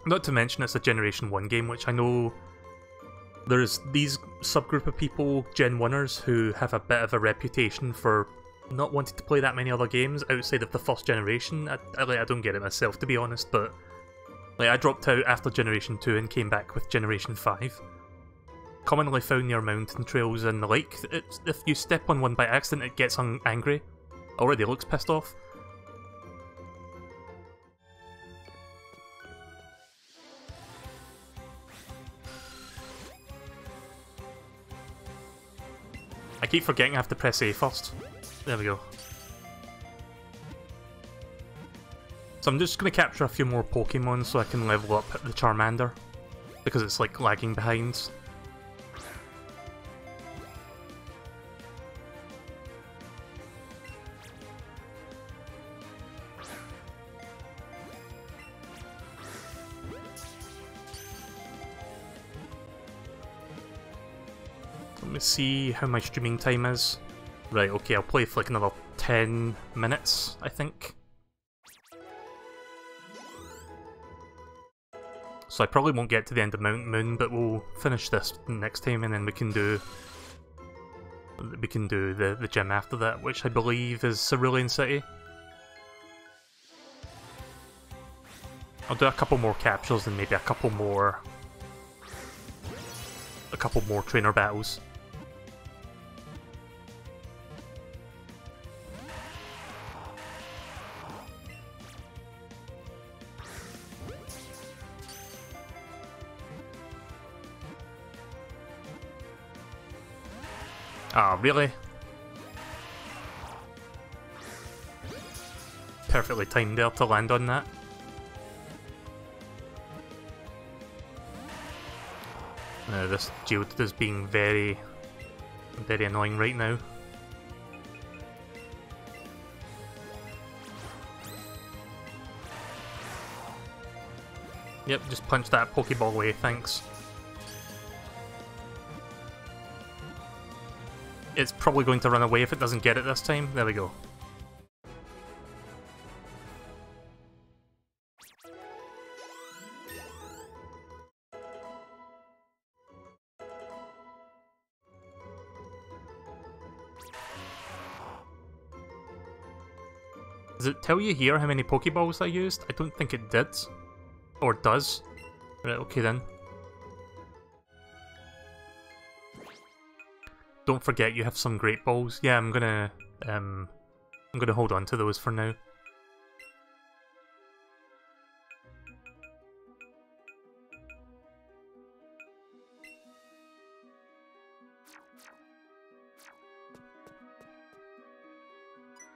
Not to mention it's a Generation 1 game, which I know there's these subgroup of people, Gen 1ers, who have a bit of a reputation for not wanting to play that many other games outside of the first generation. I don't get it myself, to be honest, but like I dropped out after Generation 2 and came back with Generation 5. Commonly found near mountain trails and the like. If you step on one by accident, it gets angry. Already looks pissed off. I keep forgetting I have to press A first. There we go. So I'm just going to capture a few more Pokemon so I can level up the Charmander, because it's like lagging behind. Let me see how my streaming time is. Right, okay, I'll play for like another 10 minutes, I think. So I probably won't get to the end of Mountain Moon, but we'll finish this next time and then we can do the gym after that, which I believe is Cerulean City. I'll do a couple more captures and maybe a couple more trainer battles. Ah, really? Perfectly timed there to land on that. This Geodude is being very, very annoying right now. Yep, just punch that Pokeball away, thanks. It's probably going to run away if it doesn't get it this time. There we go. Does it tell you here how many Pokeballs I used? I don't think it did. Or does. Right, okay then. Don't forget you have some Great Balls. Yeah, I'm gonna hold on to those for now.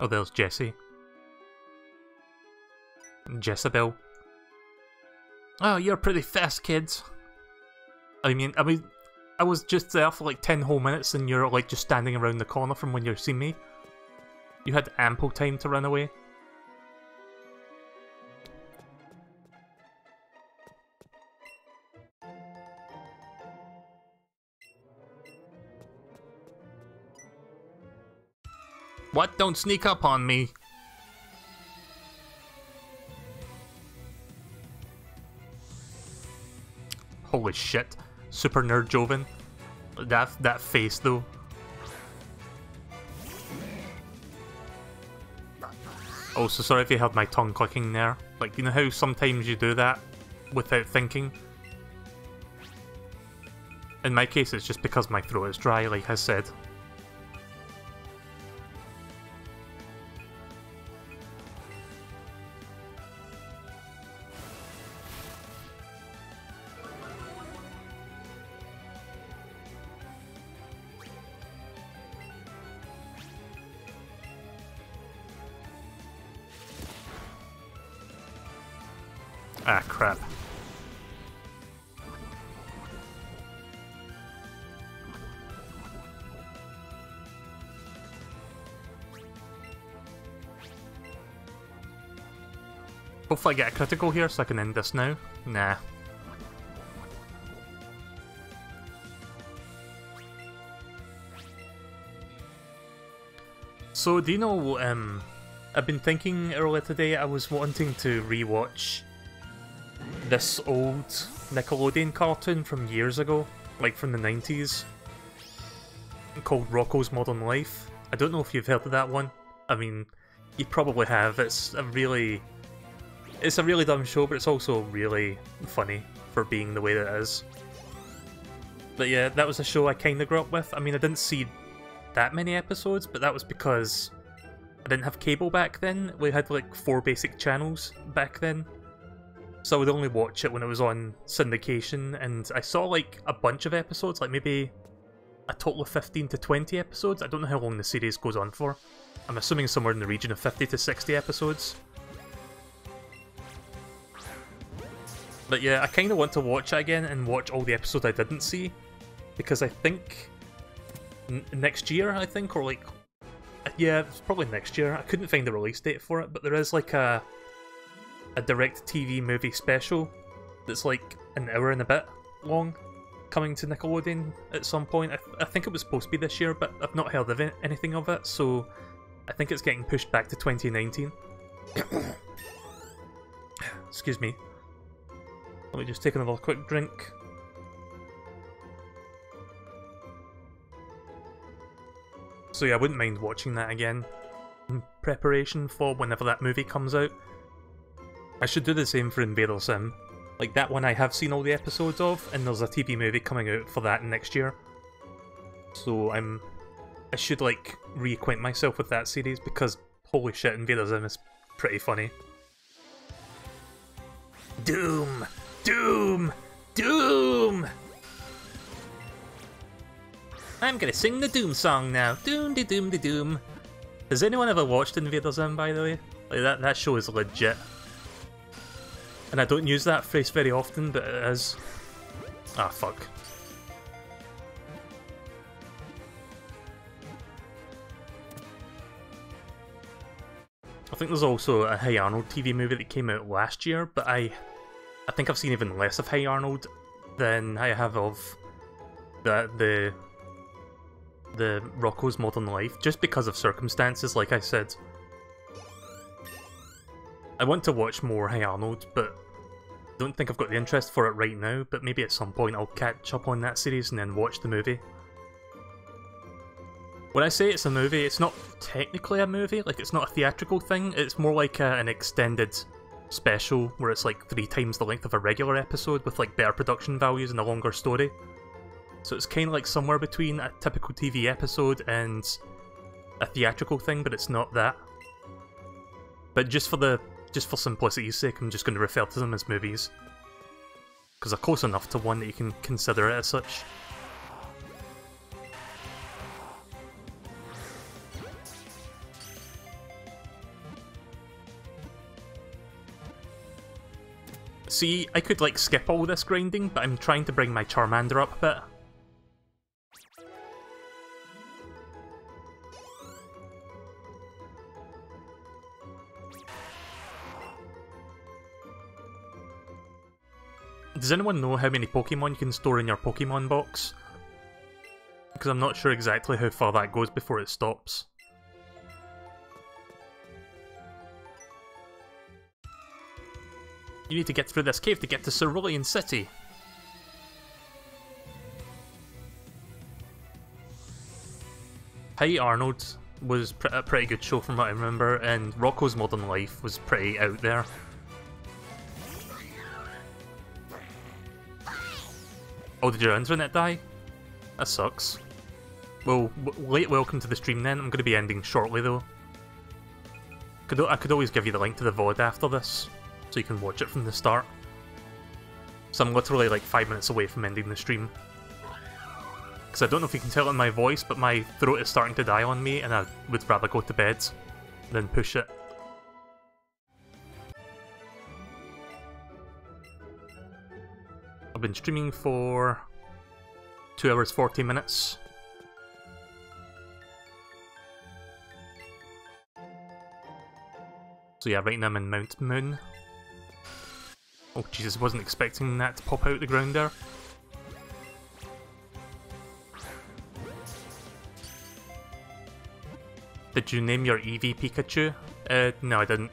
Oh, there's Jessie. Jezebel. Oh, you're pretty fast, kids. I mean, I was just there for like 10 whole minutes and you're like just standing around the corner from when you see me. You had ample time to run away. What? Don't sneak up on me! Holy shit. Super Nerd Joven. That face though. Oh, so sorry if you heard my tongue clicking there. Like, you know how sometimes you do that without thinking? In my case, it's just because my throat is dry, like I said. Ah, crap. Hopefully I get a critical here so I can end this now. Nah. So, do you know, I've been thinking earlier today I was wanting to rewatch this old Nickelodeon cartoon from years ago, like from the 90s, called Rocko's Modern Life. I don't know if you've heard of that one. I mean, you probably have. It's a really dumb show, but it's also really funny for being the way that it is. But yeah, that was a show I kind of grew up with. I mean, I didn't see that many episodes, but that was because I didn't have cable back then. We had like 4 basic channels back then. So I would only watch it when it was on syndication, and I saw like a bunch of episodes, like maybe a total of 15 to 20 episodes. I don't know how long the series goes on for. I'm assuming somewhere in the region of 50 to 60 episodes. But yeah, I kind of want to watch it again and watch all the episodes I didn't see, because I think next year, or like, yeah, it's probably next year. I couldn't find the release date for it, but there is like a direct TV movie special that's like an hour and a bit long, coming to Nickelodeon at some point. I think it was supposed to be this year, but I've not heard of anything of it, so I think it's getting pushed back to 2019. Excuse me. Let me just take another quick drink. So yeah, I wouldn't mind watching that again in preparation for whenever that movie comes out. I should do the same for Invader Sim. Like, that one I have seen all the episodes of, and there's a TV movie coming out for that next year. So I should like reacquaint myself with that series, because holy shit, Invader Sim is pretty funny. Doom! Doom! Doom! I'm gonna sing the Doom song now. Doom de doom de doom. Has anyone ever watched Invader Zim, by the way? Like that show is legit. And I don't use that phrase very often, but it is. Ah, fuck. I think there's also a Hey Arnold TV movie that came out last year, but I think I've seen even less of Hey Arnold than I have of the Rocko's Modern Life, just because of circumstances, like I said. I want to watch more Hey Arnold, but don't think I've got the interest for it right now, but maybe at some point I'll catch up on that series and then watch the movie. When I say it's a movie, it's not technically a movie, like it's not a theatrical thing, it's more like an extended special where it's like 3 times the length of a regular episode with like better production values and a longer story. So it's kind of like somewhere between a typical TV episode and a theatrical thing, but it's not that. But just for simplicity's sake, I'm just going to refer to them as movies, because they're close enough to one that you can consider it as such. See, I could like skip all this grinding, but I'm trying to bring my Charmander up a bit. Does anyone know how many Pokemon you can store in your Pokemon box? Because I'm not sure exactly how far that goes before it stops. You need to get through this cave to get to Cerulean City. Hey Arnold was a pretty good show from what I remember, and Rocko's Modern Life was pretty out there. Oh, did your internet die? That sucks. Well, late welcome to the stream then. I'm going to be ending shortly though. I could always give you the link to the VOD after this, so you can watch it from the start. So I'm literally like 5 minutes away from ending the stream. Because I don't know if you can tell in my voice, but my throat is starting to die on me and I would rather go to bed than push it. I've been streaming for 2 hours 40 minutes. So yeah, right now I'm in Mount Moon. Oh Jesus, wasn't expecting that to pop out the ground there. Did you name your Eevee Pikachu? No I didn't.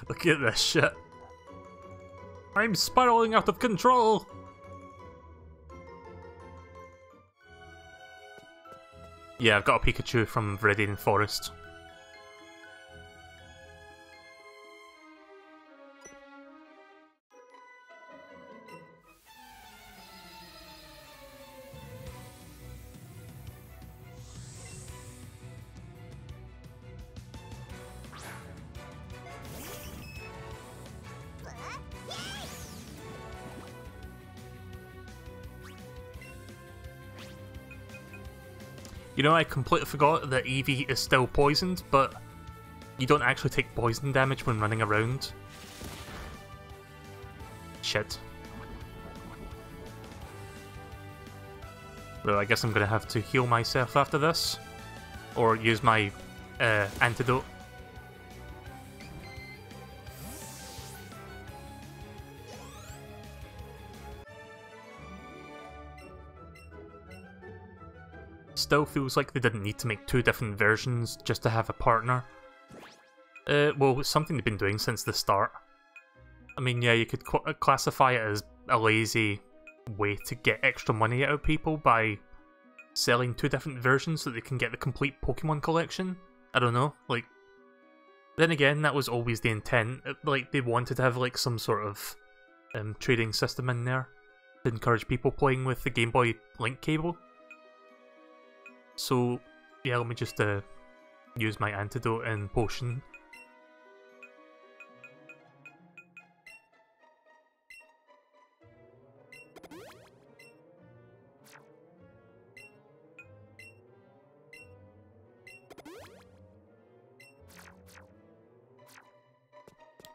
Look at this shit. I'm spiraling out of control! Yeah, I've got a Pikachu from Viridian Forest. You know, I completely forgot that Eevee is still poisoned, but you don't actually take poison damage when running around. Shit. Well, I guess I'm gonna have to heal myself after this, or use my antidote. Still feels like they didn't need to make 2 different versions just to have a partner. Well, it's something they've been doing since the start. I mean, yeah, you could classify it as a lazy way to get extra money out of people by selling 2 different versions so that they can get the complete Pokemon collection. I don't know, like... Then again, that was always the intent. Like, they wanted to have, like, some sort of trading system in there to encourage people playing with the Game Boy link cable. So yeah, let me just use my antidote and potion.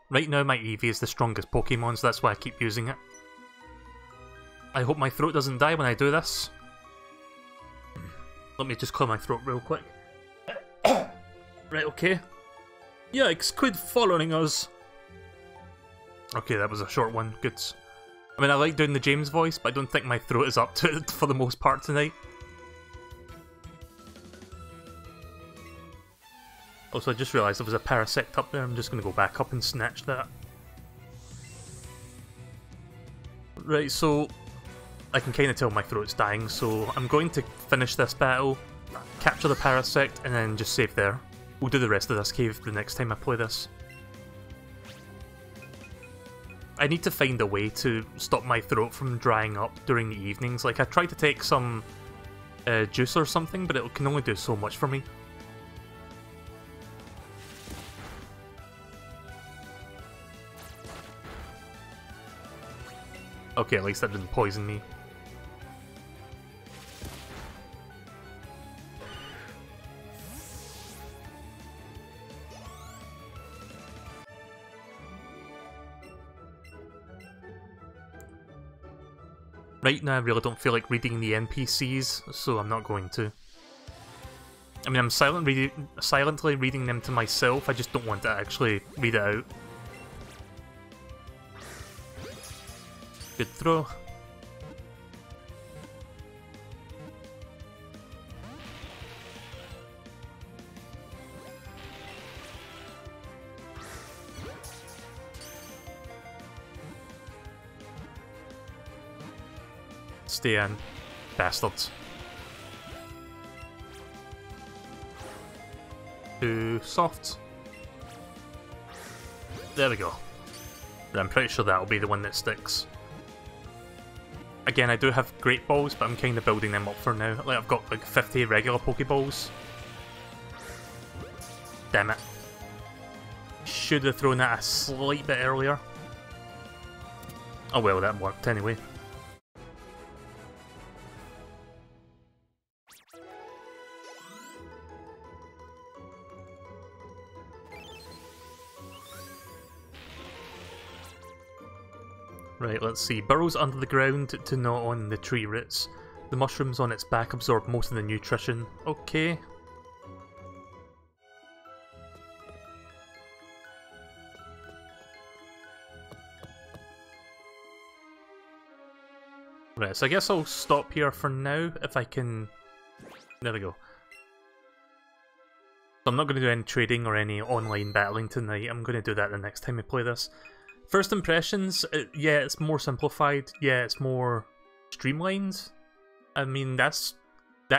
Right now my Eevee is the strongest Pokemon, so that's why I keep using it. I hope my throat doesn't die when I do this. Let me just clear my throat real quick. Right, okay. Yikes, quit following us! Okay, that was a short one, good. I mean, I like doing the James voice, but I don't think my throat is up to it for the most part tonight. Also, I just realised there was a Parasect up there. I'm just going to go back up and snatch that. Right, so I can kind of tell my throat's dying, so I'm going to finish this battle, capture the Parasect, and then just save there. We'll do the rest of this cave the next time I play this. I need to find a way to stop my throat from drying up during the evenings. Like, I tried to take some juice or something, but it can only do so much for me. Okay, at least that didn't poison me. Right now I really don't feel like reading the NPCs, so I'm not going to. I mean, I'm silently reading them to myself, I just don't want to actually read it out. Good throw. Stay in, bastards. Too soft. There we go. I'm pretty sure that'll be the one that sticks. Again, I do have Great Balls, but I'm kind of building them up for now. Like, I've got like 50 regular Pokeballs. Damn it. Should have thrown that a slight bit earlier. Oh well, that worked anyway. Right, let's see. Burrows under the ground to gnaw on the tree roots. The mushrooms on its back absorb most of the nutrition. Okay. Right, so I guess I'll stop here for now, if I can... There we go. So I'm not going to do any trading or any online battling tonight. I'm going to do that the next time I play this. First impressions, yeah, it's more simplified. Yeah, it's more streamlined. I mean, that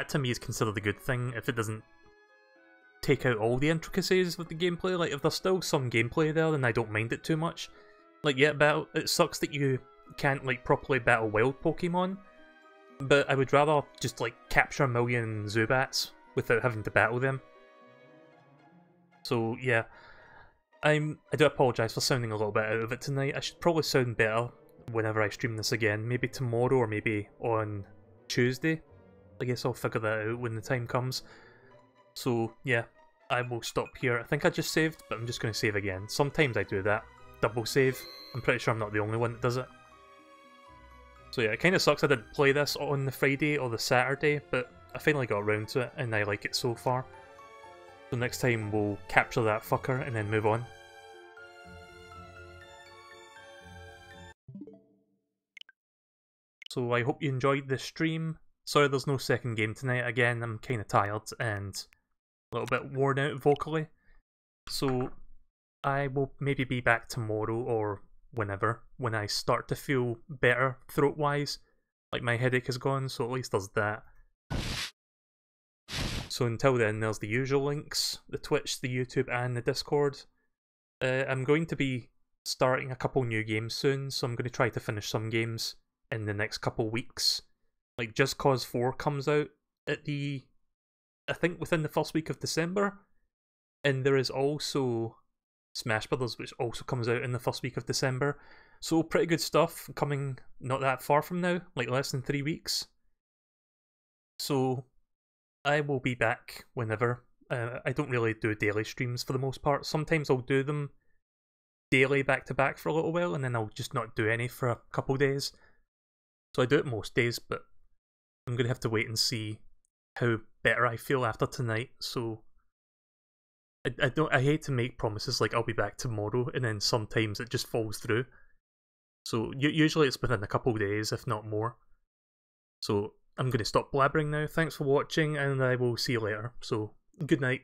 to me is considered a good thing if it doesn't take out all the intricacies of the gameplay. Like, if there's still some gameplay there, then I don't mind it too much. Like, yeah, it sucks that you can't, like, properly battle wild Pokemon, but I would rather just, like, capture a million Zubats without having to battle them. So, yeah. I do apologise for sounding a little bit out of it tonight. I should probably sound better whenever I stream this again. Maybe tomorrow or maybe on Tuesday. I guess I'll figure that out when the time comes. So yeah, I will stop here. I think I just saved, but I'm just going to save again. Sometimes I do that. Double save. I'm pretty sure I'm not the only one that does it. So yeah, it kind of sucks I didn't play this on the Friday or the Saturday, but I finally got around to it and I like it so far. So next time we'll capture that fucker and then move on. So I hope you enjoyed this stream. Sorry there's no second game tonight. Again, I'm kind of tired and a little bit worn out vocally. So I will maybe be back tomorrow or whenever, when I start to feel better throat-wise. Like my headache is gone, so at least there's that. So until then, there's the usual links, the Twitch, the YouTube, and the Discord. I'm going to be starting a couple new games soon, so I'm going to try to finish some games in the next couple weeks. Like, Just Cause 4 comes out at I think within the first week of December, and there is also Smash Brothers, which also comes out in the first week of December. So pretty good stuff coming not that far from now, like less than 3 weeks. So I will be back whenever. I don't really do daily streams for the most part. Sometimes I'll do them daily back to back for a little while, and then I'll just not do any for a couple days. So I do it most days, but I'm going to have to wait and see how better I feel after tonight. So I hate to make promises like I'll be back tomorrow, and then sometimes it just falls through. So usually it's within a couple days, if not more. So I'm going to stop blabbering now. Thanks for watching, and I will see you later. So good night.